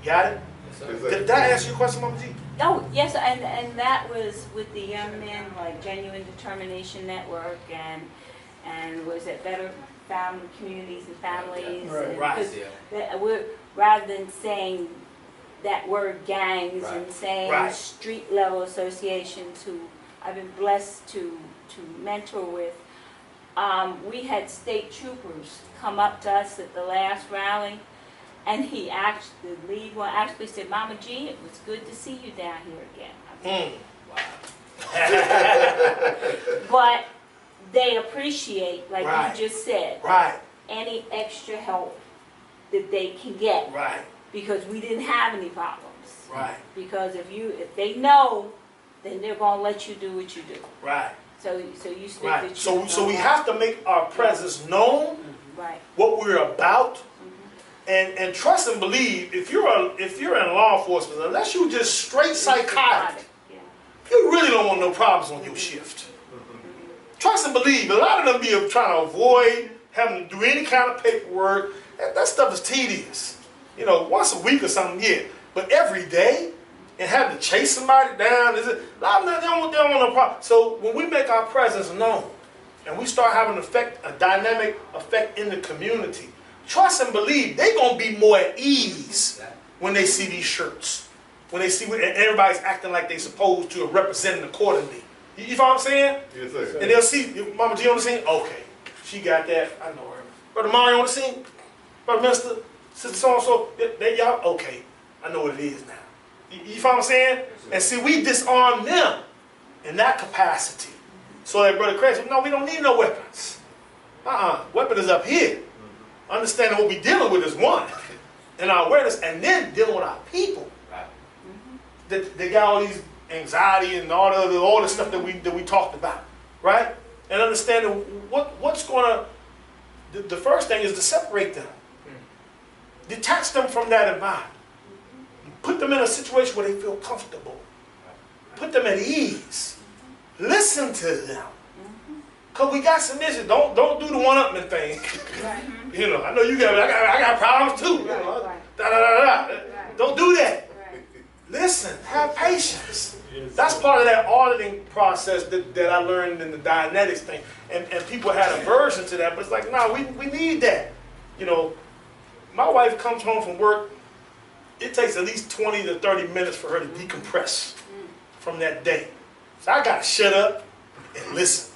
Got it? Yes, sir. Did I answer your question, Mama G? Oh, yes, and that was with the young men, like Genuine Determination Network and was it Better Family Communities and Families? Right. And Right. 'cause we're, rather than saying that word gangs Right. and saying Right. street level associations who I've been blessed to mentor with, we had state troopers come up to us at the last rally. And the lead one actually said, Mama G, it was good to see you down here again. But they appreciate, like Right. you just said, Right, any extra help that they can get. right, Because we didn't have any problems. right, Because if they know, then they're gonna let you do what you do. right, So you stick right. to So we have to make our presence known, Right. what we're about, and trust and believe. If you're in law enforcement, unless you just straight psychotic, Yeah. you really don't want no problems on your shift. Trust and believe. A lot of them be trying to avoid having to do any kind of paperwork. That stuff is tedious. You know, once a week or something, yeah. But every day, and having to chase somebody down, a lot of them they don't want no problem. So when we make our presence known, and we start having a dynamic effect in the community, trust and believe, they're going to be more at ease when they see these shirts. When they see and everybody's acting like they're supposed to and representing accordingly. You know what I'm saying? Yes, sir. And they'll see Mama G on the scene. Okay, she got that. I know her. Brother Mario on the scene. Brother Minister, Sister so-and-so. They y'all, okay, I know what it is now. You know what I'm saying? And see, we disarm them in that capacity. So that Brother Craig said, no, we don't need no weapons. Weapon is up here. Understanding what we're dealing with is one, and our awareness, and then dealing with our people. Right. They got all these anxiety and all the stuff that we talked about, right? And understanding what's going to. The first thing is to separate them, detach them from that environment, put them in a situation where they feel comfortable, put them at ease, listen to them. Cause we got some issues. Don't do the one-upman thing. You know, I know you I got problems too. You know, Don't do that. Listen, have patience. That's part of that auditing process that I learned in the Dianetics thing. And people had aversion to that, but it's like, no, we need that. You know, my wife comes home from work, it takes at least 20 to 30 minutes for her to decompress from that day. So I gotta shut up and listen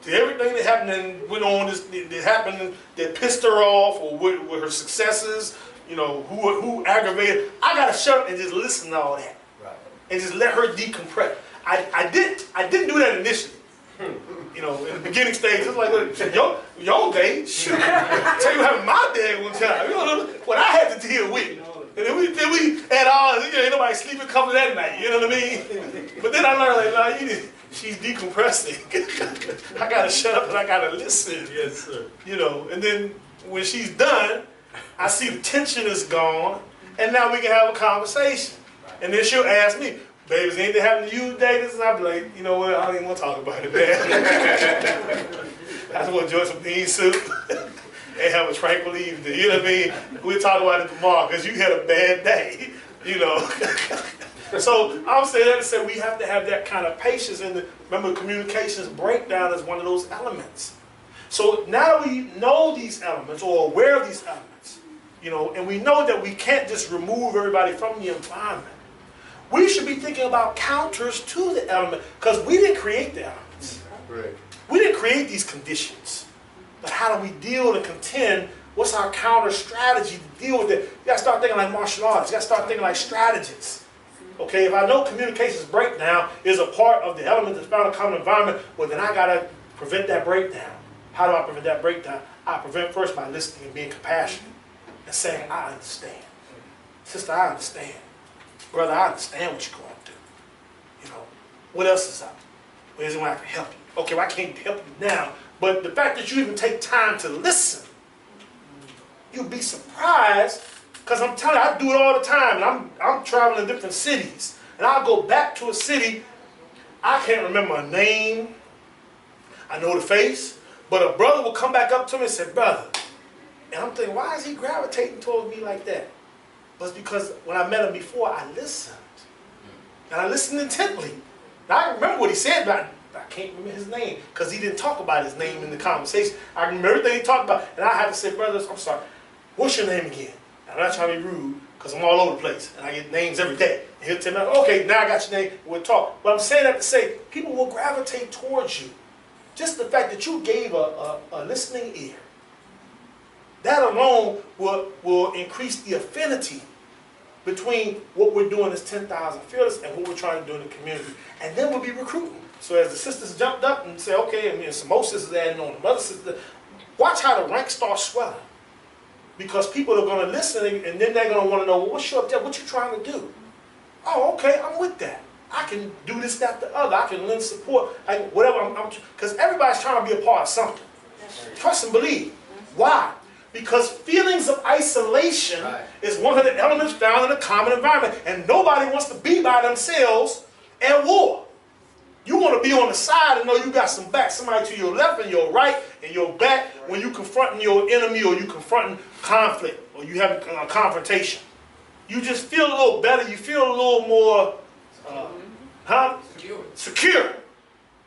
to everything that happened and went on, that happened that pissed her off, or with her successes, you know, who aggravated. I gotta shut up and just listen to all that. Right. And just let her decompress. I didn't do that initially. You know, in the beginning stage, it's like, your day, shoot. Tell you what happened my day one time. You know what I had to deal with. And then we had all, ain't nobody sleeping comfortably that night. You know what I mean? But then I learned, like, no, she's decompressing. I gotta shut up and I gotta listen. Yes, sir. You know, and then when she's done, I see the tension is gone, and now we can have a conversation. And then she'll ask me, babe, is anything happening to you today? And I'll be like, you know what, I don't even want to talk about it, man. I just want to enjoy some bean soup and have a tranquil evening. You know what I mean? We'll talk about it tomorrow because you had a bad day, you know. So I'm saying that to say we have to have that kind of patience. And remember, communications breakdown is one of those elements. So now that we know these elements or aware of these elements, you know, and we know that we can't just remove everybody from the environment, we should be thinking about counters to the element because we didn't create the elements. Right. We didn't create these conditions. But how do we deal and contend? What's our counter strategy to deal with it? You got to start thinking like martial arts. You got to start thinking like strategists. Okay, if I know communications breakdown is a part of the element that's found in a common environment, well then I got to prevent that breakdown. How do I prevent that breakdown? I prevent first by listening and being compassionate and saying, I understand. Sister, I understand. Brother, I understand what you're going through. You know, what else is up? Where's it when I can help you? Okay, well, I can't help you now, but the fact that you even take time to listen, you'll be surprised, because I'm telling you, I do it all the time, and I'm traveling in different cities, and I'll go back to a city, I can't remember a name, I know the face, but a brother will come back up to me and say, brother, and I'm thinking, why is he gravitating towards me like that? But it's because when I met him before, I listened. And I listened intently. Now, I remember what he said, but I can't remember his name because he didn't talk about his name in the conversation. I remember everything he talked about. And I had to say, brothers, I'm sorry, what's your name again? I'm not trying to be rude because I'm all over the place. And I get names every day. And he'll tell me, okay, now I got your name. We'll talk. But I'm saying that to say, people will gravitate towards you. Just the fact that you gave a listening ear. That alone will increase the affinity between what we're doing as 10,000 Fearless and what we're trying to do in the community. And then we'll be recruiting. So as the sisters jumped up and say, okay, and some more sisters adding on, the other sisters, watch how the ranks start swelling. Because people are going to listen and then they're going to want to know, well, what's your objective? What you trying to do? Oh, okay, I'm with that. I can do this, that, the other. I can lend support. Whatever. Because everybody's trying to be a part of something. Trust and believe. Why? Because feelings of isolation is one of the elements found in a common environment. And nobody wants to be by themselves at war. You want to be on the side and know you got some back, somebody to your left and your right and your back when you're confronting your enemy or you're confronting conflict or you have a confrontation. You just feel a little better. You feel a little more secure.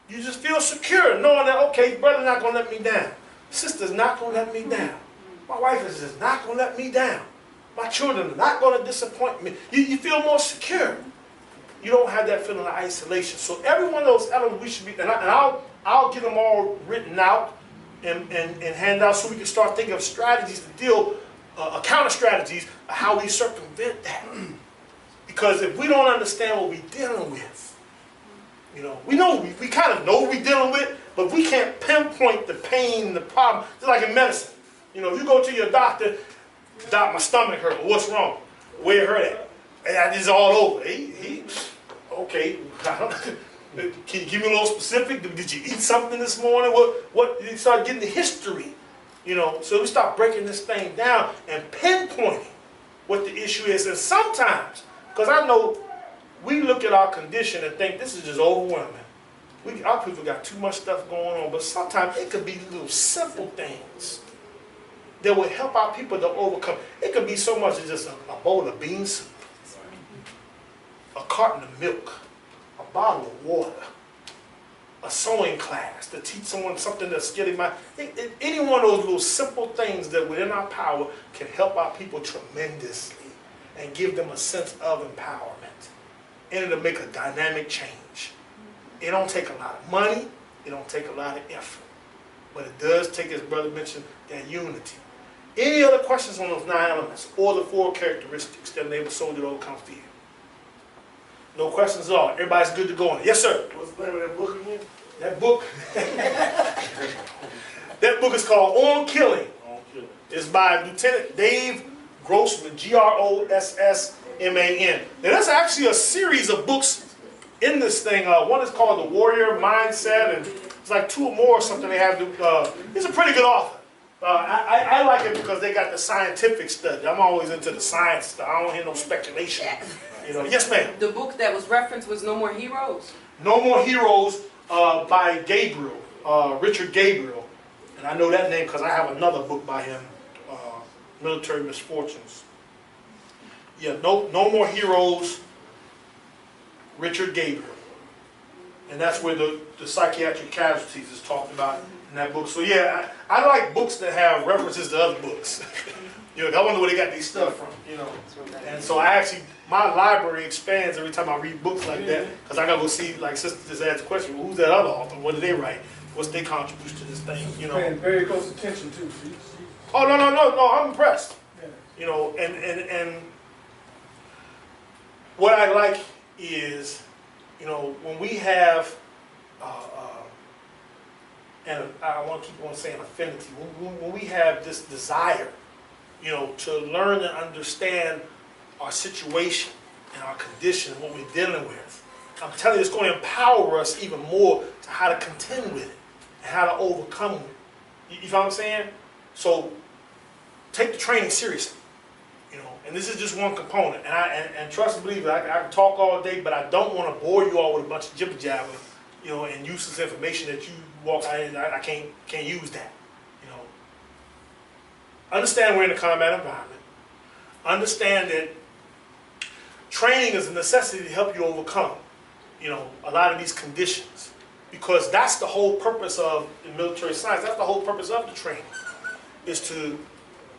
You just feel secure knowing that, okay, brother's not going to let me down. Sister's not going to let me down. My wife is just not going to let me down. My children are not going to disappoint me. You feel more secure. You don't have that feeling of isolation. So every one of those elements we should be, and I'll get them all written out and hand out so we can start thinking of strategies to deal, counter strategies of how we circumvent that. Because if we don't understand what we're dealing with, you know, we kind of know what we're dealing with, but we can't pinpoint the pain, the problem. Just like in medicine. You know, if you go to your doctor, doc, my stomach hurt. What's wrong? Where it hurt at? And it's all over. Okay. Can you give me a little specific? Did you eat something this morning? What? You start getting the history. You know, so we start breaking this thing down and pinpointing what the issue is. And sometimes, because I know we look at our condition and think this is just overwhelming. Our people got too much stuff going on, but sometimes it could be little simple things that will help our people to overcome. It could be so much as just a bowl of bean soup, a carton of milk, a bottle of water, a sewing class to teach someone something that's getting any one of those little simple things that within our power can help our people tremendously and give them a sense of empowerment. And it'll make a dynamic change. It don't take a lot of money, it don't take a lot of effort. But it does take, as Brother mentioned, that unity. Any other questions on those 9 elements or the 4 characteristics that enable a soldier to overcome fear? No questions at all. Everybody's good to go on. Yes, sir. What's the name of that book again? That book. That book is called On Killing. On Killing. It's by Lieutenant Dave Grossman, Grossman. Now, that's actually a series of books in this thing. One is called The Warrior Mindset, and it's like 2 or more or something they have to, he's a pretty good author. I like it because they got the scientific study. I'm always into the science stuff. I don't hear no speculation. You know, yes, ma'am. The book that was referenced was No More Heroes? No More Heroes by Gabriel, Richard Gabriel. And I know that name because I have another book by him, Military Misfortunes. Yeah, No More Heroes, Richard Gabriel. And that's where the psychiatric casualties is talked about in that book. So yeah, I like books that have references to other books. You know, I wonder where they got these stuff from, you know. And so my library expands every time I read books like that, because I gotta go see, like Sister just asked the question, well, who's that other author? What did they write? What's their contribution to this thing, you know? Paying very close attention to. Oh, no, I'm impressed. Yeah. You know, and what I like is, you know, when we have, and I want to keep on saying affinity, when we have this desire, you know, to learn and understand our situation and our condition, what we're dealing with, I'm telling you, it's going to empower us even more to how to contend with it and how to overcome it. You know what I'm saying? So take the training seriously, you know, and this is just one component. And trust and believe, I can talk all day, but I don't want to bore you all with a bunch of jibber jabber, you know, and useless information that you walk out in. I can't use that, you know. Understand we're in a combat environment. Understand that training is a necessity to help you overcome, you know, a lot of these conditions, because that's the whole purpose of the military science. That's the whole purpose of the training, is to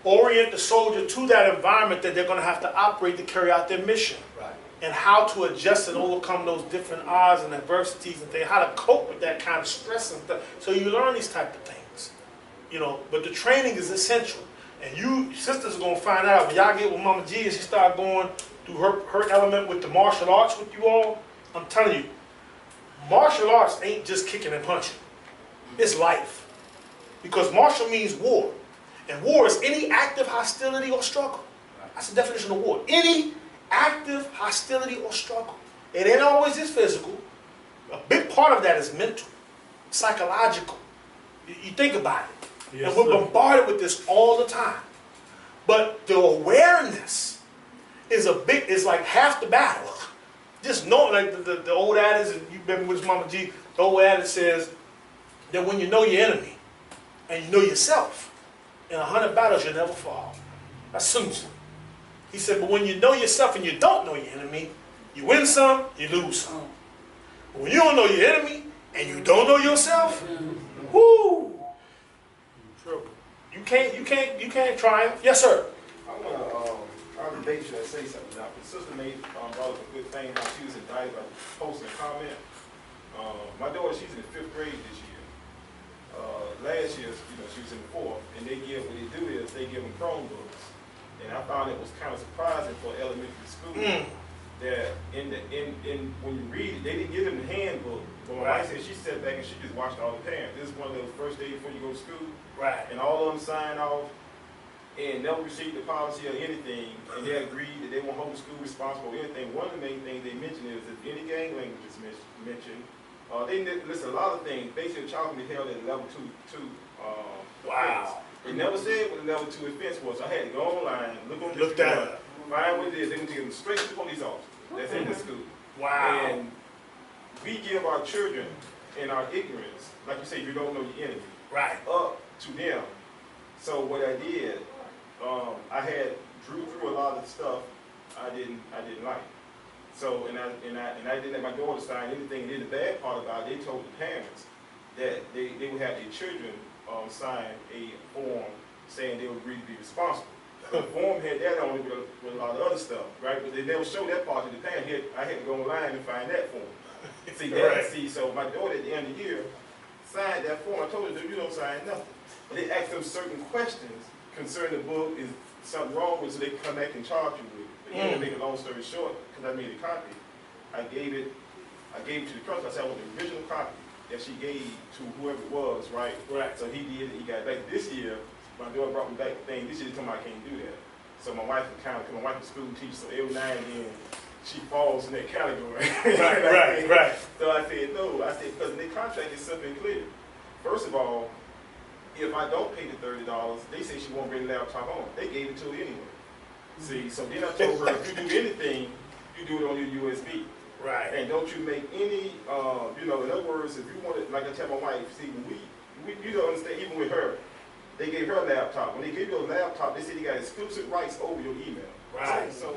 orient the soldier to that environment that they're going to have to operate to carry out their mission. Right. And how to adjust and overcome those different odds and adversities and things, how to cope with that kind of stress and stuff. So you learn these type of things, you know. But the training is essential, and you sisters are gonna find out when y'all get with Mama G and she start going through her element with the martial arts with you all. I'm telling you, martial arts ain't just kicking and punching. It's life, because martial means war, and war is any active hostility or struggle. That's the definition of war. Any active hostility or struggle. It ain't always just physical. A big part of that is mental, psychological. You think about it. Yes, and we're bombarded with this all the time. But the awareness is like half the battle. Just know, like the old adage, and you've been with Mama G, the old adage says that when you know your enemy and you know yourself, in 100 battles you'll never fall. That's Sun Tzu. He said, but when you know yourself and you don't know your enemy, you win some, you lose some. But when you don't know your enemy and you don't know yourself, whoo, you can't triumph. Yes, sir. I want to debate you and say something now. The sister brought up a good thing how she was indicted by posting a comment. My daughter, she's in the 5th grade this year. Last year, she was in the 4th, and what they do is they give them Chromebooks. And I found it was kind of surprising for elementary school that when you read it, they didn't give them the handbook. But my wife said she sat back and she just watched all the parents. This is one of those first days before you go to school. Right. And all of them signed off and never received the policy or anything. And they agreed that they won't hold the school responsible for anything. One of the main things they mentioned is if any gang language is mentioned, they list a lot of things. Basically, a child can be held at level 2. Wow. They never said what the level 2 offense was. So I had to go online, look that up, find what it is. They're going to take them straight to the police officer that's in the school. Wow. And we give our children in our ignorance, like you say, you don't know your enemy, right, up to them. So what I did, I had drew through a lot of stuff I didn't like. So and I didn't let my daughter sign anything. And then the bad part about it, they told the parents that they would have their children sign a form saying they would agree to be responsible. The form had that on it with a lot of other stuff, right? But they never showed that part to the parent. I had to go online and find that form. So my daughter at the end of the year signed that form. I told her, you don't sign nothing. But they asked them certain questions concerning the book. Is something wrong with it, so they can come back and charge you with it. But to make a long story short, because I made a copy, I gave it to the principal. I said I want the original copy that she gave to whoever it was, right? Right. So he did it, he got it back. This year, my daughter brought me back the thing. This year they told me I can't do that. So my wife was because my wife was a school teacher, so every now and then she falls in that category. Right. So I said, no, I said, because the contract is simple and clear. First of all, if I don't pay the $30, they say she won't bring the laptop home. They gave it to her anyway. See, so then I told her, if you do anything, you do it on your USB. Right. And don't you make any, you know, in other words, if you want it, like I tell my wife, see, you don't understand, even with her, they gave her a laptop. When they give you a laptop, they say you got exclusive rights over your email. Right. So,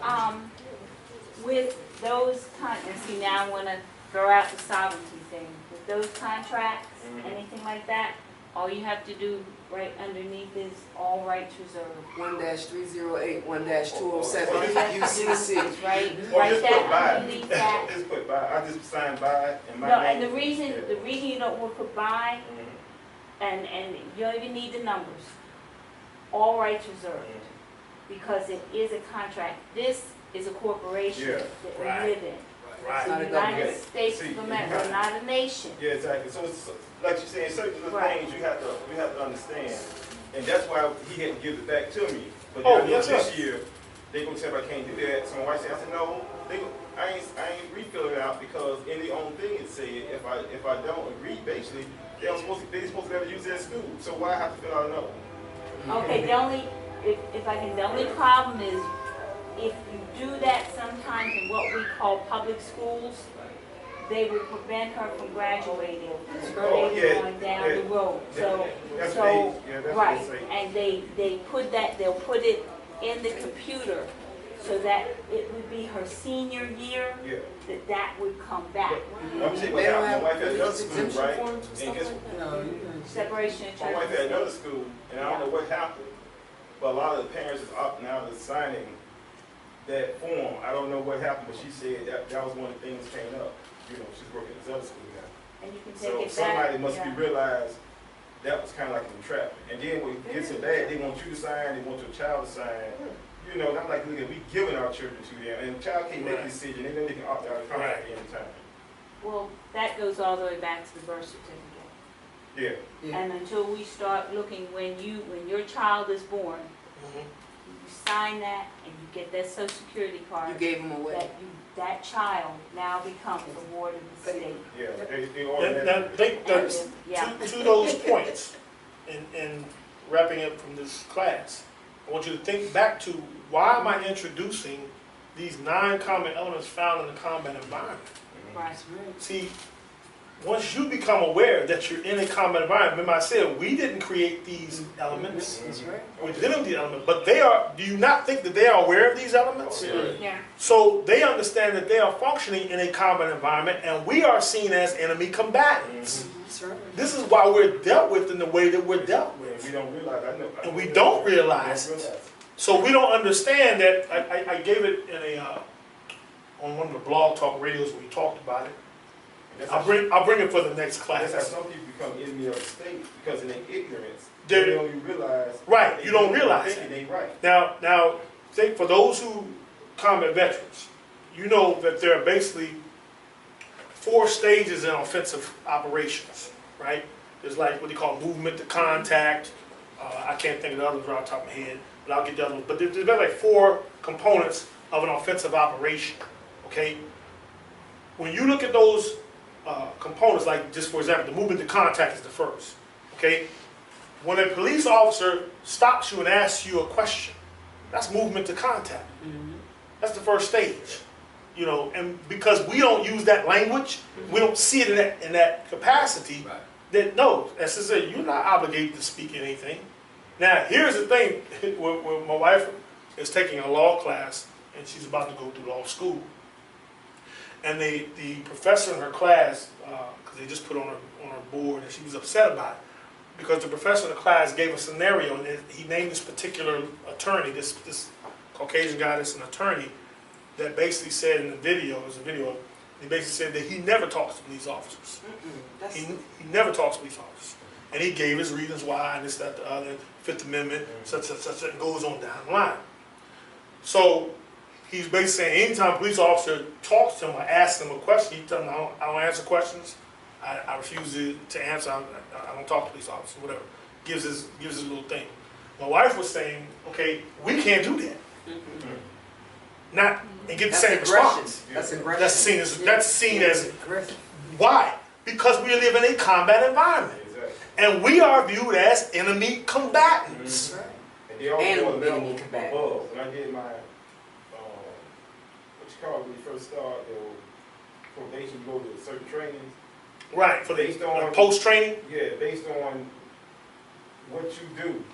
With those and see now I want to throw out the sovereignty thing. With those contracts, anything like that, all you have to do right underneath is all rights reserved. 1-308, 1-207, All you have to do UCC. is write or just put that by. underneath that. Just put by. I just signed by and my No, name. and the reason you don't want to put by, Mhm. and you don't even need the numbers, all rights reserved, because it is a contract. This is a corporation Yeah. that we Right. live in. Right. The United government. States See, of America, we're not a nation. Yeah, exactly. So it's like you're saying, certain little Right. things you have to understand, and that's why he had to give it back to me. But Oh, then I know yes, this sir. year they gonna tell me I can't do that. So my wife said, I said no, I ain't refilling it out because in the own thing it said if I don't agree, basically they supposed to be able to use it at school. So why have to fill out another one? Okay, the only, the only problem is if you do that sometimes in what we call public schools, they will prevent her from graduating Oh, later yeah, on down yeah. the road. So, That's so, what they right, say. and they put that, they'll put it in the computer so that it would be her senior year, Yeah. that would come back. I'm saying what They don't happened. have My wife had another exemption school, right? forms and stuff guess like that? Separation of My church wife and had another state. school, and I don't know what happened, but a lot of the parents is opting out of signing that form. I don't know what happened, but she said that was one of the things that came up. You know, she's working at this other school now. And you can take So it back. somebody must yeah. be realized that was kind of like an entrapment. And then when it gets so bad, they want you to sign, they want your child to sign. You know, and I'm like, look, we giving our children to them, and the child can't make a decision. They know they can opt out of the contract at any time. Well, that goes all the way back to the birth certificate. Yeah. Yeah. And until we start looking, when your child is born, Mhm. you sign that and you get that social security You card, gave them away. that child now becomes a ward of the state. Yeah. They Now, automatically. think that Yeah. to those points, in wrapping up from this class, I want you to think back to why am I introducing these 9 common elements found in the combat environment? Right. See, once you become aware that you're in a common environment, remember I said we didn't create these elements. That's right. We didn't these elements, but they are. Do you not think that they are aware of these elements? Yeah. So they understand that they are functioning in a common environment, and we are seen as enemy combatants. That's right. This is why we're dealt with in the way that we're dealt And with. we don't realize. I know. And we don't realize it. So we don't understand that. I gave it in on one of the blog talk radios where we talked about it. I'll bring it for the next class. That's how some people become enemy of the state because in their ignorance, They're- they don't even realize. Right, they you don't do, realize they it. ain't right. Now, think for those who combat veterans, you know that there are basically 4 stages in offensive operations, right? There's like what they call movement to contact. I can't think of the others right off the top of my head, but I'll get the other ones. But there's like 4 components of an offensive operation, okay? When you look at those components, like just for example, the movement to contact is the first, okay? When a police officer stops you and asks you a question, that's movement to contact. That's the first stage, you know, and because we don't use that language, we don't see it in that capacity, that no, as I said, you're not obligated to speak anything. Now, here's the thing, when my wife is taking a law class, and she's about to go through law school, and the professor in her class, because they just put on her board, and she was upset about it, because the professor in the class gave a scenario, and he named this particular attorney, this Caucasian guy that's an attorney, that basically said in the video, he basically said that he never talks to police officers. He never talks to police officers. And he gave his reasons why, and this, that, the other, Fifth Amendment, such, and goes on down the line. So he's basically saying anytime a police officer talks to him or asks him a question, he tells him, I don't answer questions, I refuse to answer, I don't talk to police officers, whatever. Gives his little thing. My wife was saying, okay, we can't do that. not and get the That's same aggression. response. That's aggression. That's seen as Aggression. why? Because we live in a combat environment, Exactly. and we are viewed as enemy combatants. And they always And go a level enemy combatant. above. When I did my, what you call it when you first start, probation, you go to certain trainings. Right, for the Based on- post training. Yeah, based on what you do,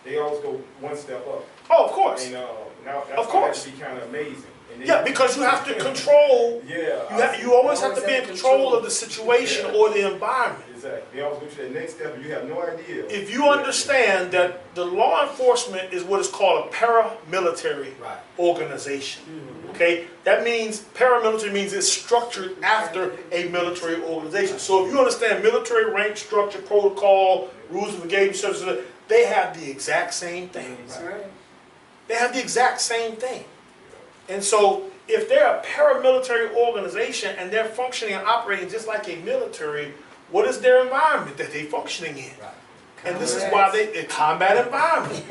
they always go one step up. Oh, of course. And now Of course. that be kind of amazing. And then- Yeah, because you have to control. Yeah. You always have to be in control of the situation or the environment. Exactly. They always go to that next step, and you have no idea. If you understand that the law enforcement is what is called a paramilitary organization, okay? That means, paramilitary means it's structured after a military organization. So if you understand military rank, structure, protocol, rules of engagement, services, they have the exact same thing. They have the exact same thing. And so if they're a paramilitary organization and they're functioning and operating just like a military, what is their environment that they're functioning in? And this is why a combat environment.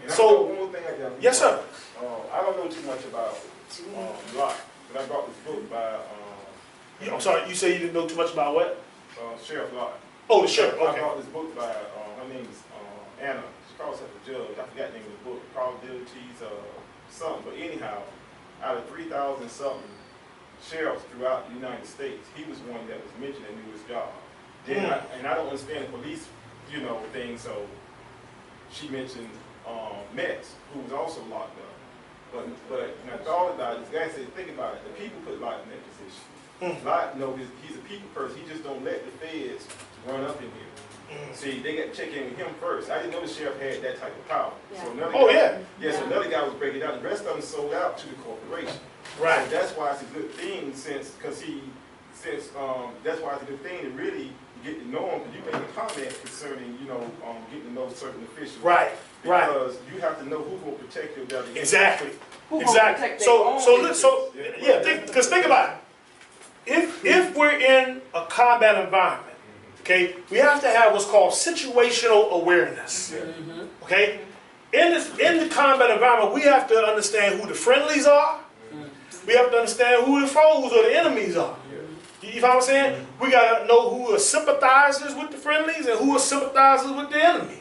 And So- one more thing I got. Yes, sir. I don't know too much about Locke, but I brought this book by I'm sorry, you say you didn't know too much about what? Sheriff Locke. Oh, the sheriff, I okay. brought this book by, her name is Anna. She calls herself a judge. I forgot the name of the book. Probabilities, something. But anyhow, out of 3,000 something sheriffs throughout the United States, he was one that was mentioned and knew his job. Then and I don't understand the police, thing. So she mentioned Metz, who was also locked up. But when I thought about it, this guy said, think about it. The people put Locke in that position. Locke, he's a people person. He just don't let the feds run up in here. See, they got to check in with him first. I didn't know the sheriff had that type of power. Yeah. So another Oh, guy, yeah. Yes, another guy was breaking it down. The rest of them sold out to the corporation. Right. So that's why it's a good thing that's why it's a good thing to really get to know him, because you make a comment concerning, getting to know certain officials. Right, right. Because you have to know who's going to protect your delegates. Exactly. Who gonna Exactly. protect their own Because think about it. If we're in a combat environment, okay, we have to have what's called situational awareness. Okay? In the combat environment, we have to understand who the friendlies are. We have to understand who the foes or the enemies are. You know what I'm saying? We got to know who are sympathizers with the friendlies and who are sympathizers with the enemy.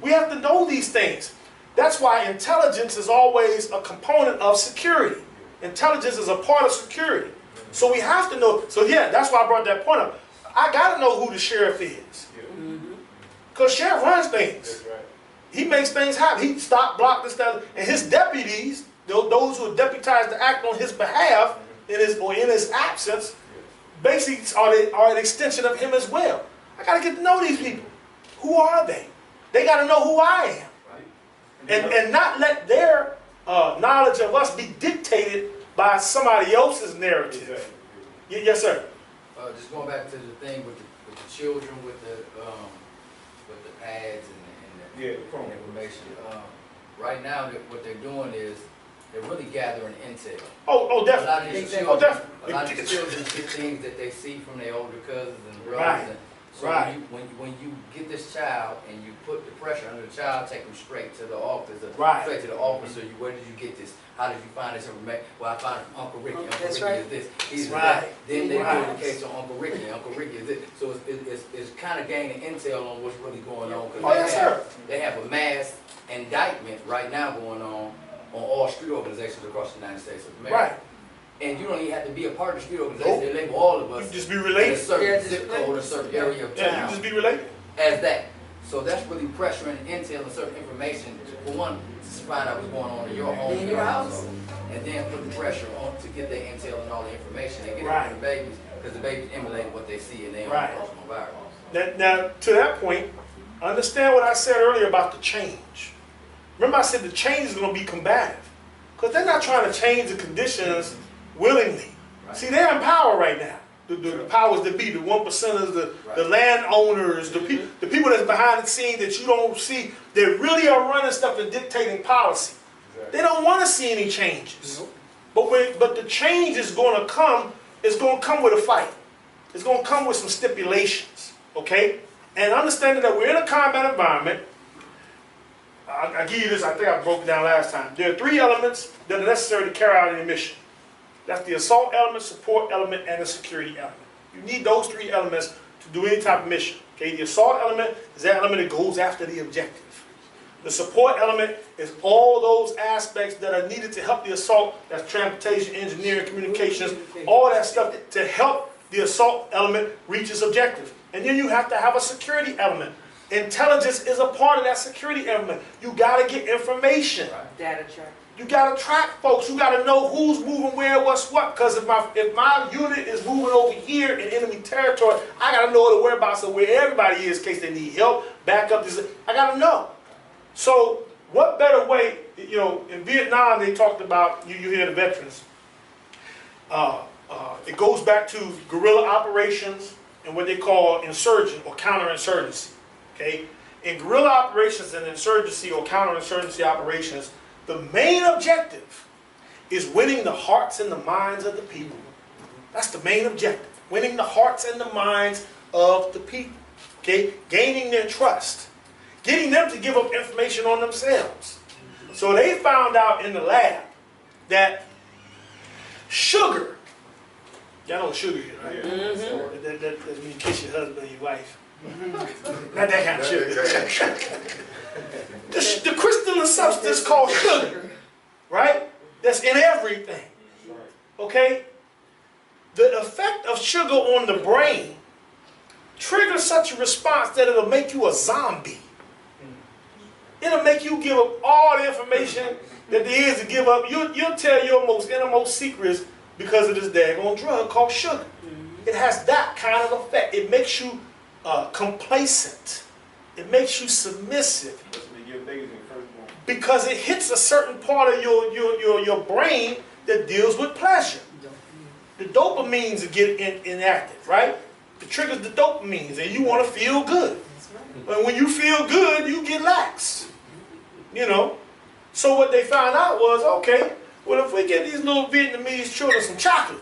We have to know these things. That's why intelligence is always a component of security. Intelligence is a part of security. So we have to know. So yeah, that's why I brought that point up. I got to know who the sheriff is. Because sheriff runs things. That's right. He makes things happen. He stop, block, this, that. And his deputies, those who are deputized to act on his behalf in his absence, basically are an extension of him as well. I got to get to know these people. Who are they? They got to know who I am. And not let their knowledge of us be dictated by somebody else's narrative. Yes, sir. Just going back to the thing with the children, with the pads and Yeah, the information. Right now, what they're doing is they're really gathering intel. Oh, A lot of definitely. these Oh, children, definitely. a lot of these children get things that they see from their older cousins and brothers. Right. And so Right. when you get this child and you put the pressure under the child, take them straight to the office, Right. straight to the officer. Where did you get this? How did you find this information? Well, I found it from Uncle Ricky. Uncle That's Ricky right. is this. He's Right. that. Then they Right. put the case on Uncle Ricky. Uncle Ricky is this. So it's kind of gaining intel on what's really going on. 'Cause Oh, yes, sir. they have a mass indictment right now going on all street organizations across the United States of America. Right. And you don't even have to be a part of the street organization. They label all of You us just be in a related. certain zip code, a certain area of Yeah, town you just be related. as that. So that's really pressuring intel and certain information. For one, to find out what's going on in your home, In your house. and then put the pressure on to get their intel and all the information and get Right. it to the babies, because the babies emulate what they see in their own Right. personal environment. Now, to that point, understand what I said earlier about the change. Remember I said the change is going to be combative. Because they're not trying to change the conditions willingly. Right. See, they're in power right now. The powers that be, the 1%ers, the landowners, the people that's behind the scene that you don't see, they really are running stuff and dictating policy. They don't want to see any changes. But the change is going to come, it's going to come with a fight. It's going to come with some stipulations, okay? And understanding that we're in a combat environment, I give you this, I think I broke it down last time. There are 3 elements that are necessary to carry out any mission. That's the assault element, support element, and the security element. You need those 3 elements to do any type of mission. Okay, the assault element is that element that goes after the objective. The support element is all those aspects that are needed to help the assault. That's transportation, engineering, communications, all that stuff to help the assault element reach its objective. And then you have to have a security element. Intelligence is a part of that security element. You got to get information. Data track. You got to track folks. You got to know who's moving where, what's what. Because if my unit is moving over here in enemy territory, I got to know the whereabouts of where everybody is in case they need help, backup. I got to know. So what better way, you know, in Vietnam they talked about, you hear the veterans, it goes back to guerrilla operations and what they call insurgent or counterinsurgency. Okay? In guerrilla operations and insurgency or counterinsurgency operations, the main objective is winning the hearts and the minds of the people. That's the main objective. Winning the hearts and the minds of the people. Okay? Gaining their trust. Getting them to give up information on themselves. So they found out in the lab that sugar, y'all know what sugar is, right? Mm-hmm. That means kiss your husband and your wife. Not that kind of sugar. the crystalline substance called sugar, right? That's in everything. Okay? The effect of sugar on the brain triggers such a response that it'll make you a zombie. It'll make you give up all the information that there is to give up. You'll tell your most innermost secrets because of this daggone drug called sugar. It has that kind of effect. It makes you complacent. It makes you submissive. Because it hits a certain part of your brain that deals with pleasure. The dopamines get inactive, right? It triggers the dopamines and you want to feel good. And when you feel good, you get lax. You know? So what they found out was, okay, well if we get these little Vietnamese children some chocolate,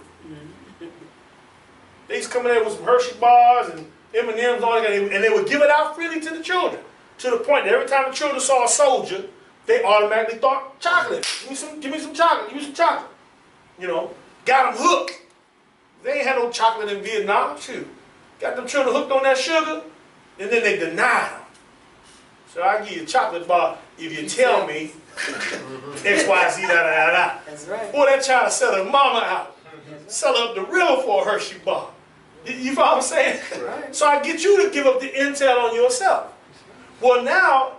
they used to come in there with some Hershey bars and M&Ms and all that, and they would give it out freely to the children. To the point that every time the children saw a soldier, they automatically thought, chocolate. Give me some chocolate. Give me some chocolate. You know? Got them hooked. They ain't had no chocolate in Vietnam, too. Got them children hooked on that sugar, and then they denied them. So I give you a chocolate bar if you tell me X, Y, Z, da, da, da, da. That's right. Boy, that child sell her mama out. Sell up the river for a Hershey bar. You follow what I'm saying? Right. So I get you to give up the intel on yourself. Well, now,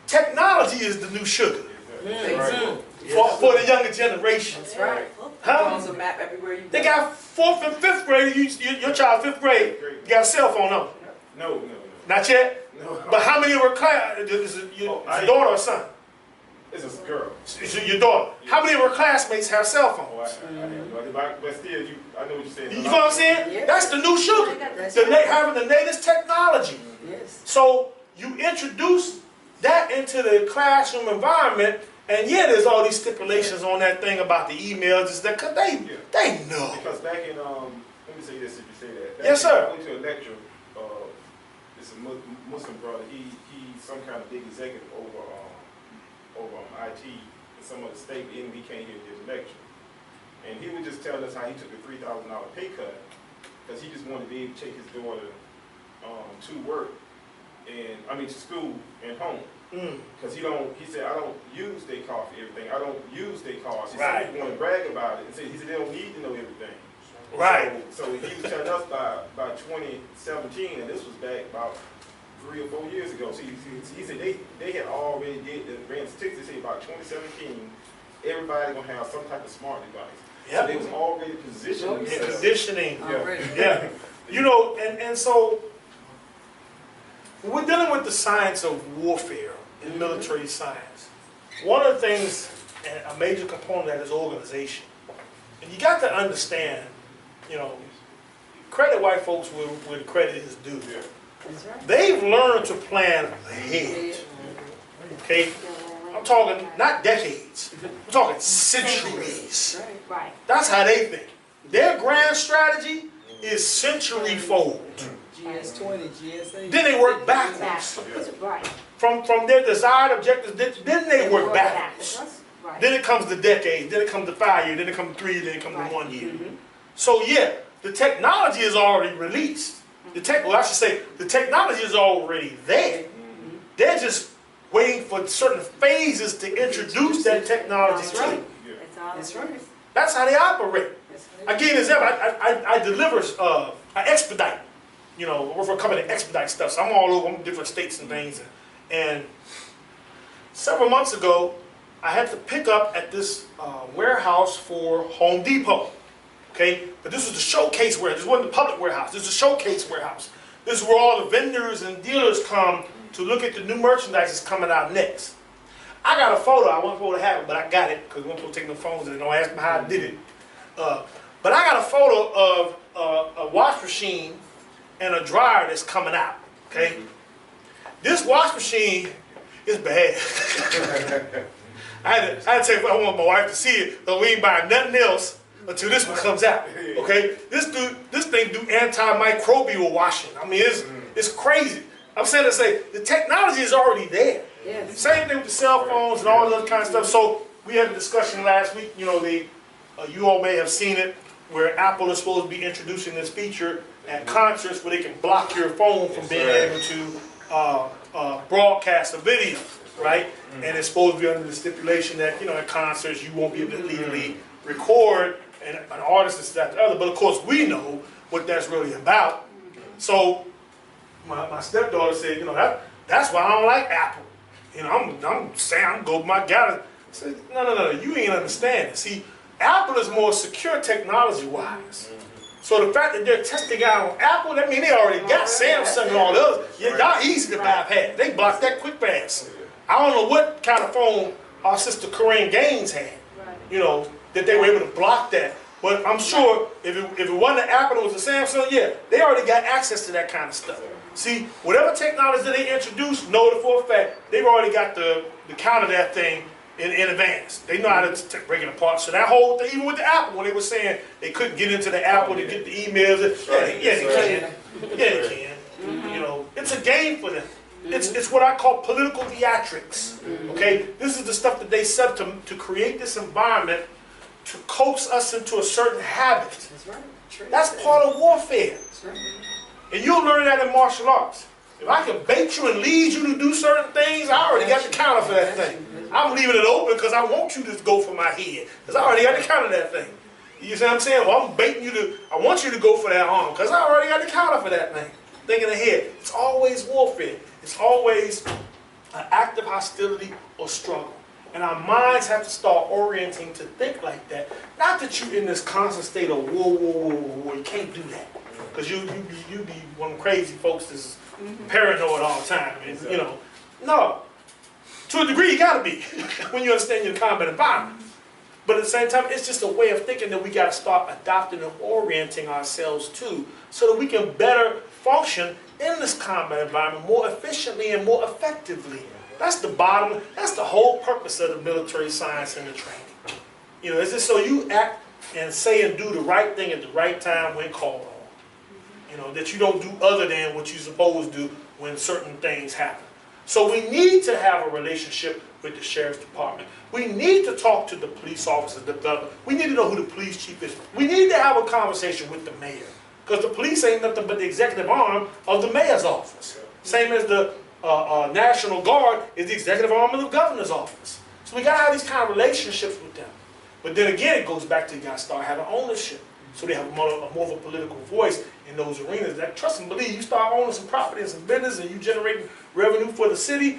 technology is the new sugar. For the younger generation. That's right. Huh? There's a map everywhere you go. They got 4th and 5th grade. Your child 5th grade. You got a cell phone, no? No. Not yet? No. But how many were is it your daughter or son? It's a girl. It's your daughter. Yeah. How many of her classmates have cell phones? Oh, but still, I know what you're saying. You know what I'm saying? Yeah. That's the new sugar. Having the latest technology. Yes. So you introduce that into the classroom environment, and yeah, there's all these stipulations on that thing about the emails, is that because they know. Because back in let me say this if you say that. Yes, sir. I went to a lecture. It's a Muslim brother. He's some kind of big executive over IT in some other state. And he came here to give a lecture, and he was just telling us how he took a $3,000 pay cut because he just wanted to be able to take his daughter to work to school and home. Because he said, I don't use their car for everything. I don't use their cars. He said he want to brag about it. And he said they don't need to know everything. Right. So he was telling us by 2017, and this was back about 3 or 4 years ago. So he said they had already ran statistics. They said about 2017, everybody gonna have some type of smart device. Yep. So they was already positioning. Yeah. You know, and so we're dealing with the science of warfare in military science. One of the things, and a major component of that is organization. And you got to understand, you know, credit white folks where the credit is due. Yeah. They've learned to plan ahead. Okay? I'm talking not decades. I'm talking centuries. Right. That's how they think. Their grand strategy is century fold. GS20, GS8. Then they work backwards. Right. from their desired objectives, then they work backwards. Right. Then it comes to decades, then it comes to 5 years, then it comes to 3 years, then it comes to 1 year. Mm-hmm. So yeah, the technology is already released. Well, I should say, the technology is already there. They're just waiting for certain phases to introduce that technology That's to right. them. That's right. That's how they operate. I gave an example. I deliver, I expedite. You know, I work for a company that expedite stuff. So I'm all over, I'm in different states and things. And several months ago, I had to pick up at this warehouse for Home Depot. Okay, but this was the showcase warehouse. This wasn't the public warehouse. This is a showcase warehouse. This is where all the vendors and dealers come to look at the new merchandise that's coming out next. I got a photo. I wasn't supposed to have it, but I got it because we weren't supposed to take no phones and don't ask me how I did it. But I got a photo of a wash machine and a dryer that's coming out. Okay, this wash machine is bad. I had to tell you, I want my wife to see it, but we ain't buying nothing else until this one comes out. Okay, this thing do antimicrobial washing. I mean, it's crazy. I'm saying to say the technology is already there. Yes. Same thing with the cell phones and all that other kind of stuff. So we had a discussion last week. You know, you all may have seen it, where Apple is supposed to be introducing this feature at concerts where they can block your phone from being able to broadcast a video, right? And it's supposed to be under the stipulation that, you know, at concerts you won't be able to legally record an artist and that the other. But of course we know what that's really about. So my stepdaughter said, you know, that's why I don't like Apple. You know, I'm saying I'm go my guy. I said, no, you ain't understanding. See, Apple is more secure technology-wise. So the fact that they're testing out on Apple, that means they already got Samsung and all those. Yeah, y'all easy to bypass. They blocked that quick fast. I don't know what kind of phone our sister Corinne Gaines had, you know, that they were able to block that. But I'm sure if it wasn't an Apple, it was a Samsung, yeah, they already got access to that kind of stuff. See, whatever technology that they introduce, know it for a fact, they've already got the count of that thing in advance. They know how to break it apart. So that whole thing, even with the Apple, when they were saying they couldn't get into the Apple to get the emails, they can. You know, it's a game for them. It's what I call political theatrics. Okay, this is the stuff that they set to create this environment to coax us into a certain habit. That's right. That's part of warfare. And you'll learn that in martial arts. If I can bait you and lead you to do certain things, I already got the counter for that thing. I'm leaving it open because I want you to go for my head. Because I already got the counter for that thing. You see what I'm saying? Well, I'm baiting you I want you to go for that arm because I already got the counter for that thing. Thinking ahead. It's always warfare. It's always an act of hostility or struggle. And our minds have to start orienting to think like that. Not that you're in this constant state of war. You can't do that. Because you be one of the crazy folks that's paranoid all the time. And, you know, no. To a degree, you got to be when you understand your combat environment. But at the same time, it's just a way of thinking that we got to start adopting and orienting ourselves to so that we can better function in this combat environment more efficiently and more effectively. That's the whole purpose of the military science and the training. You know, it's just so you act and say and do the right thing at the right time when called on. You know, that you don't do other than what you're supposed to do when certain things happen. So we need to have a relationship with the sheriff's department. We need to talk to the police officers, the governor. We need to know who the police chief is. We need to have a conversation with the mayor. Because the police ain't nothing but the executive arm of the mayor's office. Same as the National Guard is the executive arm of the governor's office. So we got to have these kind of relationships with them. But then again, it goes back to you got to start having ownership. So they have more of a political voice in those arenas. That trust and believe, you start owning some property and some business and you generating revenue for the city,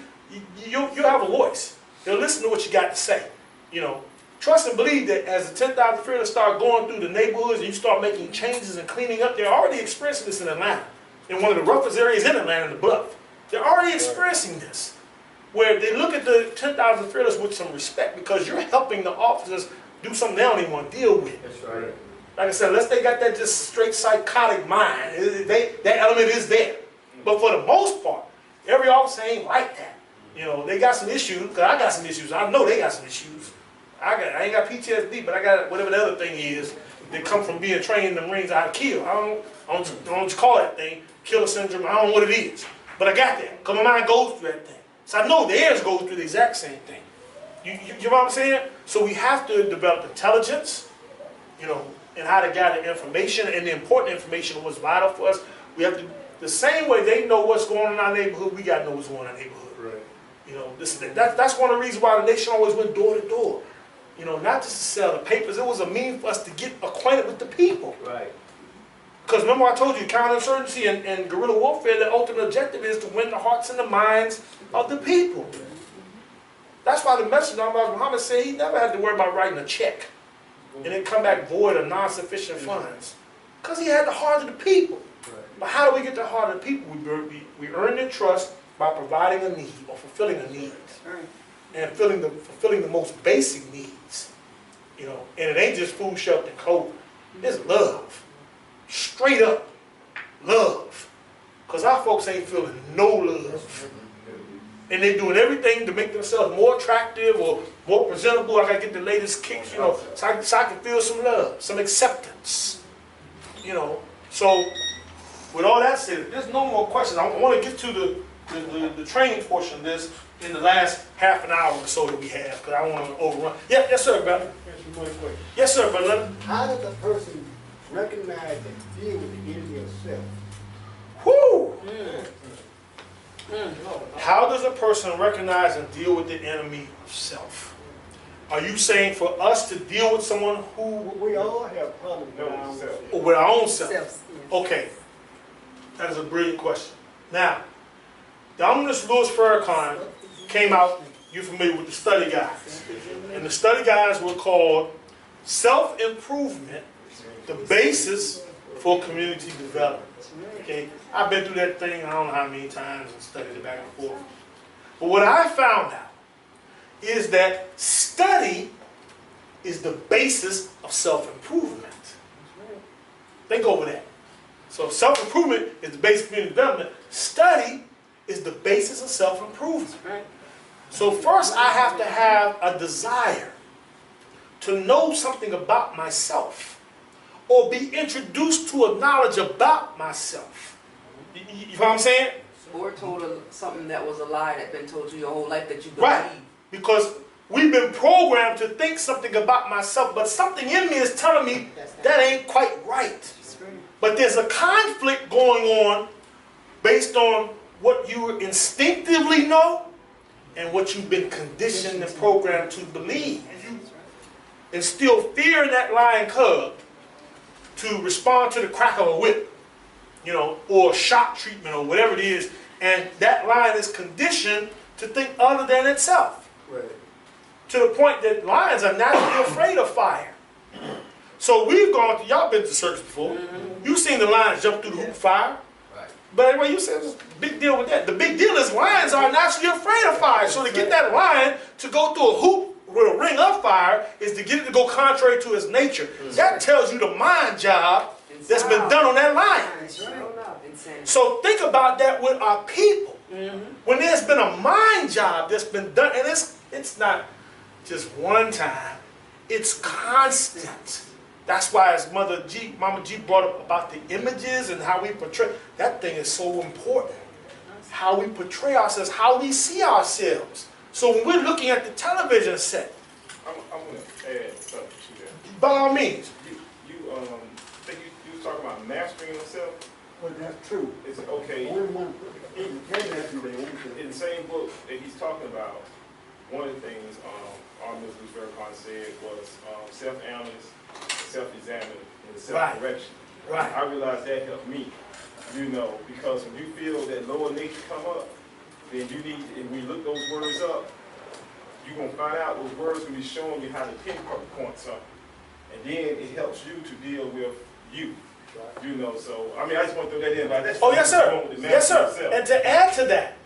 you'll have a voice. They'll listen to what you got to say. You know, trust and believe that as the 10,000 Fearless start going through the neighborhoods and you start making changes and cleaning up, they're already experiencing this in Atlanta. In one of the roughest areas in Atlanta, the Bluff. They're already experiencing this. Where they look at the 10,000 Fearless with some respect because you're helping the officers do something they don't even want to deal with. That's right. Like I said, unless they got that just straight psychotic mind, that element is there. But for the most part, every officer ain't like that. You know, they got some issues, because I got some issues. I know they got some issues. I ain't got PTSD, but I got whatever the other thing is that come from being trained in the Marines how to kill. I don't call that thing killer syndrome. I don't know what it is. But I got that, because my mind goes through that thing. So I know theirs goes through the exact same thing. You know what I'm saying? So we have to develop intelligence, you know, and how to gather information, and the important information was vital for us. We have to, the same way they know what's going on in our neighborhood, we got to know what's going on in our neighborhood. Right. You know, that's one of the reasons why the nation always went door to door. You know, not just to sell the papers. It was a means for us to get acquainted with the people. Right. Because remember I told you, counterinsurgency and guerrilla warfare, the ultimate objective is to win the hearts and the minds of the people. That's why the messenger of Muhammad said he never had to worry about writing a check and it come back void of non-sufficient funds. Because he had the heart of the people. But how do we get the heart of the people? We earn their trust by providing a need or fulfilling a need. And fulfilling the most basic needs. You know, and it ain't just food, shelter, and clothing. It's love. Straight up love. Because our folks ain't feeling no love. And they're doing everything to make themselves more attractive or more presentable. I gotta get the latest kicks, you know, so I can feel some love, some acceptance. You know, so with all that said, there's no more questions. I want to get to the training portion of this in the last half an hour or so that we have, because I don't want to overrun. Yeah, yes, sir, brother. Yes, sir, brother. How does a person recognize and deal with the enemy of self? Whoo! How does a person recognize and deal with the enemy of self? Are you saying for us to deal with someone who... We all have problems with our own self. Or with our own self? Okay. That is a brilliant question. Now, Dominus Louis Farrakhan came out, you're familiar with the study guides. And the study guides were called Self-Improvement, the Basis for Community Development. Okay, I've been through that thing I don't know how many times and studied it back and forth. But what I found out is that study is the basis of self-improvement. Think over that. So self-improvement is the basis of community development. Study is the basis of self-improvement. So first I have to have a desire to know something about myself, or be introduced to a knowledge about myself. You know what I'm saying? Or told something that was a lie that's been told you your whole life that you believe. Right. Because we've been programmed to think something about myself, but something in me is telling me that ain't quite right. But there's a conflict going on based on what you instinctively know and what you've been conditioned and programmed to believe. Instill fear in that lion cub to respond to the crack of a whip, you know, or shock treatment or whatever it is, and that lion is conditioned to think other than itself. Right. To the point that lions are naturally afraid of fire. So we've gone to, y'all been to circus before, you've seen the lions jump through the hoop of fire. Right. But anyway, you said there's a big deal with that. The big deal is lions are naturally afraid of fire. So to get that lion to go through a hoop with a ring of fire is to get it to go contrary to its nature. That tells you the mind job that's been done on that lion. So think about that with our people. When there's been a mind job that's been done, and it's not just one time, it's constant. That's why as Mama G brought up about the images and how we portray, that thing is so important. How we portray ourselves, how we see ourselves. So when we're looking at the television set, I'm going to add something to that. by all means. You think you was talking about mastering yourself? Well, that's true. Is it okay? In the same book that he's talking about, one of the things our Mr. Farrakhan said was self-analysis, self-examine, and self-correction. Right. I realized that helped me, you know, because when you feel that lower nature come up, then you need, and we look those words up, you're going to find out those words will be showing you how to pinpoint something. And then it helps you to deal with you. You know, so, I mean, I just want to throw that in. But that's Yes, sir. Yes, sir. Itself. And to add to that,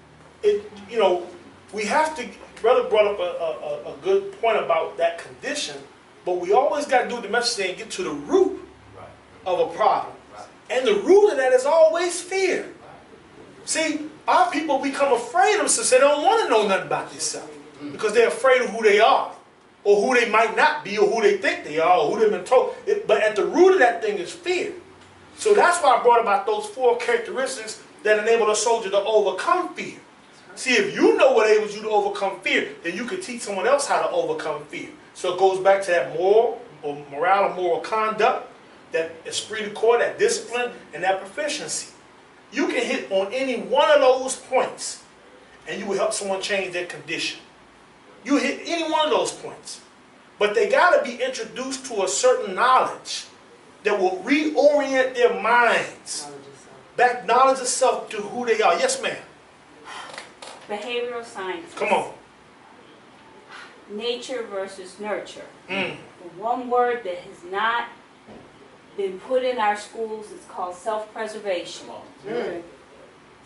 you know, we have to, brother brought up a good point about that condition, but we always got to do the message and get to the root of a problem. And the root of that is always fear. See, our people become afraid of themselves. They don't want to know nothing about themselves because they're afraid of who they are, or who they might not be, or who they think they are, or who they've been told. But at the root of that thing is fear. So that's why I brought about those 4 characteristics that enable a soldier to overcome fear. See, if you know what enables you to overcome fear, then you can teach someone else how to overcome fear. So it goes back to that moral or moral conduct, that esprit de corps, that discipline, and that proficiency. You can hit on any one of those points, and you will help someone change their condition. You hit any one of those points. But they got to be introduced to a certain knowledge that will reorient their minds. Back knowledge of self to who they are. Yes, ma'am. Behavioral science. Come on. Nature versus nurture. The one word that has not been put in our schools is called self-preservation.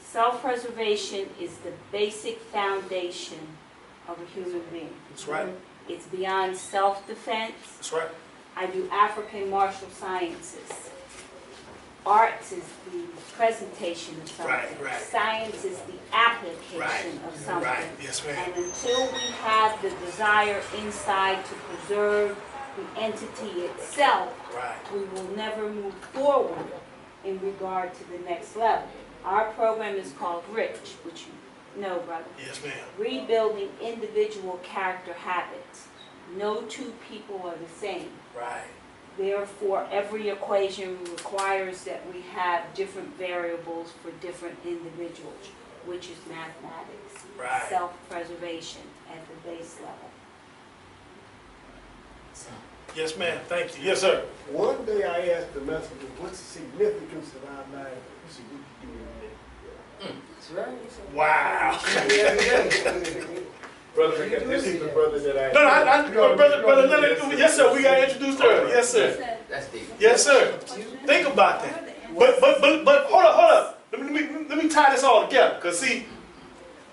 Self-preservation is the basic foundation of a human being. That's right. It's beyond self-defense. That's right. I do African martial sciences. Arts is the presentation of something. Right. Science is the application of something. Right. Yes, ma'am. And until we have the desire inside to preserve the entity itself, we will never move forward in regard to the next level. Our program is called RICH, which you know, brother. Yes, ma'am. Rebuilding individual character habits. No two people are the same. Right. Therefore, every equation requires that we have different variables for different individuals, which is mathematics. Right. Self-preservation at the base level. Yes, ma'am. Thank you. Yes, sir. One day I asked the messenger, what's the significance of our life? He said, what you do every day. Wow. Brother, this is the brother that I... No, brother, yes, sir. We got introduced earlier. Yes, sir. That's deep. Yes, sir. Think about that. But hold up. Let me tie this all together. Because see,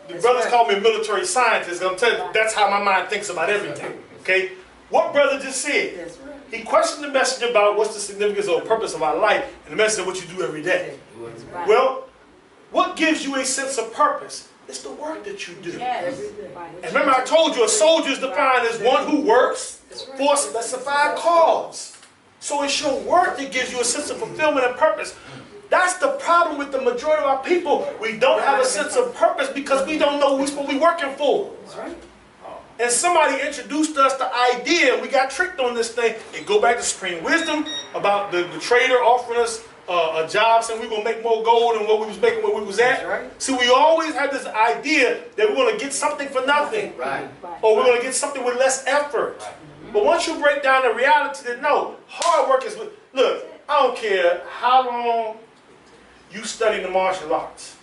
the brothers call me a military scientist. I'm telling you, that's how my mind thinks about everything. Okay? What brother just said? He questioned the message about what's the significance or purpose of our life, and the message of what you do every day. Well, what gives you a sense of purpose? It's the work that you do. And remember I told you a soldier is defined as one who works for a specified cause. So it's your work that gives you a sense of fulfillment and purpose. That's the problem with the majority of our people. We don't have a sense of purpose because we don't know who we're supposed to be working for. And somebody introduced us the idea, and we got tricked on this thing. And go back to supreme wisdom about the trader offering us a job, saying we're going to make more gold than what we was making where we was at. See, we always had this idea that we're going to get something for nothing. Or we're going to get something with less effort. But once you break down the reality that no, hard work is, look, I don't care how long you study the martial arts.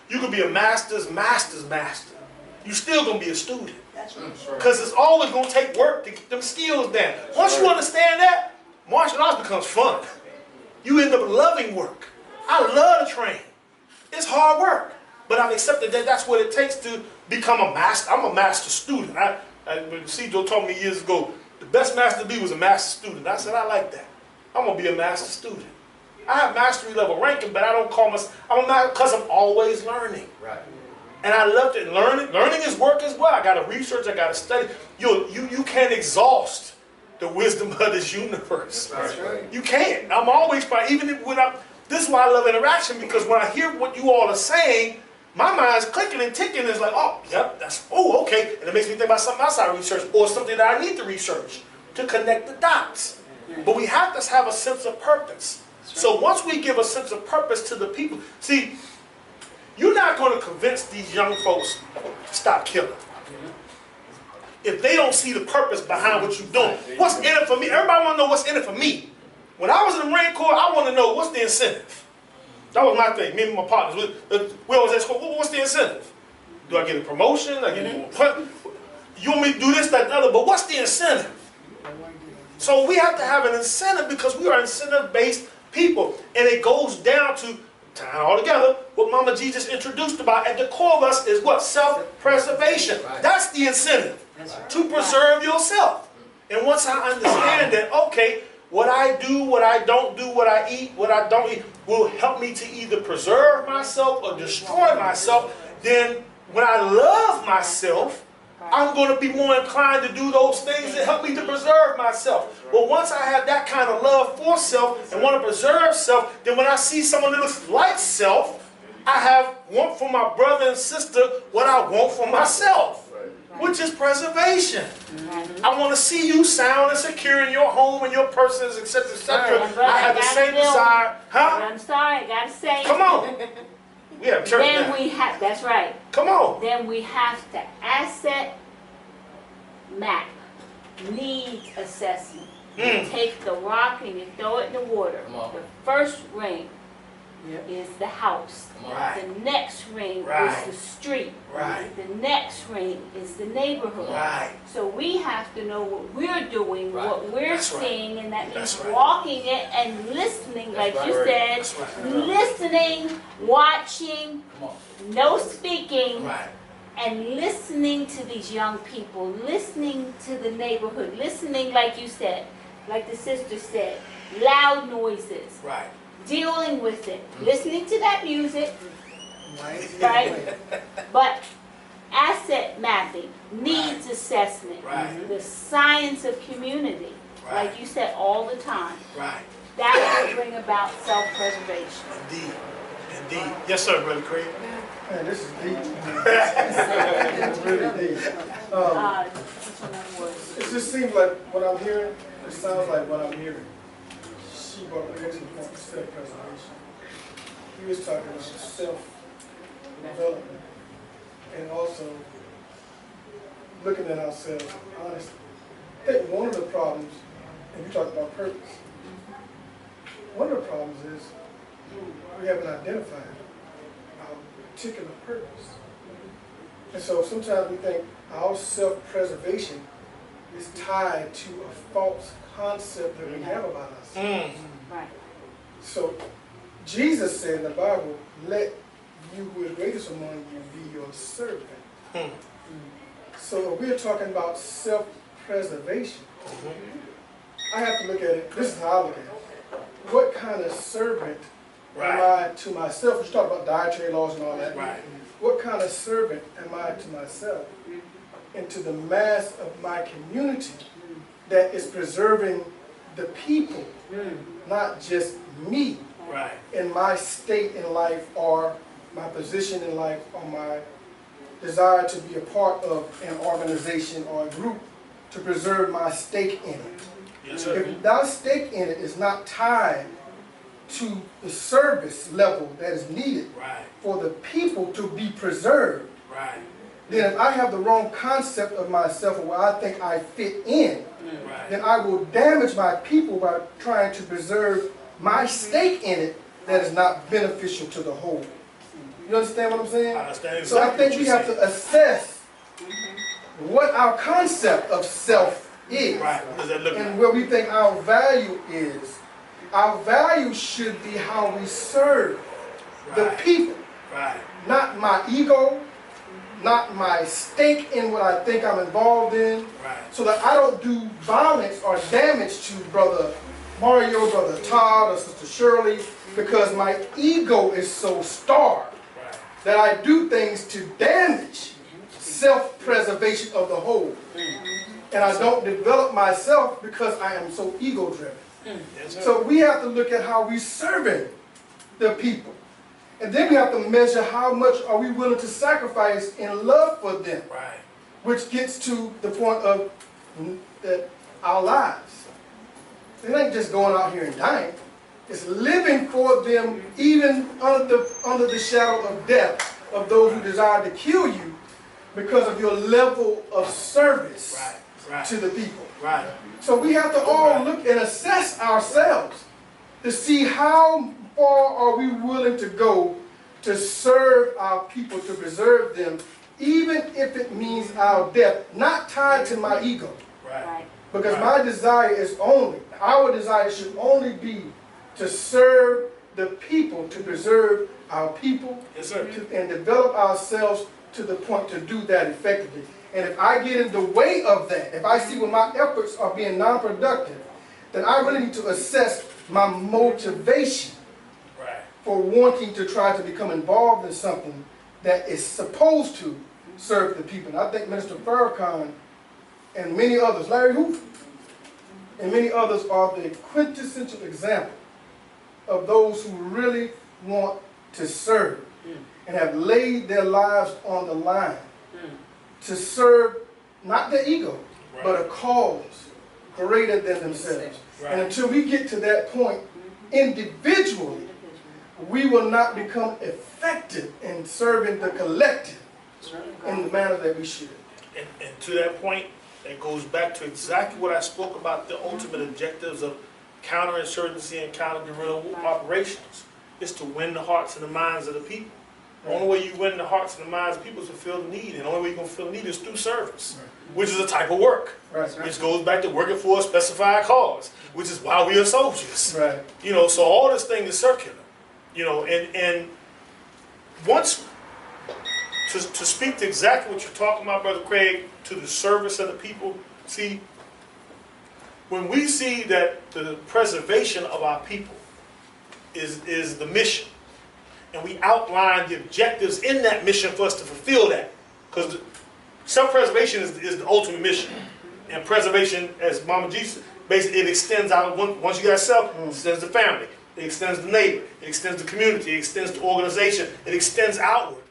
You could be a master's master. You're still going to be a student. Because it's always going to take work to get them skills down. Once you understand that, martial arts becomes fun. You end up loving work. I love to train. It's hard work. But I've accepted that that's what it takes to become a master. I'm a master student. Cedro told me years ago, the best master to be was a master student. I said, I like that. I'm going to be a master student. I have mastery level ranking, but I don't call myself, I'm a master because I'm always learning. And I love it. Learning is work as well. I got to research, I got to study. You can't exhaust the wisdom of this universe. You can't. I'm always trying, even when this is why I love interaction, because when I hear what you all are saying, my mind's clicking and ticking. It's like, oh, yep, okay. And it makes me think about something else I research or something that I need to research to connect the dots. But we have to have a sense of purpose. So once we give a sense of purpose to the people, see, you're not going to convince these young folks to stop killing. If they don't see the purpose behind what you're doing. What's in it for me? Everybody want to know what's in it for me. When I was in the Marine Corps, I want to know what's the incentive. That was my thing. Me and my partners, we always ask, what's the incentive? Do I get a promotion? You want me to do this, that, and the other, but what's the incentive? So we have to have an incentive because we are incentive-based people. And it goes down to, tying all together, what Mama G just introduced about at the core of us is what? Self-preservation. That's the incentive. To preserve yourself. And once I understand that, okay, what I do, what I don't do, what I eat, what I don't eat, will help me to either preserve myself or destroy myself, then when I love myself, I'm going to be more inclined to do those things that help me to preserve myself. But once I have that kind of love for self and want to preserve self, then when I see someone that looks like self, I want for my brother and sister what I want for myself, which is preservation. I want to see you sound and secure in your home and your persons, etc., etc. I have the same desire. Huh? I'm sorry, I gotta say. Come on. We have church Then now. we have, that's right. Come on. Then we have to asset map, needs assessment. You take the rock and you throw it in the water. Come on. The first ring is the house. Come on. Right. The next ring Right. is the street. Right. The next ring is the neighborhood. Right. So we have to know what we're doing, Right. what we're That's right. seeing, and that means That's right. walking it and listening, That's like you right. said, That's right. listening, watching, Come on. no speaking, Right. and listening to these young people, listening to the neighborhood, listening, like you said, like the sister said, loud noises, Right. dealing with it, listening to that music, right? But asset mapping, needs assessment, Right. the science of community, Right. like you said all the time, Right. that will bring about self-preservation. Indeed. Indeed. Yes, sir, Brother Craig. Man, this is deep. It's really deep. Which one that was? It just seems like what I'm hearing, it sounds like what I'm hearing. She brought up an excellent point, self-preservation. He was talking about self-development and also looking at ourselves honestly. I think one of the problems, and you talked about purpose, one of the problems is we haven't identified our particular purpose. And so sometimes we think our self-preservation is tied to a false concept that we have about ourselves. Right. So Jesus said in the Bible, let you who is greatest among you be your servant. So if we're talking about self-preservation, I have to look at it, this is how I look at it. What kind of servant am I to myself? You talk about dietary laws and all that. Right. What kind of servant am I to myself and to the mass of my community that is preserving the people, not just me Right. in my state in life or my position in life or my desire to be a part of an organization or a group to preserve my stake in it. Yes, sir. If that stake in it is not tied to the service level that is needed Right. for the people to be preserved, Right. then if I have the wrong concept of myself or where I think I fit in, Right. then I will damage my people by trying to preserve my stake in it that is not beneficial to the whole. You understand what I'm saying? I understand exactly So I think what we you're have saying. to assess what our concept of self is Right. What does that look and like? where we think our value is. Our value should be how we serve the Right. people, Right. not my ego, not my stake in what I think I'm involved in, Right. so that I don't do violence or damage to Brother Mario, Brother Todd, or Sister Shirley, because my ego is so starved Right. that I do things to damage self-preservation of the whole. And I don't develop myself because I am so ego-driven. Yes, sir. So we have to look at how we're serving the people. And then we have to measure how much are we willing to sacrifice in love for them, Right. which gets to the point of our lives. It ain't just going out here and dying. It's living for them even under the shadow of death of those who desire to kill you because of your level of service Right. Right. to the people. Right. So we have to all look and assess ourselves to see how far are we willing to go to serve our people, to preserve them, even if it means our death, not tied to my ego. Right. Right. Because my desire is our desire should only be to serve the people, to preserve our people, Yes, sir. and develop ourselves to the point to do that effectively. And if I get in the way of that, if I see where my efforts are being non-productive, then I really need to assess my motivation Right. for wanting to try to become involved in something that is supposed to serve the people. And I think Minister Farrakhan and many others, Larry Hoover, and many others are the quintessential example of those who really want to serve. and have laid their lives on the line to serve not their ego, but a cause greater than themselves. Right. And until we get to that point individually, we will not become effective in serving the collective in the manner that we should. And to that point, it goes back to exactly what I spoke about, the ultimate objectives of counterinsurgency and counter-guerrilla operations. Is to win the hearts and the minds of the people. The only way you win the hearts and the minds of people is to fulfill the need. And the only way you're going to fulfill the need is through service, which is a type of work. Right. Which goes back to working for a specified cause, which is why we are soldiers. Right. You know, so all this thing is circular. You know, and once, to speak to exactly what you're talking about, Brother Craig, to the service of the people, see, when we see that the preservation of our people is the mission, and we outline the objectives in that mission for us to fulfill that, because self-preservation is the ultimate mission, and preservation, as Mama G said, basically it extends out. Once you got self, it extends the family, it extends the neighbor, it extends the community, it extends the organization, it extends outward.